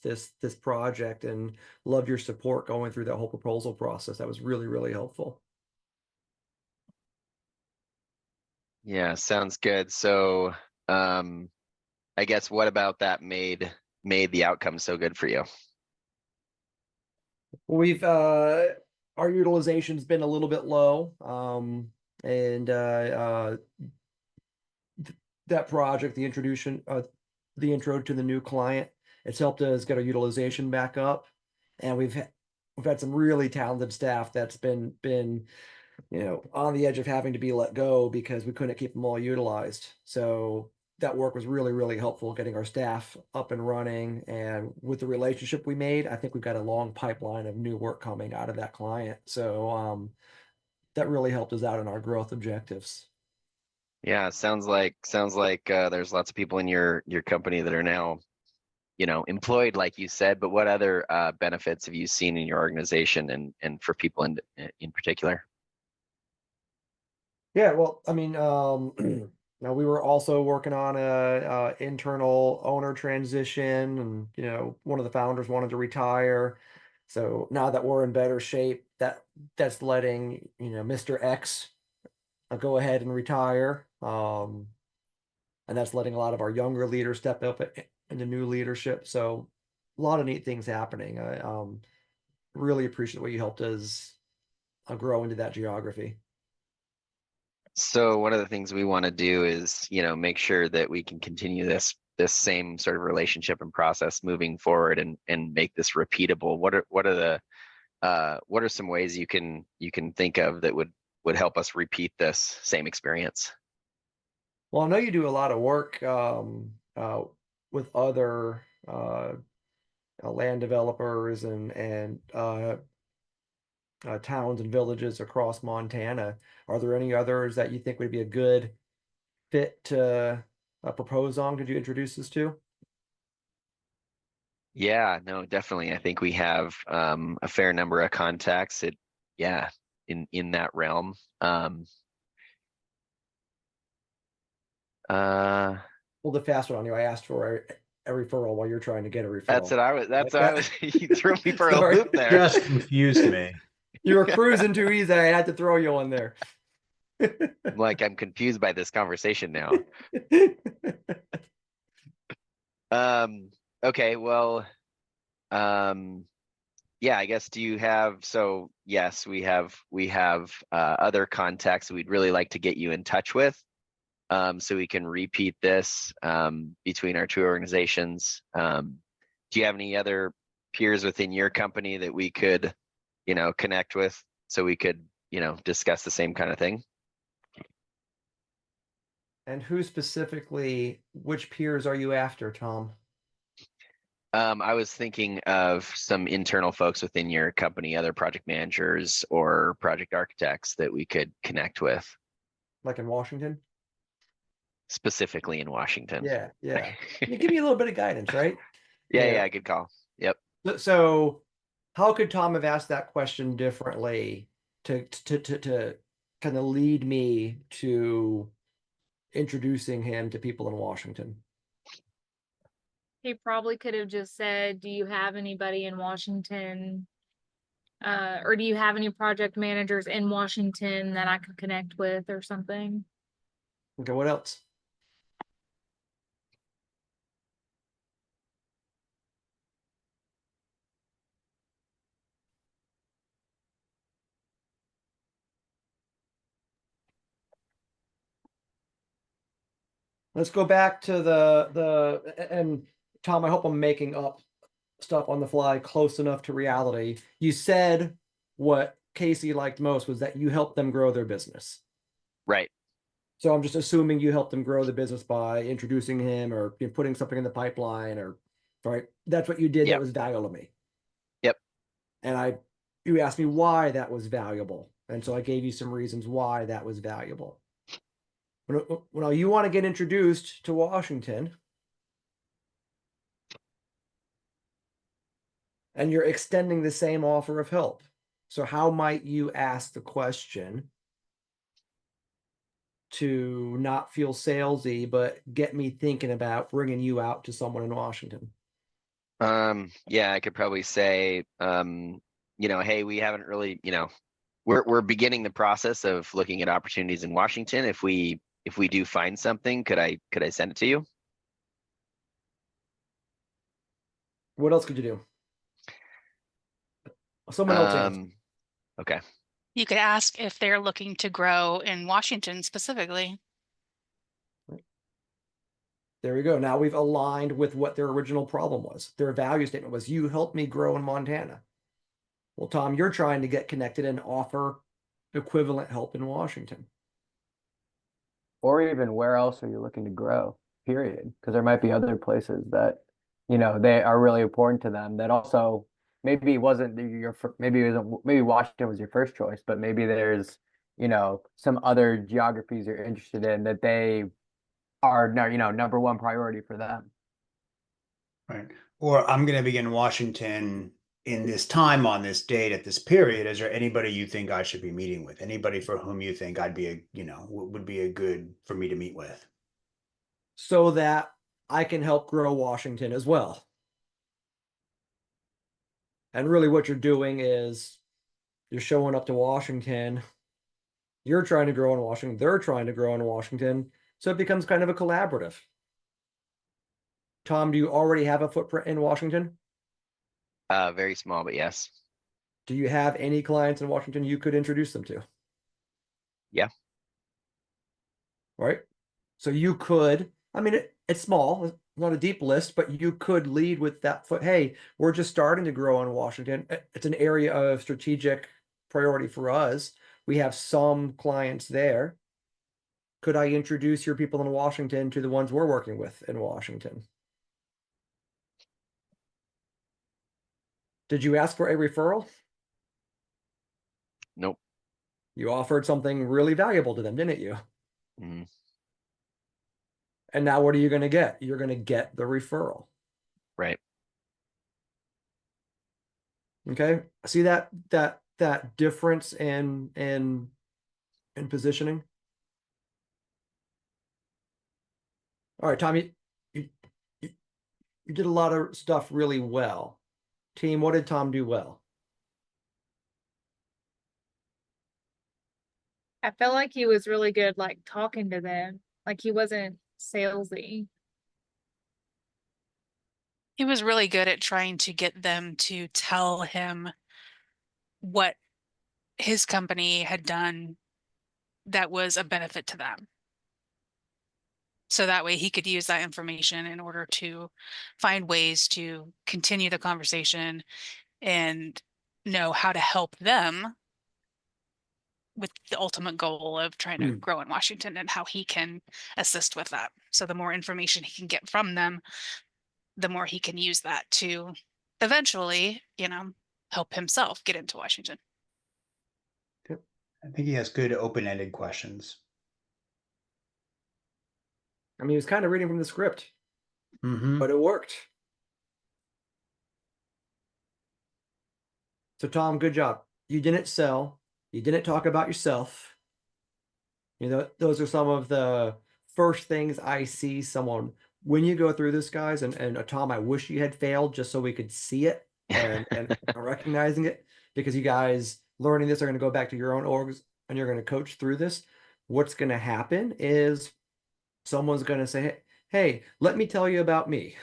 project, and loved your support going through that whole proposal process. That was really, really helpful. Yeah, sounds good. So, I guess what about that made the outcome so good for you? We've our utilization's been a little bit low, and that project, the intro to the new client, it's helped us get our utilization back up, and we've had some really talented staff that's been on the edge of having to be let go because we couldn't keep them all utilized. So that work was really, really helpful getting our staff up and running. And with the relationship we made, I think we've got a long pipeline of new work coming out of that client. So that really helped us out in our growth objectives. Yeah, sounds like there's lots of people in your company that are now, employed, like you said, but what other benefits have you seen in your organization and for people in particular? Yeah, well, I mean, now we were also working on a internal owner transition, and one of the founders wanted to retire. So now that we're in better shape, that's letting Mr. X go ahead and retire. And that's letting a lot of our younger leaders step up into new leadership. So a lot of neat things happening. I really appreciate what you helped us grow into that geography. So one of the things we want to do is, make sure that we can continue this same sort of relationship and process moving forward and make this repeatable. What are some ways you can think of that would help us repeat this same experience? Well, I know you do a lot of work with other land developers and towns and villages across Montana. Are there any others that you think would be a good fit to propose on? Could you introduce us to? Yeah, no, definitely. I think we have a fair number of contacts in that realm. Well, the fast one on you. I asked for a referral while you're trying to get a referral. That's what I was, you threw me for a Sorry. loop there. Just confused me. You were cruising too easy. I had to throw you on there. Like, I'm confused by this conversation now. Okay, well, yeah, I guess, do you have, so yes, we have other contacts we'd really like to get you in touch with. So we can repeat this between our two organizations. Do you have any other peers within your company that we could, connect with so we could, discuss the same kind of thing? And who specifically, which peers are you after, Tom? I was thinking of some internal folks within your company, other project managers or project architects that we could connect with. Like in Washington? Specifically in Washington. Yeah, yeah. You give me a little bit of guidance, right? Yeah, good call. Yep. So how could Tom have asked that question differently to kind of lead me to introducing him to people in Washington? He probably could have just said, do you have anybody in Washington? Or do you have any project managers in Washington that I could connect with or something? Okay, what else? Let's go back to and Tom, I hope I'm making up stuff on the fly close enough to reality. You said what Casey liked most was that you helped them grow their business. Right. So I'm just assuming you helped them grow the business by introducing him or putting something in the pipeline, or right. That's what you did. Yep. That was valuable to me. Yep. And you asked me why that was valuable. And so I gave you some reasons why that was valuable. When you want to get introduced to Washington and you're extending the same offer of help. So how might you ask the question to not feel salesy, but get me thinking about bringing you out to someone in Washington? Yeah, I could probably say, hey, we haven't really, we're beginning the process of looking at opportunities in Washington. If we do find something, could I send it to you? What else could you do? Someone else answer. Okay. You could ask if they're looking to grow in Washington specifically. There we go. Now we've aligned with what their original problem was. Their value statement was, you helped me grow in Montana. Well, Tom, you're trying to get connected and offer equivalent help in Washington. Or even where else are you looking to grow, period? Because there might be other places that, they are really important to them that also maybe wasn't maybe Washington was your first choice, but maybe there's, some other geographies you're interested in that they are, number one priority for them. Right. Or I'm going to be in Washington in this time on this date at this period. Is there anybody you think I should be meeting with? Anybody for whom you think I'd be would be a good for me to meet with? So that I can help grow Washington as well. And really what you're doing is you're showing up to Washington. You're trying to grow in Washington. They're trying to grow in Washington. So it becomes kind of a collaborative. Tom, do you already have a footprint in Washington? Very small, but yes. Do you have any clients in Washington you could introduce them to? Yeah. Right. So you could, it's small, it's not a deep list, but you could lead with that foot. Hey, we're just starting to grow in Washington. It's an area of strategic priority for us. We have some clients there. Could I introduce your people in Washington to the ones we're working with in Washington? Did you ask for a referral? Nope. You offered something really valuable to them, didn't you? Mm-hmm. And now what are you going to get? You're going to get the referral. Right. Okay. See that difference in positioning? All right, Tommy, you did a lot of stuff really well. Team, what did Tom do well? I felt like he was really good, like talking to them. Like he wasn't salesy. He was really good at trying to get them to tell him what his company had done that was a benefit to them. So that way he could use that information in order to find ways to continue the conversation and know how to help them with the ultimate goal of trying to grow in Washington and how he can assist with that. So the more information he can get from them, the more he can use that to eventually, help himself get into Washington. I think he has good open-ended questions. I mean, he was kind of reading from the script, Mm-hmm. but it worked. So Tom, good job. You didn't sell. You didn't talk about yourself. Those are some of the first things I see someone when you go through this, guys. And Tom, I wish you had failed just so we could see it and recognizing it, because you guys learning this are going to go back to your own orgs and you're going to coach through this. What's going to happen is someone's going to say, hey, let me tell you about me.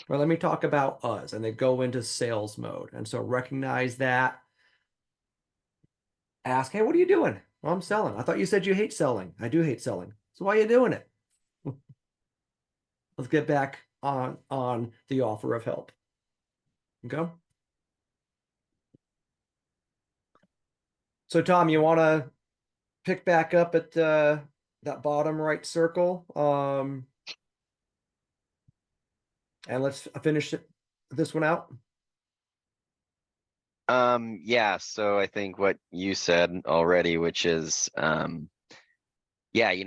Or let me talk about us. And they go into sales mode. And so recognize that. Ask, hey, what are you doing? Well, I'm selling. I thought you said you hate selling. I do hate selling. So why are you doing it? Let's get back on the offer of help. Okay. So Tom, you want to pick back up at that bottom right circle, and let's finish this one out. Yeah, so I think what you said already, which is, yeah,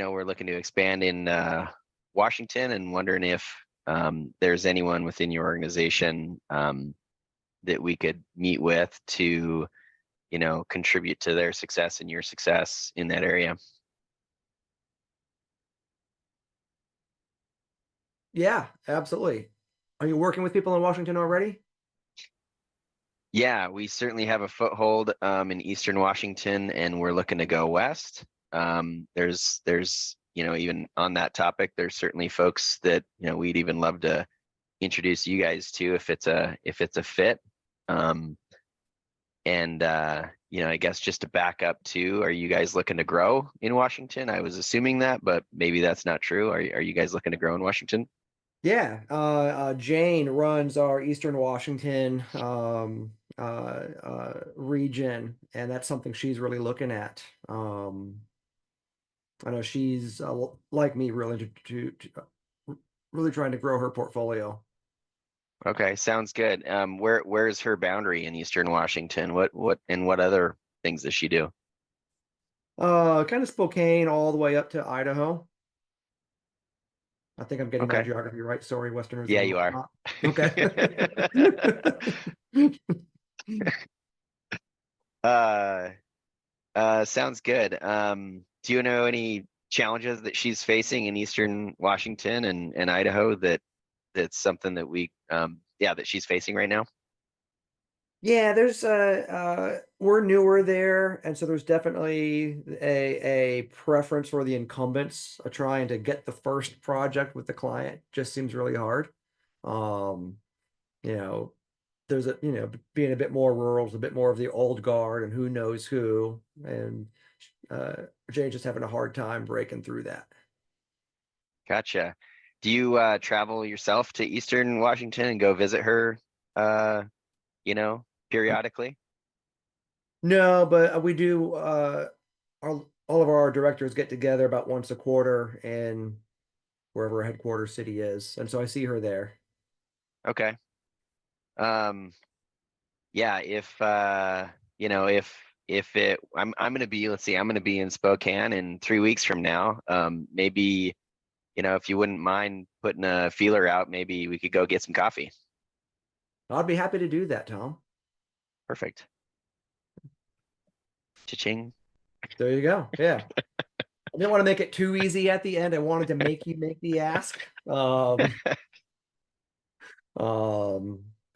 we're looking to expand in Washington and wondering if there's anyone within your organization that we could meet with to, contribute to their success and your success in that area. Yeah, absolutely. Are you working with people in Washington already? Yeah, we certainly have a foothold in Eastern Washington, and we're looking to go west. There's even on that topic, there's certainly folks that we'd even love to introduce you guys to if it's a fit. And I guess just to back up too, are you guys looking to grow in Washington? I was assuming that, but maybe that's not true. Are you guys looking to grow in Washington? Yeah, Jane runs our Eastern Washington region, and that's something she's really looking at. I know she's like me, really really trying to grow her portfolio. Okay, sounds good. Where's her boundary in Eastern Washington? What other things does she do? Kind of Spokane all the way up to Idaho. I think I'm getting my Okay. geography right. Sorry, Westerners. Yeah, you are. Okay. Sounds good. Do you know any challenges that she's facing in Eastern Washington and Idaho that's something that that she's facing right now? Yeah, there's we're newer there, and so there's definitely a preference for the incumbents trying to get the first project with the client. Just seems really hard. Um, there's being a bit more rural, is a bit more of the old guard and who knows who, and Jay's just having a hard time breaking through that. Gotcha. Do you travel yourself to Eastern Washington and go visit her periodically? No, but we do all of our directors get together about once a quarter in wherever our headquarters city is, and so I see her there. Okay. Yeah, I'm gonna be, let's see, I'm gonna be in Spokane in 3 weeks from now. Maybe, if you wouldn't mind putting a feeler out, maybe we could go get some coffee. I'd be happy to do that, Tom. Perfect. Cha-ching. There you go. Yeah. didn't want to make it too easy at the end. I wanted to make you make the ask. But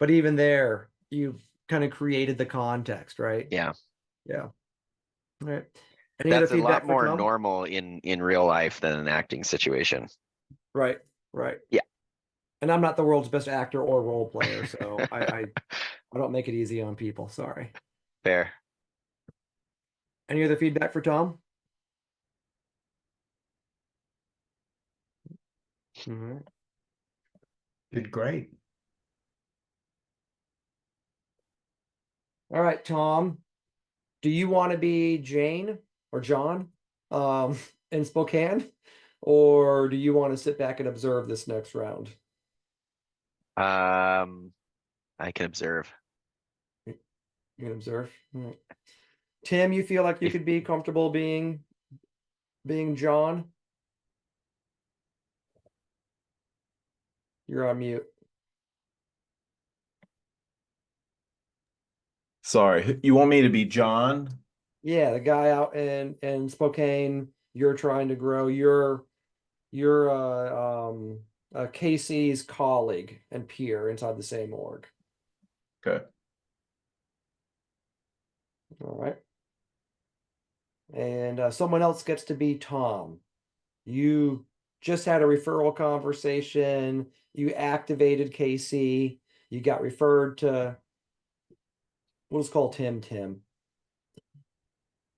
even there, you kind of created the context, right? Yeah, Yeah. All right. Any other that's a lot feedback for more Tom? normal in real life than an acting situation. Right. Right. Yeah. And I'm not the world's best actor or role player, so I don't make it easy on people. Sorry. Fair. Any other feedback for Tom? All right. Did great. All right, Tom. Do you want to be Jane or John in Spokane? Or do you want to sit back and observe this next round? I can observe. You can observe. All right. Tim, you feel like you If- could be comfortable being John? You're on mute. Sorry, you want me to be John? Yeah, the guy out in Spokane, you're trying to grow. You're Casey's colleague and peer inside the same org. Okay. All right. And someone else gets to be Tom. You just had a referral conversation. You activated Casey. You got referred to, we'll just call Tim Tim.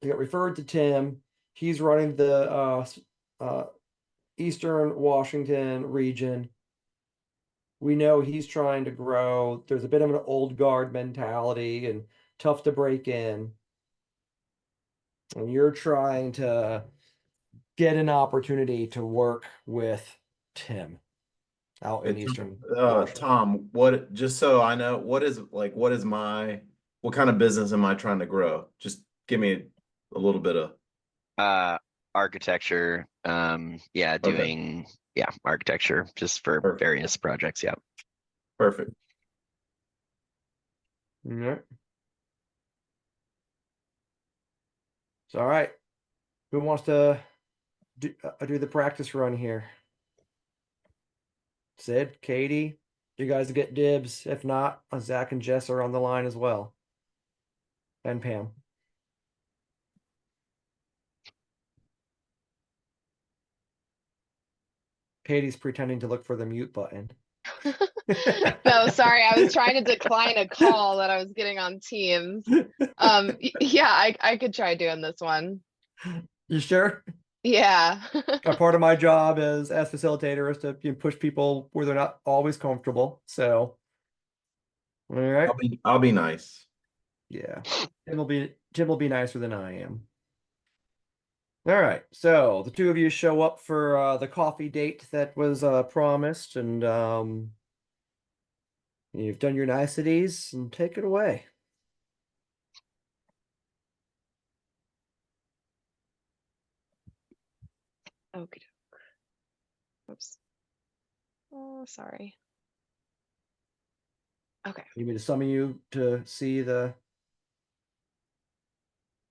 You got referred to Tim. He's running the Eastern Washington region. We know he's trying to grow. There's a bit of an old guard mentality and tough to break in. And you're trying to get an opportunity to work with Tim out in It's, Eastern Washington. Tom, what, just so I know, what kind of business am I trying to grow? Just give me a little bit of. Architecture, yeah, doing, yeah, architecture just for Perfect. various projects. Yeah. Perfect. All right. So, all right. Who wants to do the practice run here? Sid, Katie, you guys get dibs. If not, Zach and Jess are on the line as well. And Pam. Katie's pretending to look for the mute button. No, sorry, I was trying to decline a call that I was getting on Teams. Yeah, I could try doing this one. You sure? Yeah. A part of my job as facilitator is to push people where they're not always comfortable. So, all right. I'll be nice. Yeah. Tim will be nicer than I am. All right. So the two of you show up for the coffee date that was promised, and you've done your niceties and take it away. Okay. Oops. Oh, sorry. Okay. You mean to summon you to see the.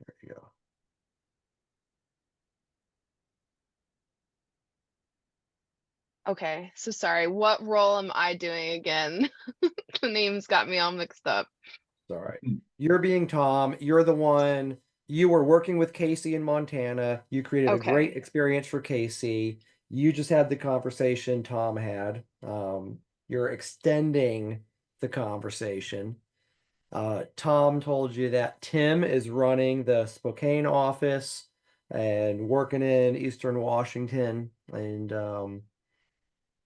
There you go. Okay. So sorry. What role am I doing again? The names got me all mixed up. All right. You're being Tom. You're the one. You were working with Casey in Montana. You created a great Okay. experience for Casey. You just had the conversation Tom had. You're extending the conversation. Tom told you that Tim is running the Spokane office and working in Eastern Washington. And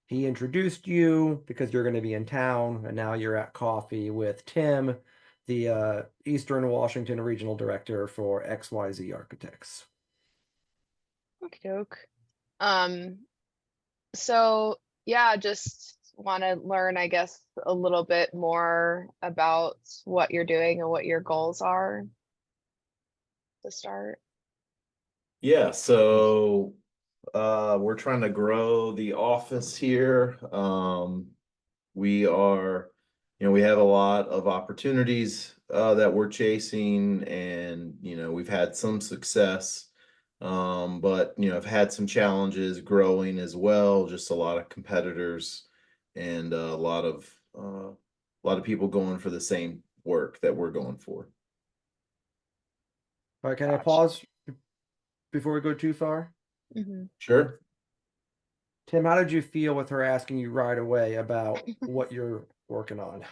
he introduced you because you're going to be in town, and now you're at coffee with Tim, the Eastern Washington Regional Director for XYZ Architects. Okay, doke. So yeah, just want to learn, I guess, a little bit more about what you're doing and what your goals are to start. Yeah, so we're trying to grow the office here. We are, we have a lot of opportunities that we're chasing, and we've had some success But you know, I've had some challenges growing as well, just a lot of competitors and a lot of people going for the same work that we're going for. All right, can I Gotcha. pause before we go too far? Mhm. Sure. Tim, how did you feel with her asking you right away about what you're working on?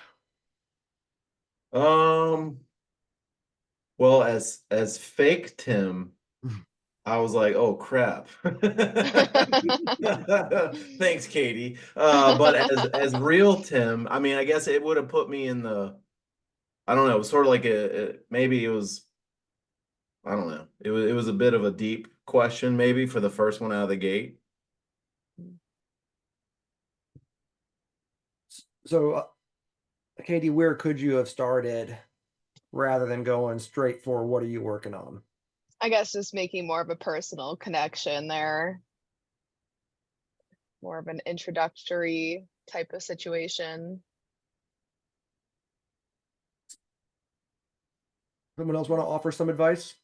Well, as fake Tim, I was like, oh crap. Thanks, Katie. But as real Tim, I mean, I guess it would have put me in the, I don't know, it was sort of like maybe it was, I don't know. It was a bit of a deep question, maybe for the first one out of the gate. So, Katie, where could you have started rather than going straight for what are you working on? I guess just making more of a personal connection there. More of an introductory type of situation. Someone else want to offer some advice?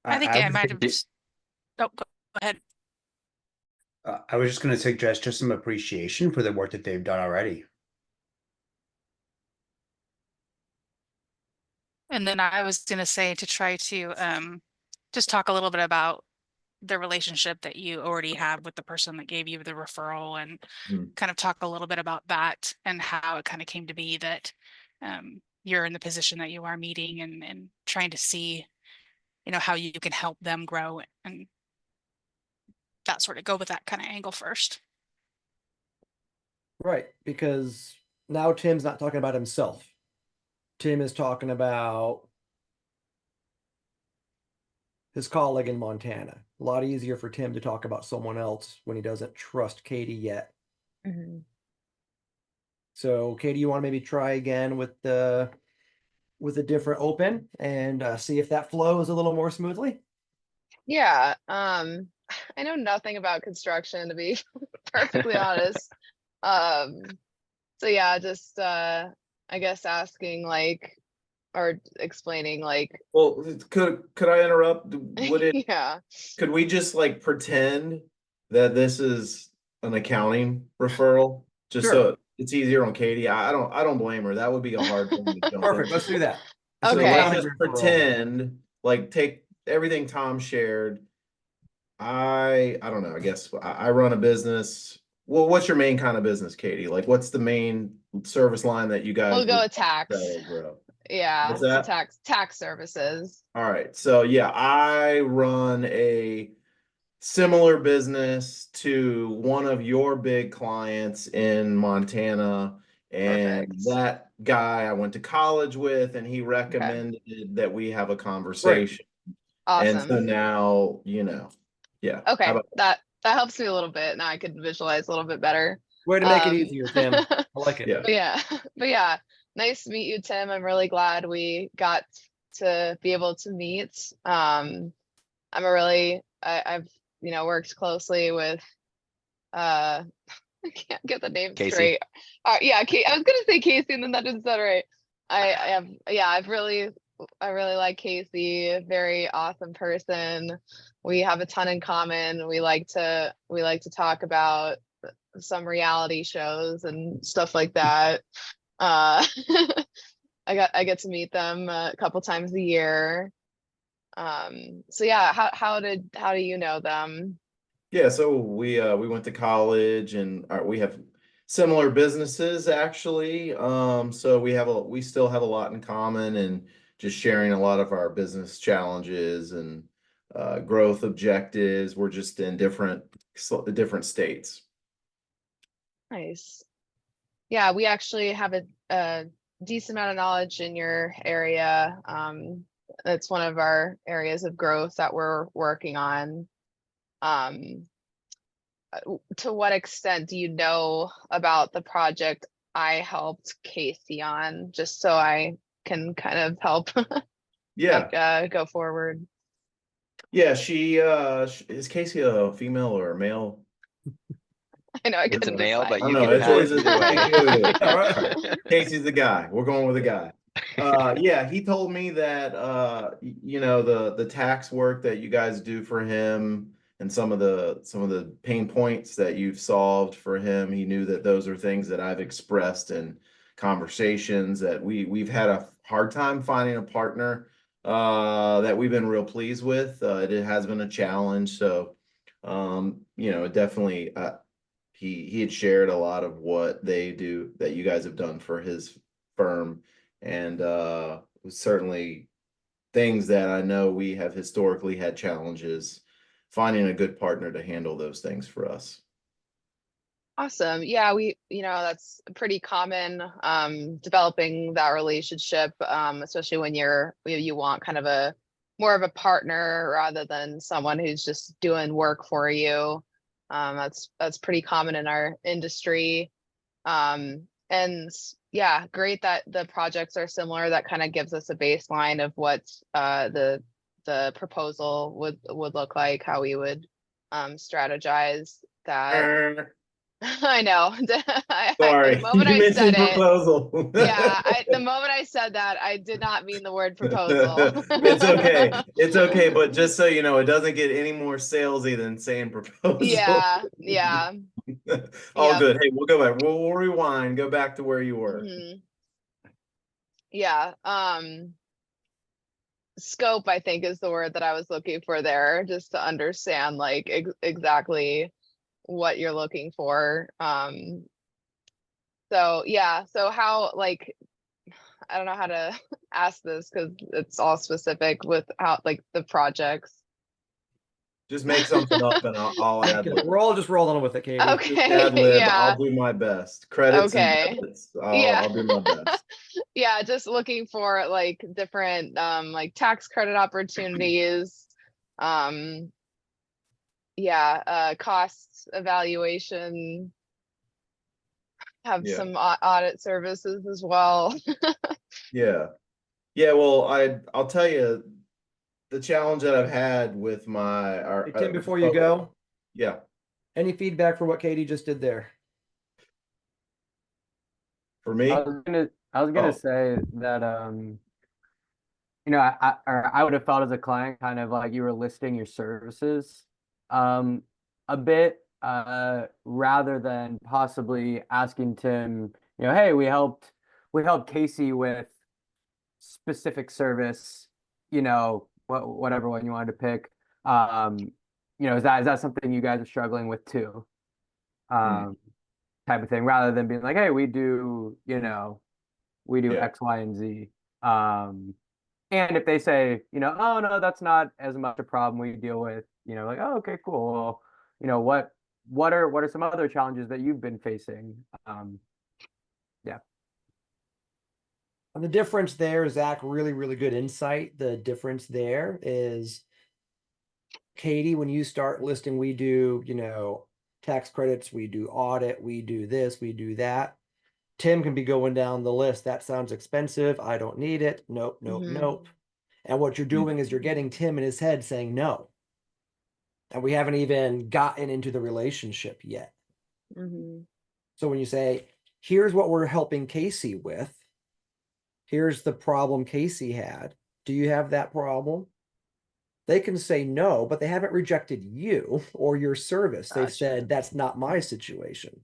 I think I might have just, oh, go ahead. I was just going to suggest just some appreciation for the work that they've done already. And then I was gonna say to try to just talk a little bit about the relationship that you already have with the person that gave you the referral, and kind of talk a little bit about that and how it kind of came to be that you're in the position that you are, meeting and trying to see, how you can help them grow, and that sort of go with that kind of angle first. Right, because now Tim's not talking about himself. Tim is talking about his colleague in Montana. A lot easier for Tim to talk about someone else when he doesn't trust Katie yet. Mhm. So, Katie, you want to maybe try again with a different open and see if that flows a little more smoothly? Yeah, I know nothing about construction, to be perfectly honest. So yeah, just I guess asking like, or explaining like, Well, could I interrupt? yeah, Could we just like pretend that this is an accounting referral? Just Sure. so it's easier on Katie. I don't blame her. That would be a hard thing to jump Perfect. into. Let's do that. So Okay. let's Accounting just referral. pretend, like, take everything Tom shared. I don't know. I guess I run a business. Well, what's your main kind of business, Katie? Like, what's the main service line that you guys we'll go would with tax. sell or grow? Yeah, What's so that? tax services. All right. So yeah, I run a similar business to one of your big clients in Montana. And Perfect. that guy I went to college with, and he recommended that we have a conversation. And so Awesome. now, yeah. How Okay, about that helps me a little bit. Now I could visualize a little bit better. Way to make it easier, Tim. I like it. Yeah. But yeah, nice to meet you, Tim. I'm really glad we got to be able to meet. I've worked closely with I can't get the name Casey. straight. Yeah, I was gonna say Casey, and then that didn't sound right. I really like Casey. Very awesome person. We have a ton in common. We like to talk about some reality shows and stuff like that. Uh, I get to meet them a couple times a year. So yeah, how do you know them? Yeah, so we went to college, and we have similar businesses actually. So we still have a lot in common, and just sharing a lot of our business challenges and growth objectives. We're just in different states. Nice. Yeah, we actually have a decent amount of knowledge in your area. That's one of our areas of growth that we're working on. To what extent do you know about the project I helped Casey on, just so I can kind of help Yeah. go forward? Yeah, she is Casey a female or a male? I know I It's a couldn't male, decide. but I you don't know. can It's have always it either way. Casey's the guy. We're going with the guy. Yeah, he told me that you know, the tax work that you guys do for him and some of the pain points that you've solved for him, he knew that those are things that I've expressed in conversations, that we've had a hard time finding a partner that we've been real pleased with. It has been a challenge, so you know, it definitely he had shared a lot of what they do that you guys have done for his firm, and certainly things that I know we have historically had challenges finding a good partner to handle those things for us. Awesome. Yeah, that's pretty common, developing that relationship, especially when you want kind of a more of a partner rather than someone who's just doing work for you. That's pretty common in our industry. And yeah, great that the projects are similar. That kind of gives us a baseline of what the proposal would look like, how we would strategize that. I know. Sorry, The moment you I mentioned said it, proposal. yeah, the moment I said that, I did not mean the word proposal. It's okay. It's okay, but just so you know, it doesn't get any more salesy than saying proposal. Yeah, yeah. All Yep. good. Hey, we'll go back. We'll rewind. Go back to where you were. Yeah. Scope, I think, is the word that I was looking for there, just to understand like exactly what you're looking for. So yeah, so how, like, I don't know how to ask this because it's all specific with how, like, the projects. Just make something up and I'll add lib. We're all just rolling with it, Katie. Okay. Ad lib. Yeah. I'll do my best. Credits and Okay. debits. Yeah. I'll do my best. Yeah, just looking for like different like tax credit opportunities. Yeah, costs evaluation, have Yeah. some audit services as well. Yeah. Yeah. Well, I'll tell you the challenge that I've had with my Hey, Tim, before you go, yeah. any feedback for what Katie just did there? For me, I was gonna Oh. say that I would have felt as a client kind of like you were listing your services a bit rather than possibly asking Tim, hey, we helped Casey with specific service, whatever one you wanted to pick. Is that something you guys are struggling with too? Type of thing, rather than being like, hey, we do Yeah. X, Y, and Z. And if they say, oh no, that's not as much a problem we deal with, like, oh, okay, cool. Well, what are some other challenges that you've been facing? Yeah. And the difference there, Zach, really, really good insight. The difference there is, Katie, when you start listing, we do, tax credits, we do audit, we do this, we do that. Tim can be going down the list. That sounds expensive. I don't need it. Nope, nope, nope. And what you're doing is you're getting Tim in his head saying no. And we haven't even gotten into the relationship yet. So when you say, here's what we're helping Casey with, here's the problem Casey had. Do you have that problem? They can say no, but they haven't rejected you or your service. They've said, that's not my situation.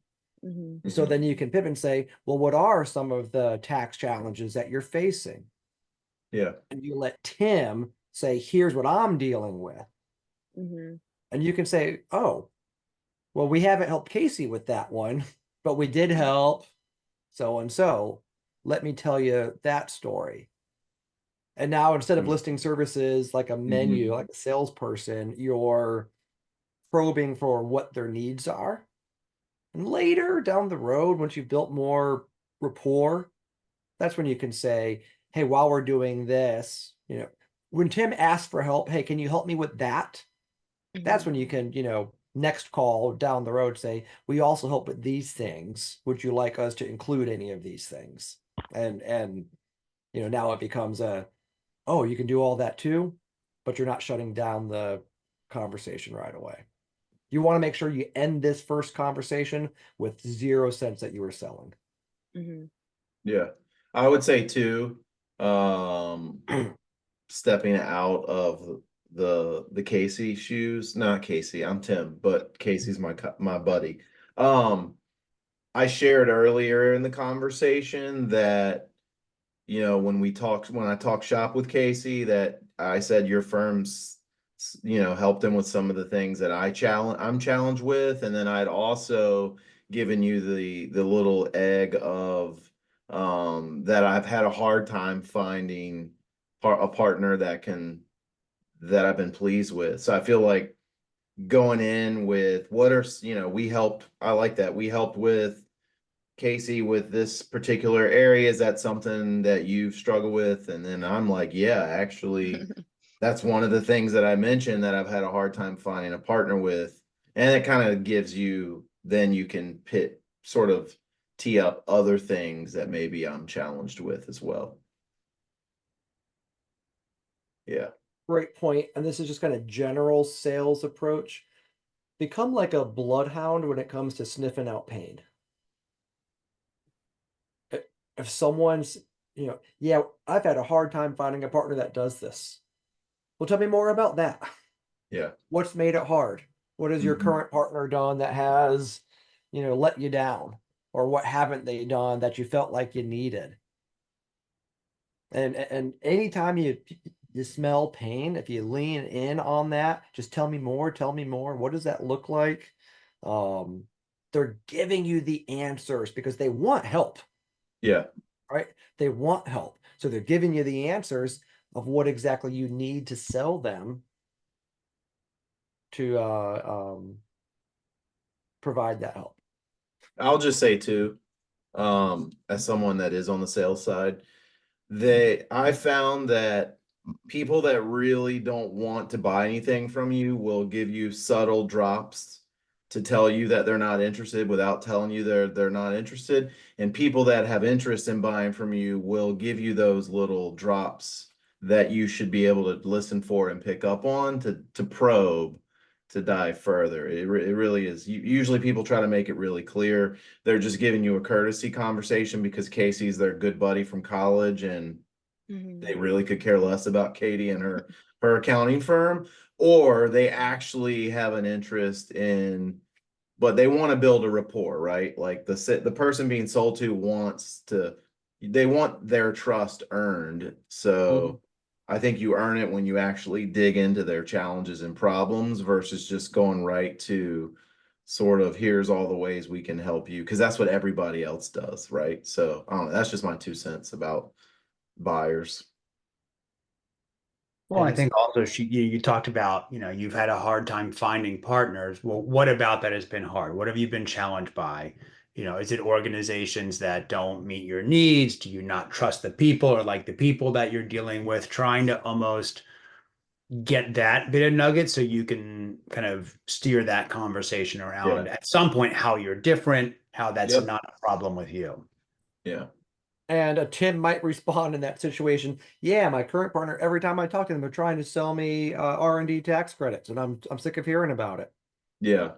So then you can pivot and say, well, what are some of the tax challenges that you're facing? Yeah. And you let Tim say, here's what I'm dealing with. And you can say, oh, well, we haven't helped Casey with that one, but we did help so and so. Let me tell you that story. And now instead of listing services like a menu, like a salesperson, you're probing for what their needs are. And later down the road, once you've built more rapport, that's when you can say, hey, while we're doing this, when Tim asks for help, hey, can you help me with that? That's when you can, next call down the road, say, we also help with these things. Would you like us to include any of these things? And now it becomes oh, you can do all that too, but you're not shutting down the conversation right away. You want to make sure you end this first conversation with 0 cents that you were selling. Yeah. I would say too, stepping out of the Casey shoes. Not Casey, I'm Tim, but Casey's my buddy. I shared earlier in the conversation that, you know, when I talked shop with Casey, that I said your firm's, you know, helped him with some of the things that I'm challenged with. And then I'd also given you the little egg of, that I've had a hard time finding a partner that I've been pleased with. So I feel like going in with I like that. We helped with Casey with this particular area. Is that something that you've struggled with? And then I'm like, yeah, actually, that's one of the things that I mentioned that I've had a hard time finding a partner with. And it kind of gives you, then you can sort of tee up other things that maybe I'm challenged with as well. Yeah. Great point. And this is just kind of general sales approach. Become like a bloodhound when it comes to sniffing out pain. If someone's, yeah, I've had a hard time finding a partner that does this. Well, tell me more about that. Yeah. What's made it hard? What has your Mhm. current partner done that has, let you down? Or what haven't they done that you felt like you needed? And anytime you smell pain, if you lean in on that, just tell me more, tell me more. What does that look like? They're giving you the answers because they want help, Yeah. right? They want help. So they're giving you the answers of what exactly you need to sell them to provide that help. I'll just say too, as someone that is on the sales side, I found that people that really don't want to buy anything from you will give you subtle drops to tell you that they're not interested without telling you they're not interested. And people that have interest in buying from you will give you those little drops that you should be able to listen for and pick up on to probe, to dive further. It really is. Usually people try to make it really clear. They're just giving you a courtesy conversation because Casey's their good buddy from college and they really could care less about Katie and her accounting firm, or they actually have an interest in, but they want to build a rapport, right? Like the person being sold to, they want their trust earned. So I think you earn it when you actually dig into their challenges and problems versus just going right to sort of, here's all the ways we can help you, because that's what everybody else does, right? So I don't know, that's just my 2 cents about buyers. Well, I And think also you talked about, you've had a hard time finding partners. Well, what about that has been hard? What have you been challenged by? Is it organizations that don't meet your needs? Do you not trust the people or like the people that you're dealing with? Trying to almost get that bit of nugget so you can kind of steer that conversation around Yeah. at some point how you're different, how that's Yep. not a problem with you. Yeah. a Tim might respond in that situation. Yeah, my current partner, every time I talk to them, they're trying to sell me R&D tax credits, and I'm sick of hearing about it. Yeah.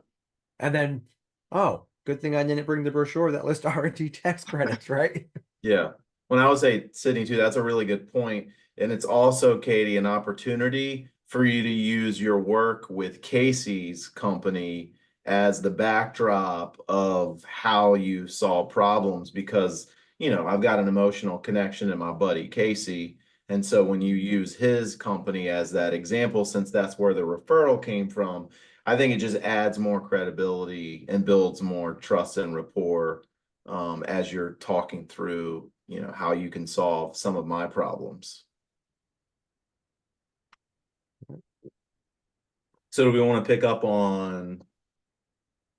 And then, oh, good thing I didn't bring the brochure that lists R&D tax credits, right? Yeah. When I was Sydney too, that's a really good point. And it's also, Katie, an opportunity for you to use your work with Casey's company as the backdrop of how you solve problems, because, I've got an emotional connection to my buddy Casey. And so when you use his company as that example, since that's where the referral came from, I think it just adds more credibility and builds more trust and rapport, as you're talking through, how you can solve some of my problems. So do we want to pick up on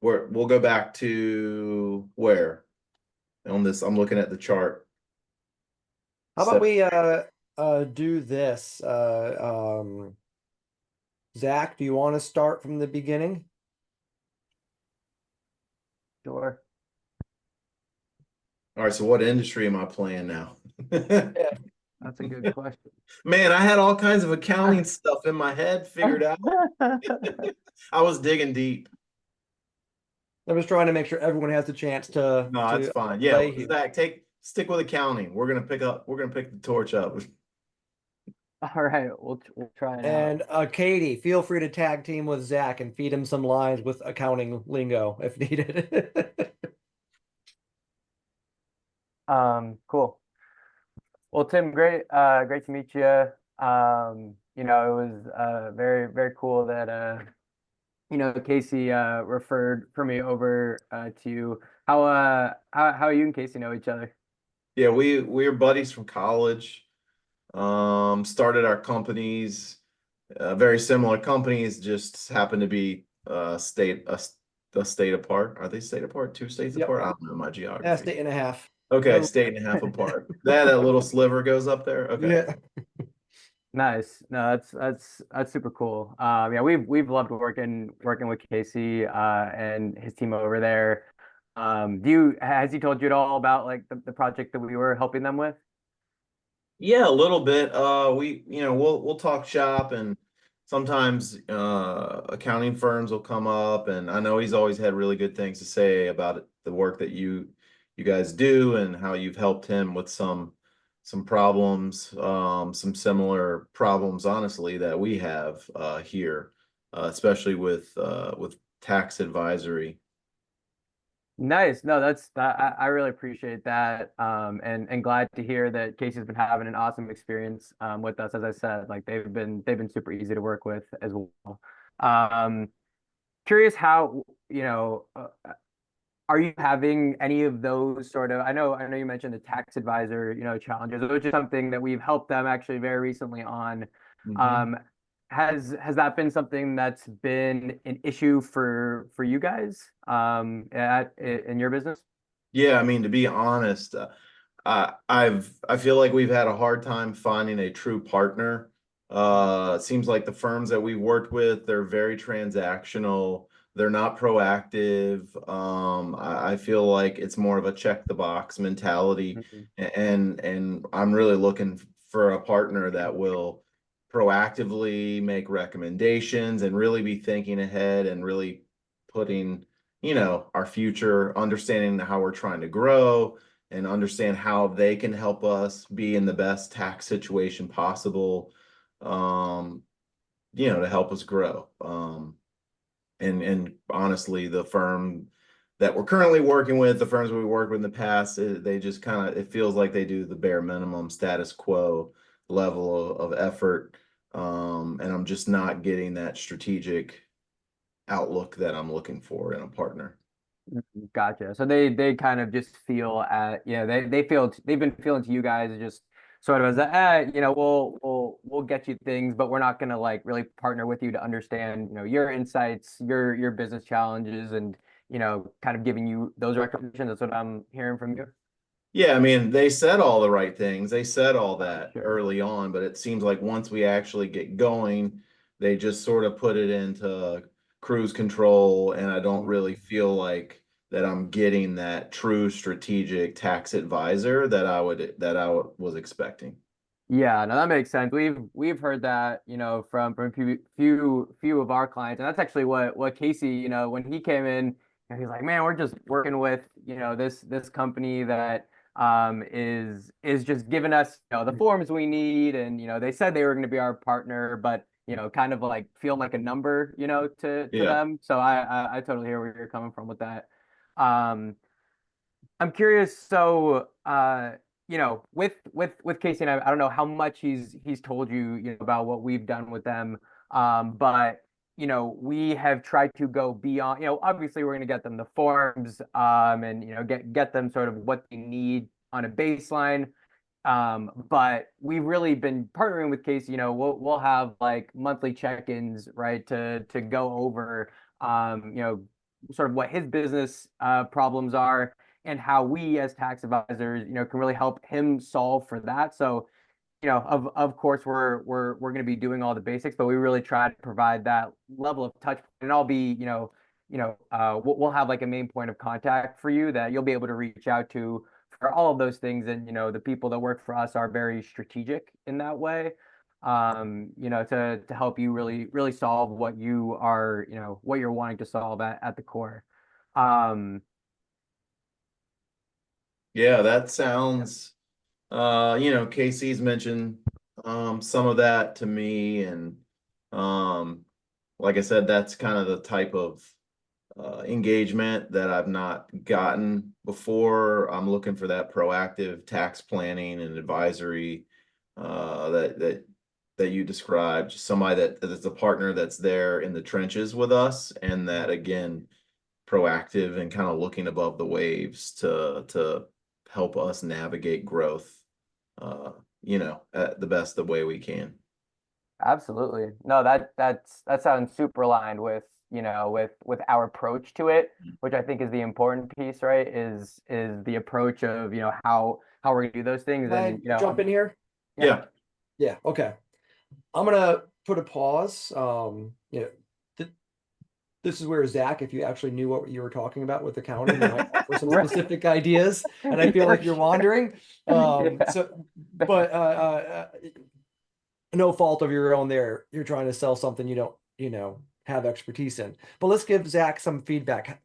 where we'll go back to where on this? I'm looking at the chart. How about we do this? Zach, do you want to start from the beginning? Sure. All right, so what industry am I playing now? Yeah, that's a good question. Man, I had all kinds of accounting stuff in my head figured out. I was digging deep. I was trying to make sure everyone has a chance to No, that's fine. Yeah, play here. Zach, stick with accounting. We're gonna pick the torch up. All right, we'll try it out. And Katie, feel free to tag team with Zach and feed him some lines with accounting lingo if needed. Cool. Well, Tim, great to meet you. You know, it was very, very cool that you know, Casey referred for me over to you. How you and Casey know each other? Yeah, we're buddies from college. Started our companies, very similar companies, just happen to be a state apart. Are they state apart? 2 states Yep. apart? I don't know my Yeah, geography. state and a half. Okay, No. state and a half apart. That little sliver goes up there. Okay. Yeah. Nice. No, that's super cool. Yeah, we've loved working with Casey and his team over there. Has he told you at all about like the project that we were helping them with? Yeah, a little bit. We'll talk shop, and sometimes accounting firms will come up, and I know he's always had really good things to say about the work that you guys do and how you've helped him with some problems, some similar problems, honestly, that we have here, especially with tax advisory. Nice. No, I really appreciate that. And glad to hear that Casey's been having an awesome experience with us. As I said, like they've been super easy to work with as well. Um, Curious how, you know, are you having any of those sort of, I know you mentioned the tax advisor, you know, challenges, which is something that we've helped them actually very recently on. Mhm. Has that been something that's been an issue for you guys in your business? Yeah, I mean, to be honest, I feel like we've had a hard time finding a true partner. It seems like the firms that we've worked with, they're very transactional. They're not proactive. I feel like it's more of a check the box mentality, Mhm. and I'm really looking for a partner that will proactively make recommendations and really be thinking ahead and really putting, our future, understanding how we're trying to grow and understand how they can help us be in the best tax situation possible, to help us grow. And honestly, the firm that we're currently working with, the firms we worked with in the past, they just kind of, it feels like they do the bare minimum status quo level of effort. And I'm just not getting that strategic outlook that I'm looking for in a partner. Gotcha. So they kind of just feel you know, they've been feeling to you guys just sort of as you know, we'll get you things, but we're not gonna like really partner with you to understand, you know, your insights, your business challenges, and you know, kind of giving you those recommendations. That's what I'm hearing from you. Yeah, I mean, they said all the right things. They said all that Sure. early on, but it seems like once we actually get going, they just sort of put it into cruise control, and I don't really feel like that I'm getting that true strategic tax advisor was expecting. Yeah, no, that makes sense. We've heard that, you know, from few of our clients, and that's actually what Casey, you know, when he came in, and he's like, man, we're just working with, you know, this company that is just giving us, you know, the forms we need, and you know, they said they were going to be our partner, but you know, kind of like feeling like a number, you know, to Yeah. them. So I totally hear where you're coming from with that. Um, I'm curious. So, you know, with Casey and I don't know how much he's told you, you know, about what we've done with them. But you know, we have tried to go beyond. You know, obviously, we're going to get them the forms, and you know, get them sort of what they need on a baseline. But we've really been partnering with Casey. You know, we'll have like monthly check-ins, right, to go over, you know, sort of what his business problems are and how we as tax advisors, you know, can really help him solve for that. So, you know, of course we're going to be doing all the basics, but we really try to provide that level of touch. And I'll be, we'll have like a main point of contact for you that you'll be able to reach out to for all of those things. And you know, the people that work for us are very strategic in that way. You know, to help you really solve what you are, you know, what you're wanting to solve at the core. Um, Yeah, that sounds, Casey's mentioned, some of that to me and, like I said, that's kind of the type of, engagement that I've not gotten before. I'm looking for that proactive tax planning and advisory, that you described, just somebody that's a partner that's there in the trenches with us and that again, proactive and kind of looking above the waves to help us navigate growth, at the best the way we can. Absolutely. No, that sounds super aligned with, with our approach to it, which I think is the important piece, right? Is the approach of, how we're gonna do those things. Can I And, jump in here? Yeah. Yeah, okay. I'm gonna put a pause. Th this is where Zach, if you actually knew what you were talking about with accounting, you might offer some Right. specific ideas. And I feel like you're wandering. Yeah. But no fault of your own there. You're trying to sell something you don't, have expertise in. But let's give Zach some feedback.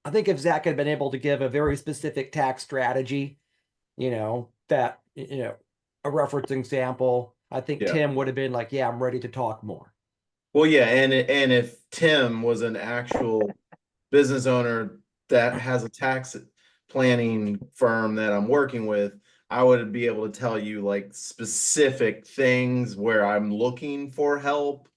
I think if Zach had been able to give a very specific tax strategy, that, a reference example, I think Yeah. Tim would have been like, yeah, I'm ready to talk more. Well, yeah, and if Tim was an actual business owner that has a tax planning firm that I'm working with, I would be able to tell you like specific things where I'm looking for help.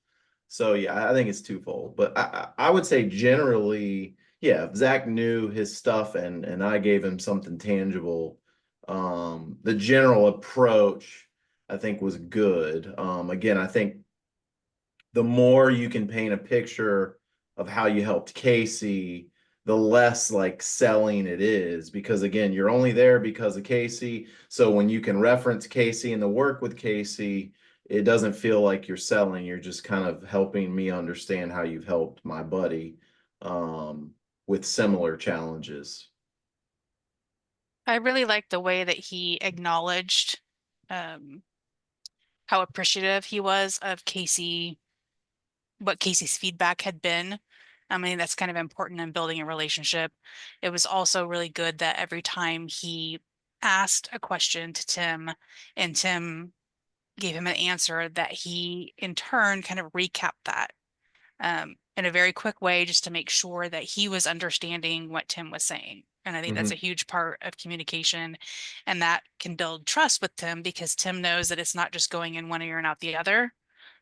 So yeah, I think it's twofold. But I would say generally, yeah, if Zach knew his stuff and I gave him something tangible, the general approach I think was good. Again, I think the more you can paint a picture of how you helped Casey, the less like selling it is because again, you're only there because of Casey. So when you can reference Casey and the work with Casey, it doesn't feel like you're selling. You're just kind of helping me understand how you've helped my buddy with similar challenges. I really like the way that he acknowledged how appreciative he was of Casey, what Casey's feedback had been. I mean, that's kind of important in building a relationship. It was also really good that every time he asked a question to Tim and Tim gave him an answer, that he in turn kind of recapped that in a very quick way just to make sure that he was understanding what Tim was saying. And I think that's a huge part of communication. And that can build trust with Tim because Tim knows that it's not just going in one ear and out the other,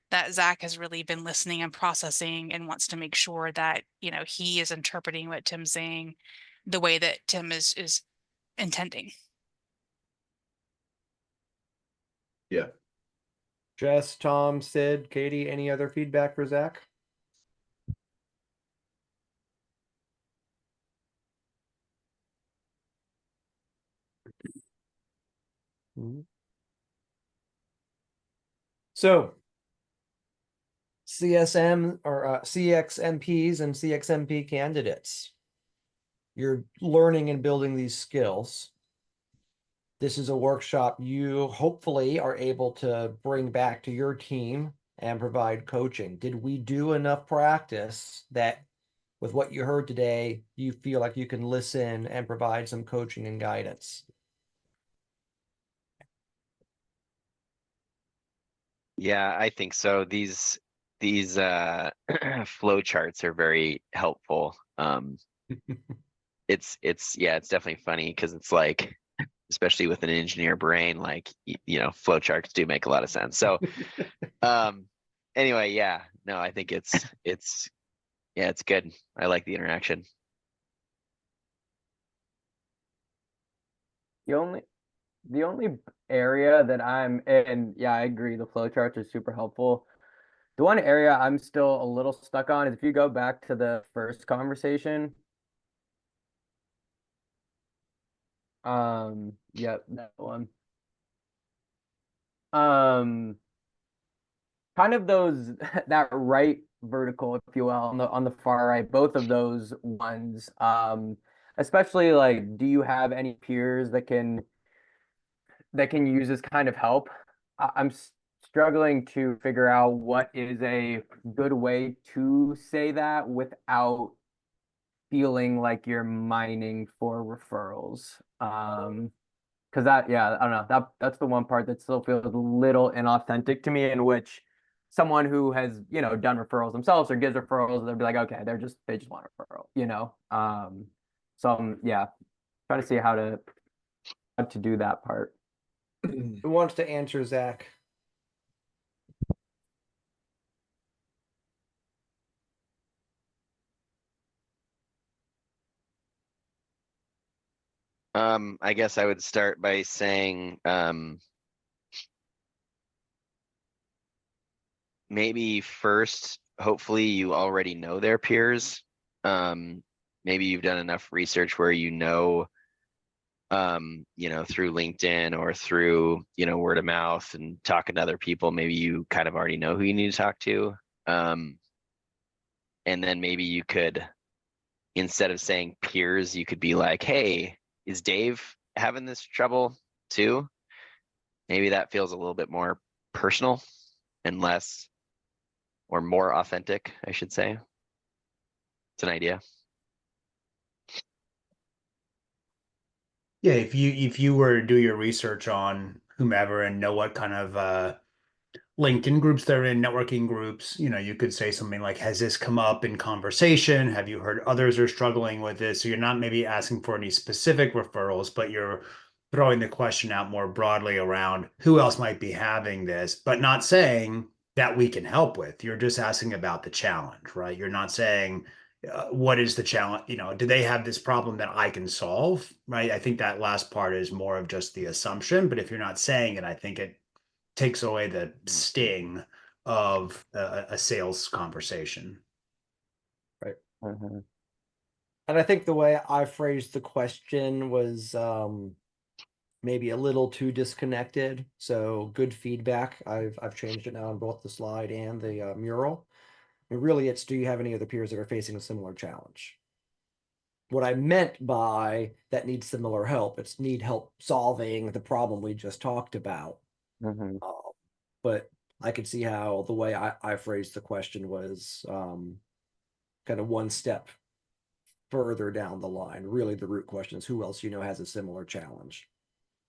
that Zach has really been listening and processing and wants to make sure that, he is interpreting what Tim's saying the way that Tim is intending. Yeah. Jess, Tom, Sid, Katie, any other feedback for Zach? So CSM or CXMPs and CXMP candidates, you're learning and building these skills. This is a workshop you hopefully are able to bring back to your team and provide coaching. Did we do enough practice that with what you heard today, you feel like you can listen and provide some coaching and guidance? Yeah, I think so. These flow charts are very helpful. It's definitely funny because it's like, especially with an engineer brain, like flow charts do make a lot of sense. So anyway, yeah, no, I think it's good. I like the interaction. The only area that and yeah, I agree, the flowcharts are super helpful. The one area I'm still a little stuck on is if you go back to the first conversation. Yep, that one. Kind of those that right vertical, if you will, on the far right, both of those ones. Especially like, do you have any peers that can use this kind of help? I'm struggling to figure out what is a good way to say that without feeling like you're mining for referrals. Because that, yeah, I don't know, that's the one part that still feels a little inauthentic to me, in which someone who has, you know, done referrals themselves or gives referrals, they'll be like, okay, they just want a referral, you know. So I'm, yeah, trying to see how to do that part. Who wants to answer, Zach? I guess I would start by saying, maybe first, hopefully you already know their peers. Maybe you've done enough research where you know, through LinkedIn or through, word of mouth and talking to other people, maybe you kind of already know who you need to talk to. And then maybe you could, instead of saying peers, you could be like, hey, is Dave having this trouble too? Maybe that feels a little bit more personal and less, or more authentic, I should say. It's an idea. Yeah, if you were to do your research on whomever and know what kind of LinkedIn groups they're in, networking groups, you could say something like, has this come up in conversation? Have you heard others are struggling with this? So you're not maybe asking for any specific referrals, but you're throwing the question out more broadly around who else might be having this, but not saying that we can help with. You're just asking about the challenge, right? You're not saying, what is the challenge? Do they have this problem that I can solve? Right. I think that last part is more of just the assumption, but if you're not saying it, I think it takes away the sting of a sales conversation. Right. Mm-hmm. And I think the way I phrased the question was maybe a little too disconnected. So good feedback. I've changed it now on both the slide and the mural. And really, it's, do you have any other peers that are facing a similar challenge? What I meant by that needs similar help, it's need help solving the problem we just talked about. Mm-hmm. But I could see how the way I phrased the question was kind of one step further down the line. Really, the root question is who else has a similar challenge.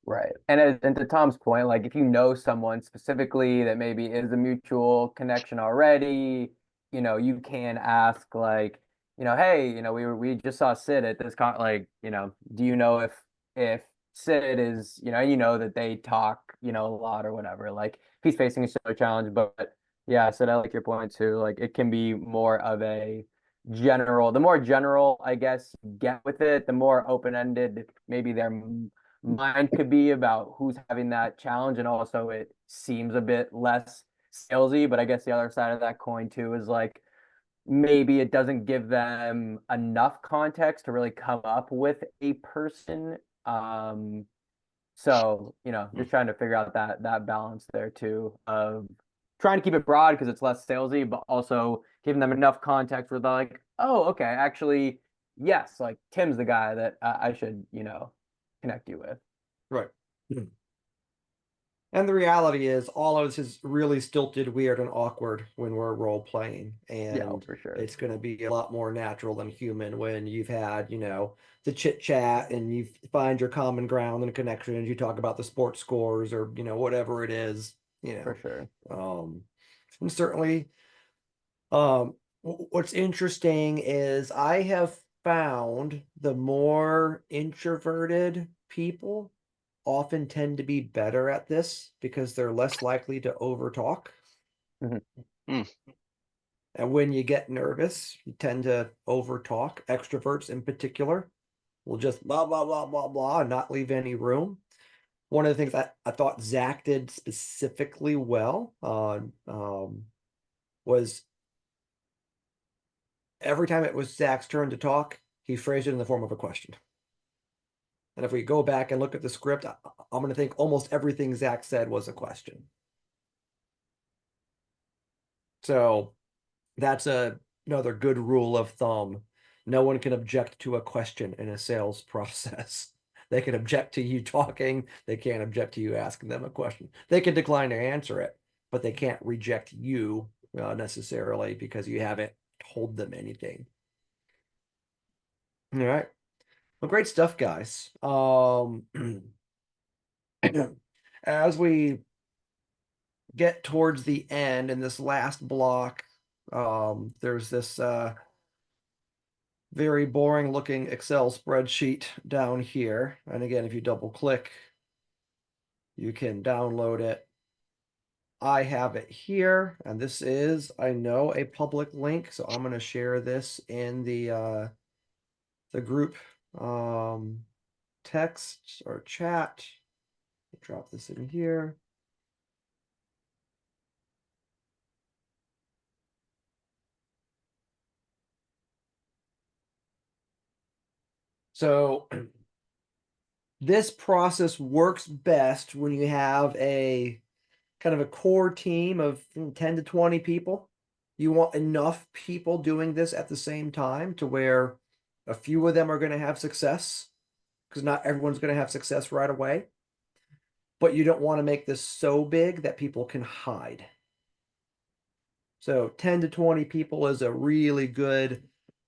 Right. And to Tom's point, like if you know someone specifically that maybe is a mutual connection already, you can ask like, hey, we just saw Sid at this like, do you know if Sid is, that they talk, a lot or whatever, like if he's facing a similar challenge. But yeah, Sid, I like your point too. Like it can be more of a the more general, I guess, you get with it, the more open-ended maybe their mind could be about who's having that challenge, and also it seems a bit less salesy. But I guess the other side of that coin too is like maybe it doesn't give them enough context to really come up with a person. So just trying to figure out that balance there too, of trying to keep it broad because it's less salesy, but also giving them enough context where they're like, oh, okay, actually, yes, like Tim's the guy that I should connect you with. Right. And the reality is all of this is really stilted, weird, and awkward when we're role playing. And for sure. It's going to be a lot more natural than human when you've had, the chit chat and you find your common ground and connection and you talk about the sports scores or, whatever it is, For sure. And certainly, what's interesting is I have found the more introverted people often tend to be better at this because they're less likely to overtalk. Mm-hmm. And when you get nervous, you tend to overtalk. Extroverts in particular will just blah, blah, blah, blah, blah, and not leave any room. One of the things that I thought Zach did specifically well was every time it was Zach's turn to talk, he phrased it in the form of a question. And if we go back and look at the script, I'm going to think almost everything Zach said was a question. So that's another good rule of thumb. No one can object to a question in a sales process. They can object to you talking. They can't object to you asking them a question. They can decline to answer it, but they can't reject you necessarily because you haven't told them anything. All right. Well, great stuff, guys. As we get towards the end in this last block, there's this very boring looking Excel spreadsheet down here. And again, if you double click, you can download it. I have it here, and this is, I know, a public link, so I'm going to share this in the group text or chat. Drop this in here. So this process works best when you have a kind of a core team of 10 to 20 people. You want enough people doing this at the same time to where a few of them are going to have success, because not everyone's going to have success right away. But you don't want to make this so big that people can hide. So 10 to 20 people is a really good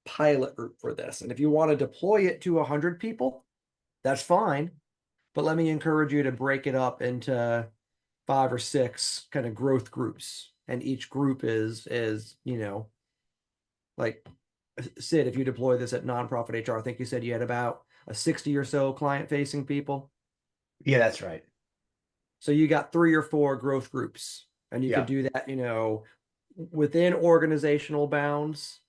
pilot group for this. And if you want to deploy it to 100 people, that's fine. But let me encourage you to break it up into 5 or 6 kind of growth groups. And each group is, you know, like Sid, if you deploy this at nonprofit HR, I think you said you had about a 60 or so client facing people. Yeah, that's right. So you got 3 or 4 growth groups, and you could do that, you know, within organizational bounds.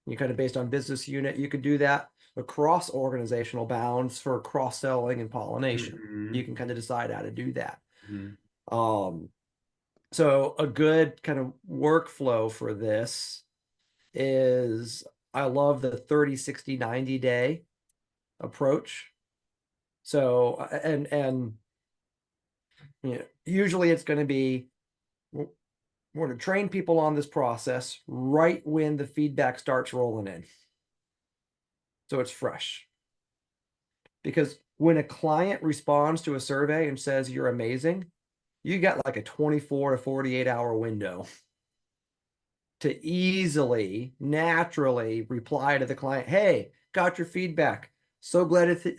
You kind of based on business unit, you could do that across organizational bounds for cross-selling and pollination. You can kind of decide how to do that. So a good kind of workflow for this is, I love the 30, 60, 90 day approach. So, and you know, usually it's going to be, we're going to train people on this process right when the feedback starts rolling in. So it's fresh. Because when a client responds to a survey and says you're amazing, you got like a 24 to 48 hour window to easily, naturally reply to the client, hey, got your feedback. So glad to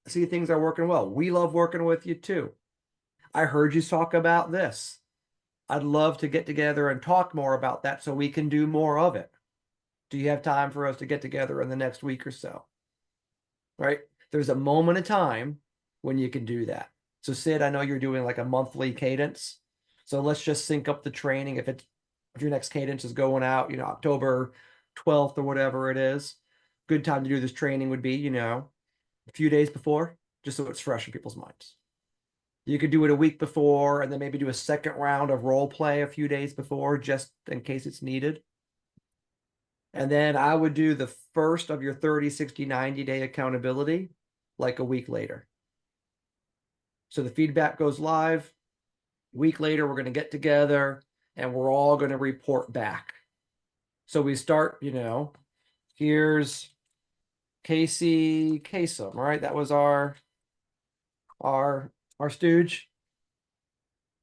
see things are working well. We love working with you too. I heard you talk about this. I'd love to get together and talk more about that so we can do more of it. Do you have time for us to get together in the next week or so? Right? There's a moment of time when you can do that. So Sid, I know you're doing like a monthly cadence. So let's just sync up the training. If your next cadence is going out, you know, October 12th or whatever it is, good time to do this training would be, you know, a few days before, just so it's fresh in people's minds. You could do it a week before and then maybe do a second round of role play a few days before, just in case it's needed. And then I would do the first of your 30, 60, 90 day accountability like a week later. So the feedback goes live. Week later, we're going to get together and we're all going to report back. So we start, you know, here's Casey Kasem, right? That was our stooge.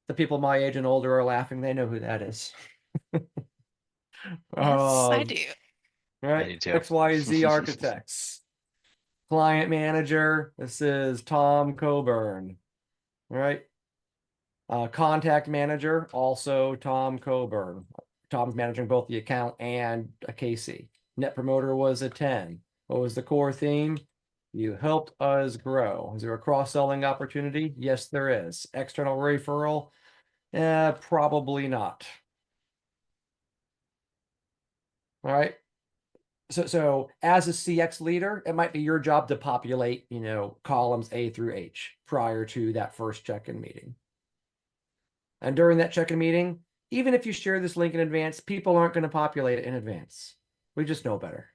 The people my age and older are laughing. They know who that is. Yes, I do. I Right? do too. XYZ Architects. Client manager. This is Tom Coburn. Right? Contact manager, also Tom Coburn. Tom's managing both the account and a Casey. Net promoter was a 10. What was the core theme? You helped us grow. Is there a cross-selling opportunity? Yes, there is. External referral? Probably not. All right. So as a CX leader, it might be your job to populate, you know, columns A through H prior to that first check-in meeting. And during that check-in meeting, even if you share this link in advance, people aren't going to populate it in advance. We just know better.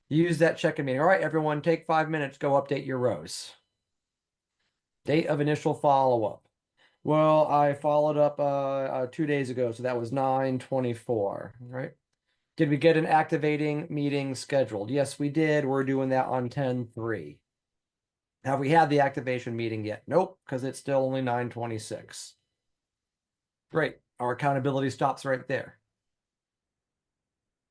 Use that check-in meeting. All right, everyone, take 5 minutes, go update your rows. Date of initial follow-up. Well, I followed up 2 days ago, so that was 9/24, right? Did we get an activating meeting scheduled? Yes, we did. We're doing that on 10/3. Have we had the activation meeting yet? Nope, because it's still only 9/26. Great. Our accountability stops right there.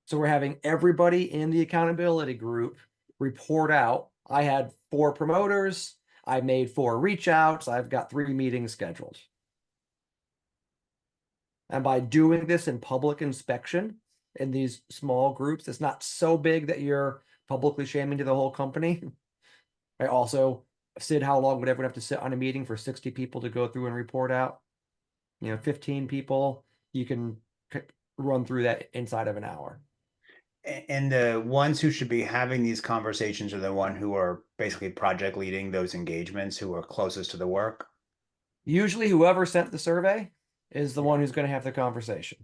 So we're having everybody in the accountability group report out. I had 4 promoters. I made 4 reach outs. I've got 3 meetings scheduled. And by doing this in public inspection in these small groups, it's not so big that you're publicly shaming to the whole company. I also, Sid, how long would everyone have to sit on a meeting for 60 people to go through and report out? 15 people, you can run through that inside of an hour. And the ones who should be having these conversations are the one who are basically project leading those engagements, who are closest to the work. Usually whoever sent the survey is the one who's going to have the conversation.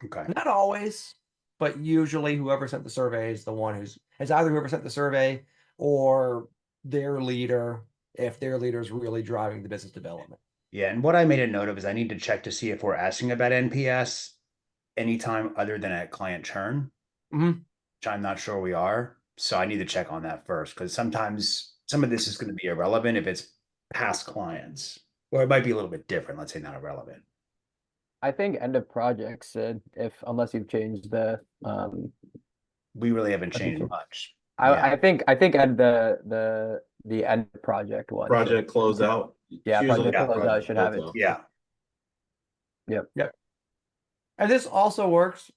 Okay. Not always, but usually whoever sent the survey is the one it's either whoever sent the survey or their leader, if their leader is really driving the business development. Yeah, and what I made a note of is I need to check to see if we're asking about NPS anytime other than at client churn, Mhm. which I'm not sure we are. So I need to check on that first, because sometimes some of this is going to be irrelevant if it's past clients, or it might be a little bit different. Let's say not irrelevant. I think end of project, Sid, unless you've changed We really haven't I think changed so. much. Yeah. I think at the end project one. Project closeout. Yeah, It's usually project closeout should have it. closeout. Yeah. Yep. And this also works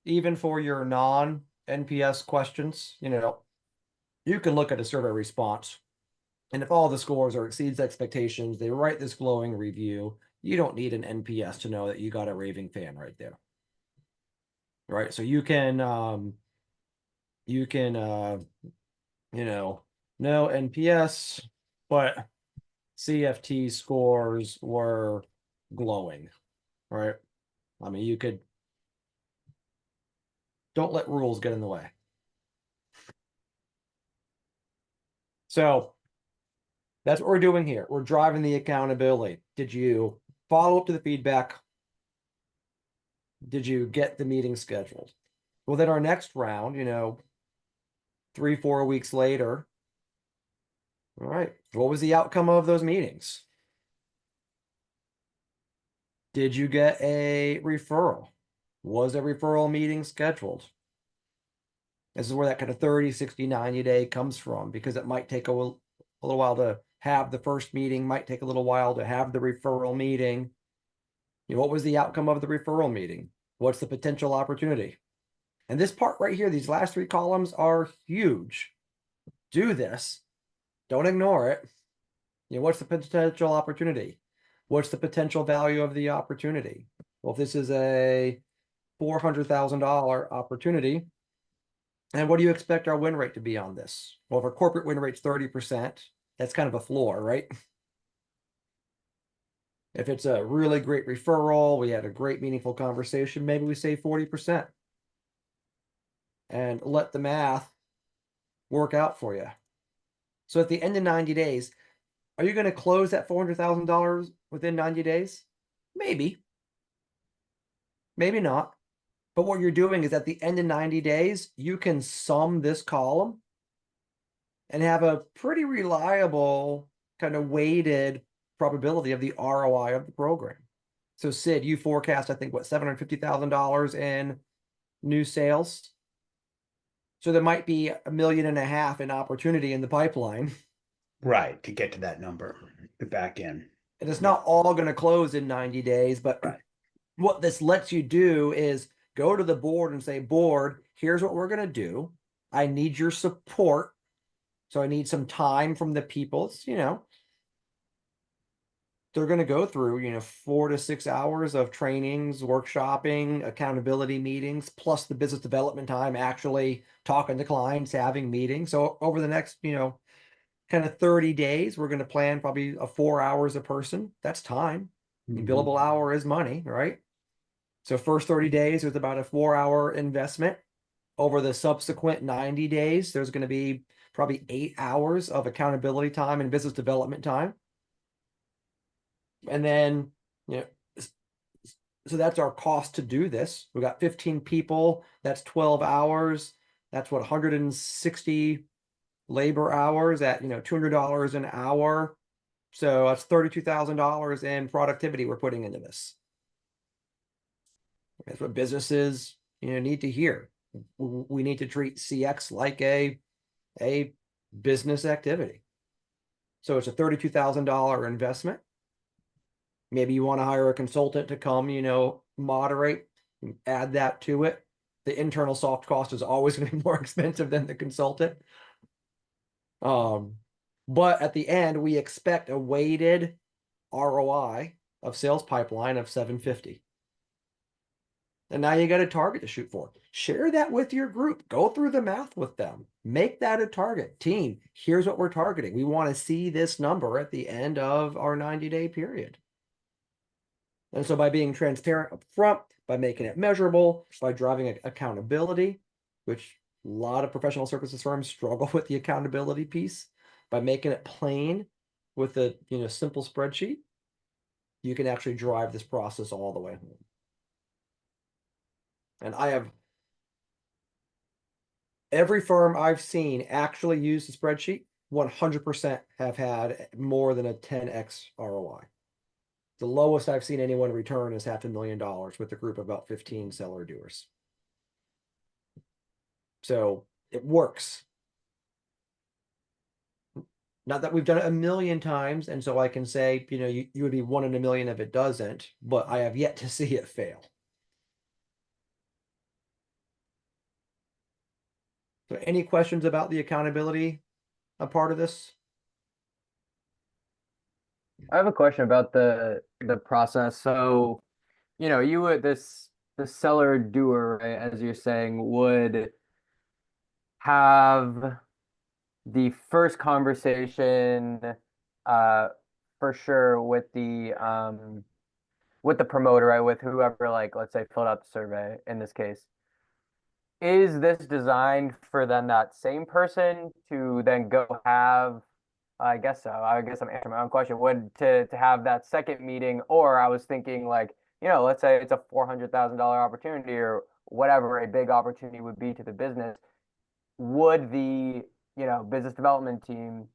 even for your non-NPS questions. You can look at a survey response, and if all the scores are exceeds expectations, they write this glowing review. You don't need an NPS to know that you got a raving fan right there. Right? So you can no NPS, but CFT scores were glowing, right? I mean, you could, don't let rules get in the way. So that's what we're doing here. We're driving the accountability. Did you follow up to the feedback? Did you get the meeting scheduled? Well, then our next round, 3-4 weeks later. All right. What was the outcome of those meetings? Did you get a referral? Was a referral meeting scheduled? This is where that kind of 30, 60, 90 day comes from, because it might take a little while to have the first meeting, might take a little while to have the referral meeting. What was the outcome of the referral meeting? What's the potential opportunity? And this part right here, these last 3 columns are huge. Do this. Don't ignore it. What's the potential opportunity? What's the potential value of the opportunity? Well, if this is a $400,000 opportunity, and what do you expect our win rate to be on this? Well, if our corporate win rate's 30%, that's kind of a floor, right? If it's a really great referral, we had a great meaningful conversation, maybe we say 40%. And let the math work out for you. So at the end of 90 days, are you going to close that $400,000 within 90 days? Maybe. Maybe not. But what you're doing is at the end of 90 days, you can sum this column and have a pretty reliable kind of weighted probability of the ROI of the program. So Sid, you forecast, I think, what, $750,000 in new sales. So there might be $1.5 million in opportunity in the pipeline. Right. To get to that number, the back end. And it's not all going to close in 90 days, but what this lets you do is go to the board and say, board, here's what we're going to do. I need your support. So I need some time from the people. It's, they're going to go through, 4 to 6 hours of trainings, workshopping, accountability meetings, plus the business development time, actually talking to clients, having meetings. So over the next, kind of 30 days, we're going to plan probably 4 hours a person. That's time. Billable hour is money, right? So first 30 days, there's about a 4-hour investment. Over the subsequent 90 days, there's going to be probably 8 hours of accountability time and business development time. And then, so that's our cost to do this. We got 15 people. That's 12 hours. That's what, 160 labor hours at, $200 an hour. So that's $32,000 in productivity we're putting into this. That's what businesses, need to hear. we need to treat CX like a business activity. So it's a $32,000 investment. Maybe you want to hire a consultant to come, moderate, add that to it. The internal soft cost is always going to be more expensive than the consultant. But at the end, we expect a weighted ROI of sales pipeline of 750. And now you got a target to shoot for. Share that with your group. Go through the math with them. Make that a target. Team, here's what we're targeting. We want to see this number at the end of our 90-day period. And so by being transparent up front, by making it measurable, by driving accountability, which a lot of professional services firms struggle with the accountability piece, by making it plain with a simple spreadsheet, you can actually drive this process all the way home. And I have every firm I've seen actually use the spreadsheet, 100% have had more than a 10x ROI. The lowest I've seen anyone return is $500,000 with a group of about 15 seller doers. So it works. Not that we've done it a million times, and so I can say, you would be 1 in a million if it doesn't, but I have yet to see it fail. So any questions about the accountability a part of this? I have a question about the process. So, you would the seller doer, right, as you're saying, would have the first conversation for sure with the promoter, right, with whoever, like, let's say, filled out the survey in this case. Is this designed for then that same person to then go have, I guess so, I guess I'm answering my own question, would to have that second meeting? Or I was thinking, like, let's say it's a $400,000 opportunity or whatever a big opportunity would be to the business. Would the, business development team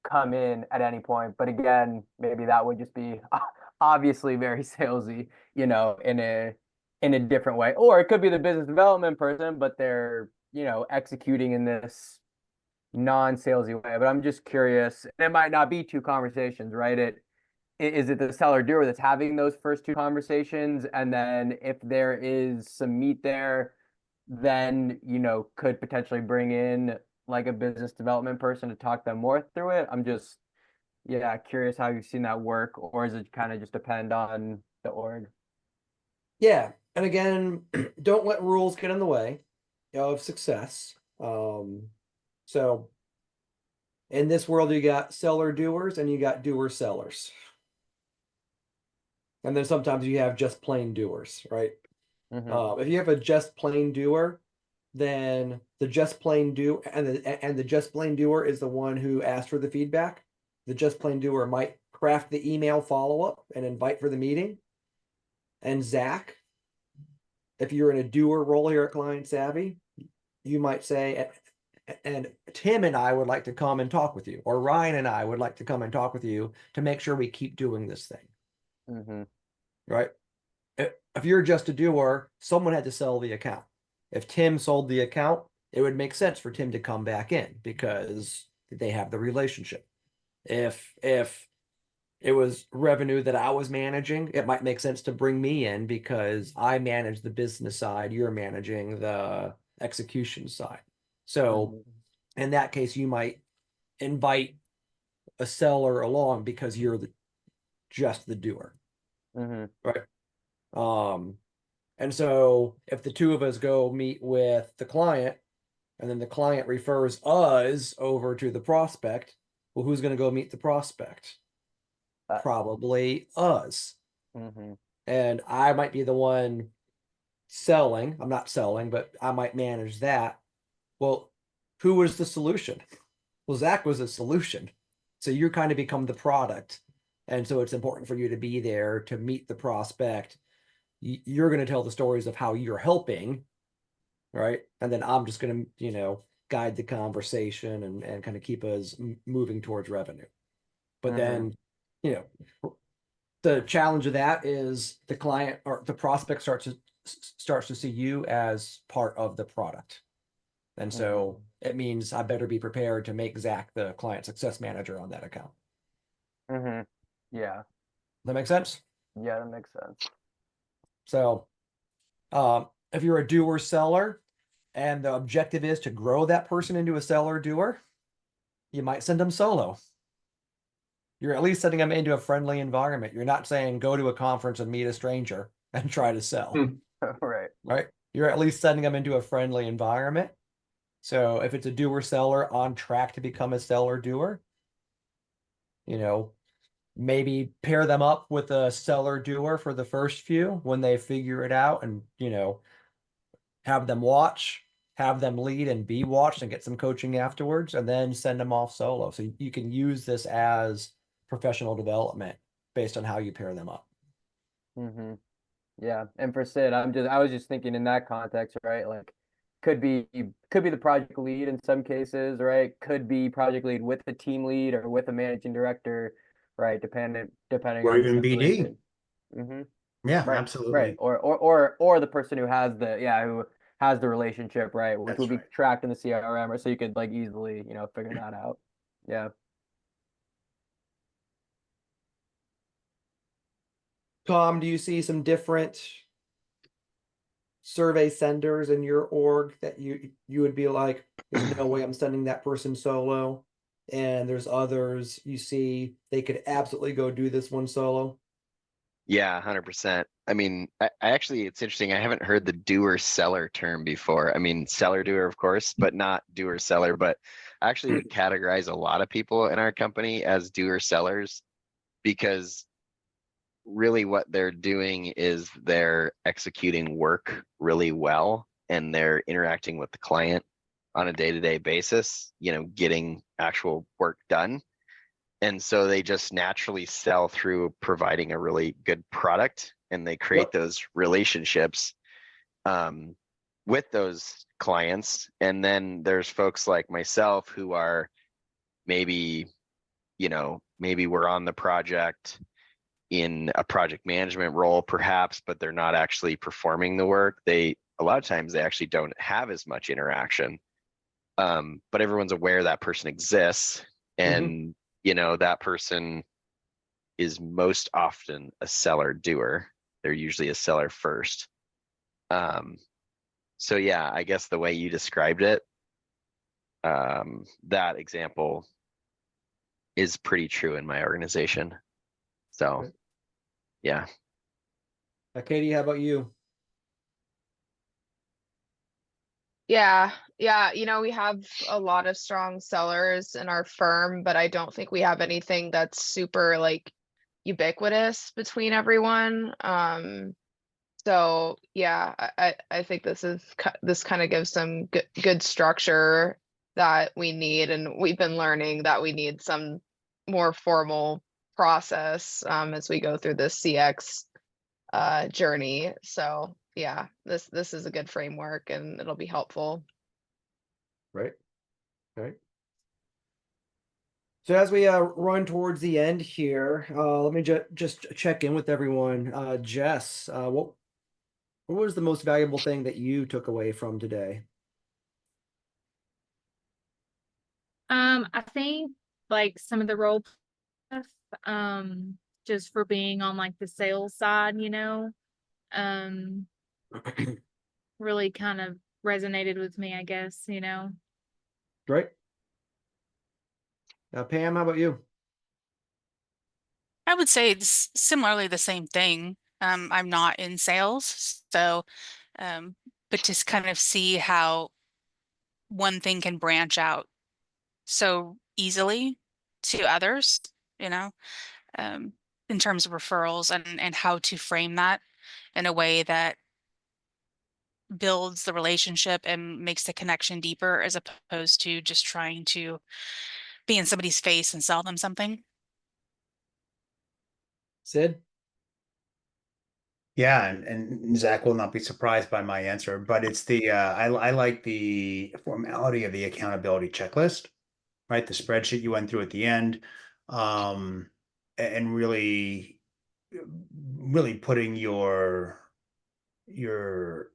come in at any point? But again, maybe that would just be obviously very salesy, in a different way. Or it could be the business development person, but they're, executing in this non-salesy way. But I'm just curious, it might not be two conversations, right? Is it the seller doer that's having those first two conversations? And then if there is some meat there, then, could potentially bring in like a business development person to talk them more through it. I'm just, curious how you've seen that work, or does it kind of just depend on the org? Yeah. And again, don't let rules get in the way of success. So in this world, you got seller doers and you got doer sellers. And then sometimes you have just plain doers, right? If you have a just plain doer, then the just plain do and the just plain doer is the one who asked for the feedback. The just plain doer might craft the email follow-up and invite for the meeting. And Zach, if you're in a doer role here at Client Savvy, you might say, and Tim and I would like to come and talk with you, or Ryan and I would like to come and talk with you to make sure we keep doing this thing. Right? If you're just a doer, someone had to sell the account. If Tim sold the account, it would make sense for Tim to come back in because they have the relationship. If it was revenue that I was managing, it might make sense to bring me in because I manage the business side, you're managing the execution side. So in that case, you might invite a seller along because you're just the doer. Right? And so if the two of us go meet with the client and then the client refers us over to the prospect, well, who's going to go meet the prospect? Probably us. And I might be the one selling. I'm not selling, but I might manage that. Well, who was the solution? Well, Zach was a solution. So you kind of become the product. And so it's important for you to be there to meet the prospect. You're going to tell the stories of how you're helping, right? And then I'm just going to, guide the conversation and kind of keep us moving towards revenue. But then, the challenge of that is the client or the prospect starts starts to see you as part of the product. And so it means I better be prepared to make Zach the client success manager on that account. Yeah. That make sense? Yeah, that makes sense. So if you're a doer seller and the objective is to grow that person into a seller doer, you might send them solo. You're at least sending them into a friendly environment. You're not saying go to a conference and meet a stranger and try to sell. Right. Right? You're at least sending them into a friendly environment. So if it's a doer seller on track to become a seller doer, you know, maybe pair them up with a seller doer for the first few when they figure it out, and, you know, have them watch, have them lead and be watched and get some coaching afterwards, and then send them off solo. So you can use this as professional development based on how you pair them up. Yeah. And for Sid, I was just thinking in that context, right? Like could be the project lead in some cases, right? Could be project lead with a team lead or with a managing director, right? Depending Or on the even BD. situation. Yeah, Right. absolutely. Right. Or the person who has the relationship, right? Which That's would be right. tracked in the CRM, or so you could like easily, figure that out. Yeah. Tom, do you see some different survey senders in your org that you would be like, there's no way I'm sending that person solo? And there's others you see they could absolutely go do this one solo. Yeah, 100%. I mean, I actually, it's interesting. I haven't heard the doer seller term before. I mean, seller doer, of course, but not doer seller. But I actually would categorize a lot of people in our company as doer sellers, because really what they're doing is they're executing work really well, and they're interacting with the client on a day-to-day basis, you know, getting actual work done. And so they just naturally sell through providing a really good product, and they create those relationships with those clients. And then there's folks like myself who are maybe, you know, maybe we're on the project in a project management role perhaps, but they're not actually performing the work. A lot of times they actually don't have as much interaction, but everyone's aware that person exists. And you know, that person is most often a seller doer. They're usually a seller first. So yeah, I guess the way you described it, that example is pretty true in my organization. So yeah. Katie, how about you? Yeah, we have a lot of strong sellers in our firm, but I don't think we have anything that's super like ubiquitous between everyone. So yeah, I think this kind of gives some good structure that we need, and we've been learning that we need some more formal process as we go through this CX journey. So yeah, this is a good framework, and it'll be helpful. Right. So as we run towards the end here, let me just check in with everyone. Jess, what was the most valuable thing that you took away from today? I think like some of the role stuff, just for being on like the sales side, really kind of resonated with me, I guess, Right. Pam, how about you? I would say it's similarly the same thing. I'm not in sales, so but just kind of see how one thing can branch out so easily to others, you know, um, in terms of referrals, and how to frame that in a way that builds the relationship and makes the connection deeper, as opposed to just trying to be in somebody's face and sell them something. Sid? Yeah, and Zach will not be surprised by my answer, but it's I like the formality of the accountability checklist, right? The spreadsheet you went through at the end, and really putting your you're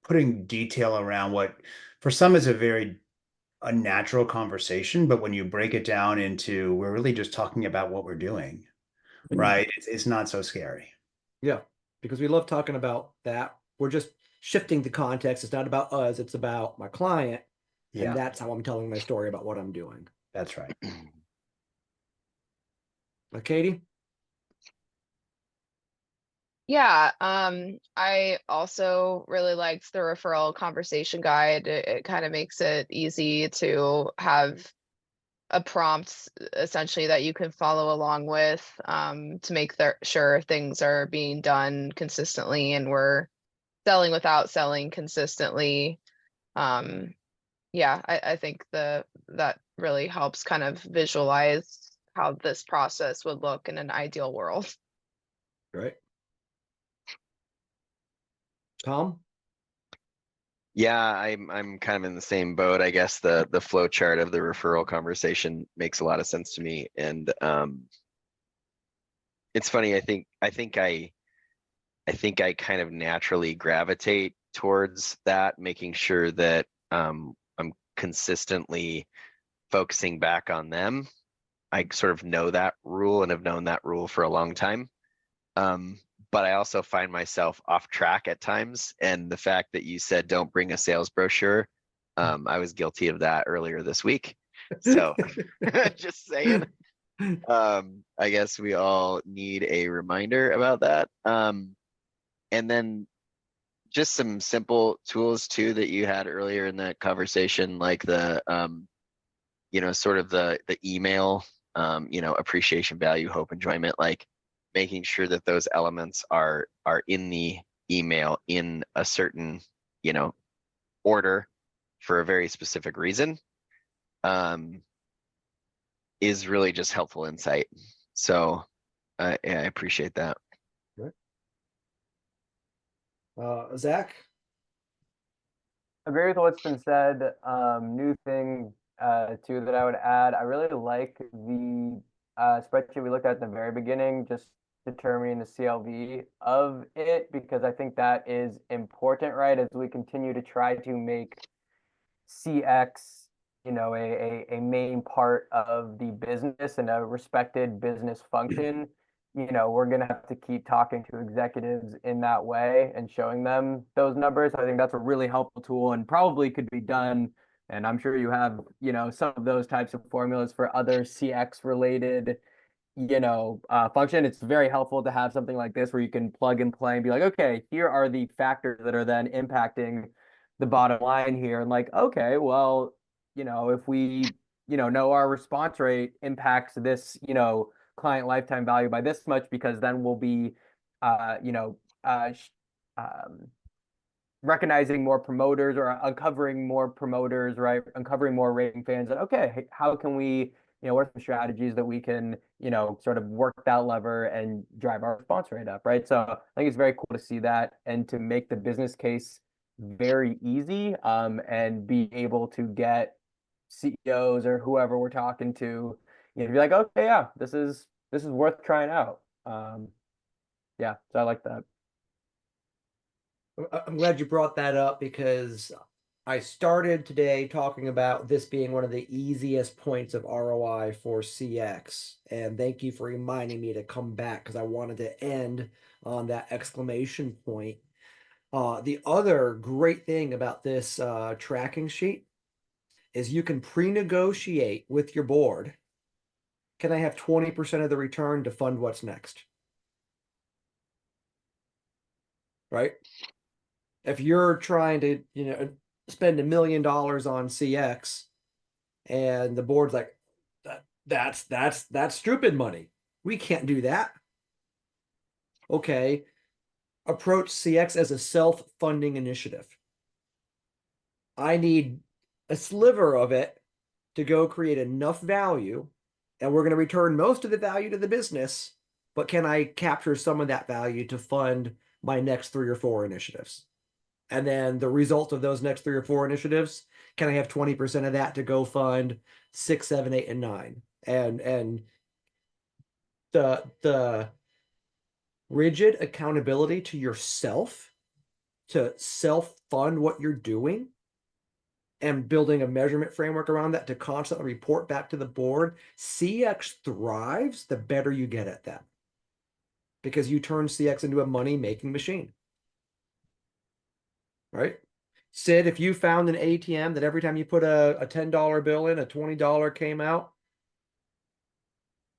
putting detail around what for some is a very unnatural conversation, but when you break it down into we're really just talking about what we're doing, right? It's not so scary. Yeah, because we love talking about that. We're just shifting the context. It's not about us, it's about my client. Yeah, And that's how I'm telling my story about what I'm doing. that's right. Katie? Yeah, I also really liked the referral conversation guide. It kind of makes it easy to have a prompt essentially that you can follow along with to make sure things are being done consistently and we're selling without selling consistently. Yeah, I think that really helps kind of visualize how this process would look in an ideal world. Right. Tom? Yeah, I'm kind of in the same boat. I guess the flow chart of the referral conversation makes a lot of sense to me. And it's funny, I think I kind of naturally gravitate towards that, making sure that I'm consistently focusing back on them. I sort of know that rule and have known that rule for a long time. But I also find myself off track at times. And the fact that you said don't bring a sales brochure, I was guilty of that earlier this week. So just saying. I guess we all need a reminder about that. And then just some simple tools too that you had earlier in that conversation, like the sort of the email, appreciation, value, hope, enjoyment, like making sure that those elements are in the email in a certain, order for a very specific reason, is really just helpful insight. So yeah, I appreciate that. Zach? Agree with what's been said. New thing too that I would add. I really like the spreadsheet we looked at the very beginning, just determining the CLV of it, because I think that is important, right? As we continue to try to make CX, a main part of the business and a respected business function, we're going to have to keep talking to executives in that way and showing them those numbers. I think that's a really helpful tool and probably could be done. And I'm sure you have, some of those types of formulas for other CX related, function. It's very helpful to have something like this where you can plug and play and be like, okay, here are the factors that are then impacting the bottom line here. And like, okay, well, if we, know our response rate impacts this, client lifetime value by this much, because then we'll be, uh, you know, uh, um, recognizing more promoters or uncovering more promoters, right? Uncovering more raving fans. And okay, how can we, what are some strategies that we can, sort of work that lever and drive our response rate up, right? So I think it's very cool to see that and to make the business case very easy, and be able to get CEOs or whoever we're talking to, to be like, okay, yeah, this is worth trying out. Yeah, so I like that. I'm glad you brought that up because I started today talking about this being one of the easiest points of ROI for CX. And thank you for reminding me to come back because I wanted to end on that exclamation point. The other great thing about this tracking sheet is you can pre-negotiate with your board. Can I have 20% of the return to fund what's next? Right? If you're trying to, spend $1 million on CX and the board's like, that's stupid money. We can't do that. Okay. Approach CX as a self-funding initiative. I need a sliver of it to go create enough value, and we're going to return most of the value to the business, but can I capture some of that value to fund my next 3 or 4 initiatives? And then the result of those next 3 or 4 initiatives, can I have 20% of that to go fund 6, 7, 8, and 9? And the rigid accountability to yourself to self-fund what you're doing and building a measurement framework around that to constantly report back to the board, CX thrives the better you get at that. Because you turn CX into a money-making machine. Right? Sid, if you found an ATM that every time you put a $10 bill in, a $20 came out.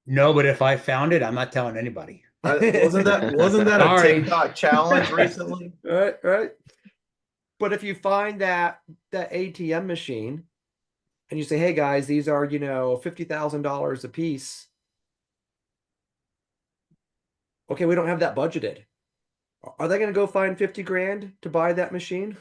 No, but if I found it, I'm not telling anybody. Wasn't that a Sorry. TikTok challenge recently? Right. But if you find that ATM machine and you say, hey guys, these are, $50,000 a piece. Okay, we don't have that budgeted. Are they going to go find 50 grand to buy that machine?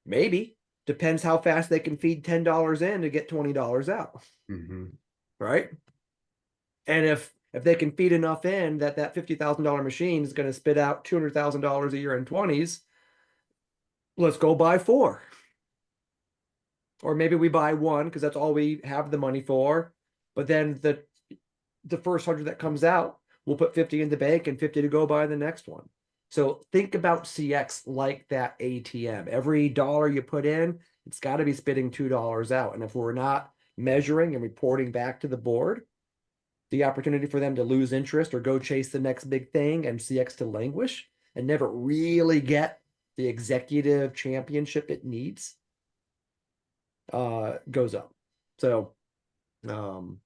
Maybe. Depends how fast they can feed $10 in to get $20 out. Mm-hmm. Right? And if they can feed enough in that $50,000 machine is going to spit out $200,000 a year in 20s, let's go buy 4. Or maybe we buy 1 because that's all we have the money for. But then the first 100 that comes out, we'll put 50 in the bank and 50 to go buy the next one. So think about CX like that ATM. Every dollar you put in, it's got to be spitting $2 out. And if we're not measuring and reporting back to the board, the opportunity for them to lose interest or go chase the next big thing and CX to languish and never really get the executive championship it needs goes up. So, and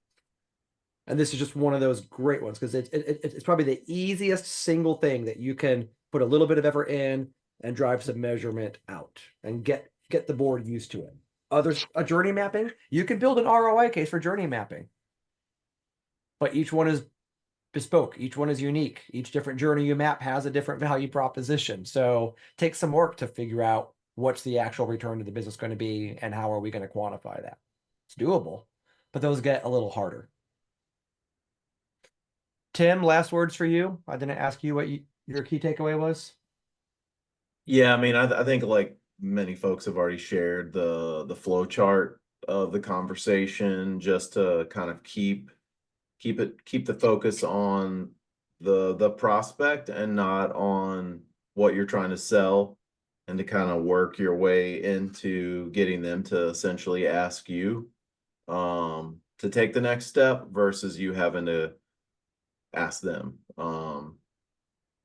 this is just one of those great ones because it's probably the easiest single thing that you can put a little bit of effort in and drive some measurement out and get the board used to it. A journey mapping, you can build an ROI case for journey mapping, but each one is bespoke. Each one is unique. Each different journey you map has a different value proposition. So take some work to figure out what's the actual return to the business going to be and how are we going to quantify that. It's doable, but those get a little harder. Tim, last words for you. I didn't ask you what your key takeaway was. Yeah, I mean, I think like many folks have already shared the flow chart of the conversation just to kind of keep the focus on the prospect and not on what you're trying to sell, and to kind of work your way into getting them to essentially ask you to take the next step versus you having to ask them.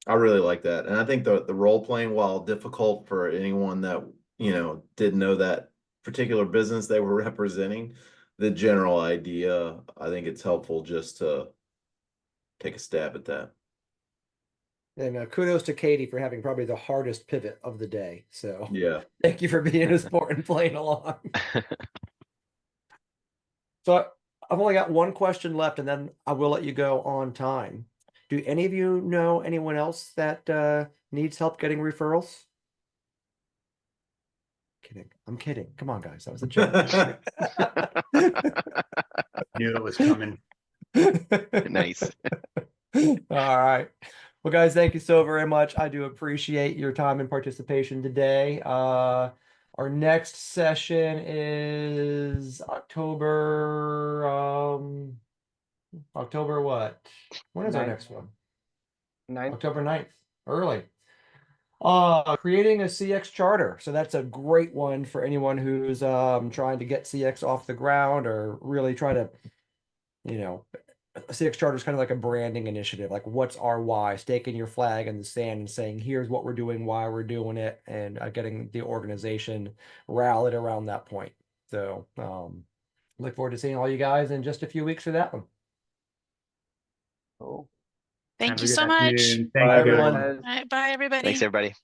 I really like that. And I think the role playing, while difficult for anyone that, didn't know that particular business they were representing, the general idea, I think it's helpful just to take a stab at that. And kudos to Katie for having probably the hardest pivot of the day. So Yeah. thank you for being a sport and playing along. So I've only got one question left and then I will let you go on time. Do any of you know anyone else that needs help getting referrals? Kidding. I'm kidding. Come on, guys. That was a joke. Knew it was coming. Nice. All right. Well, guys, thank you so very much. I do appreciate your time and participation today. Our next session is October what? When is our 9th. next one? 9th. October 9th. Early. Creating a CX charter. So that's a great one for anyone who's trying to get CX off the ground or really try to, a CX charter is kind of like a branding initiative. Like, what's our why? Staking your flag in the sand and saying, here's what we're doing, why we're doing it, and getting the organization rallied around that point. So look forward to seeing all you guys in just a few weeks for that one. Cool. Thank Have you a good so much. afternoon. Bye, Thank you, everyone. guys. Guys. All right, bye, everybody. Thanks, everybody.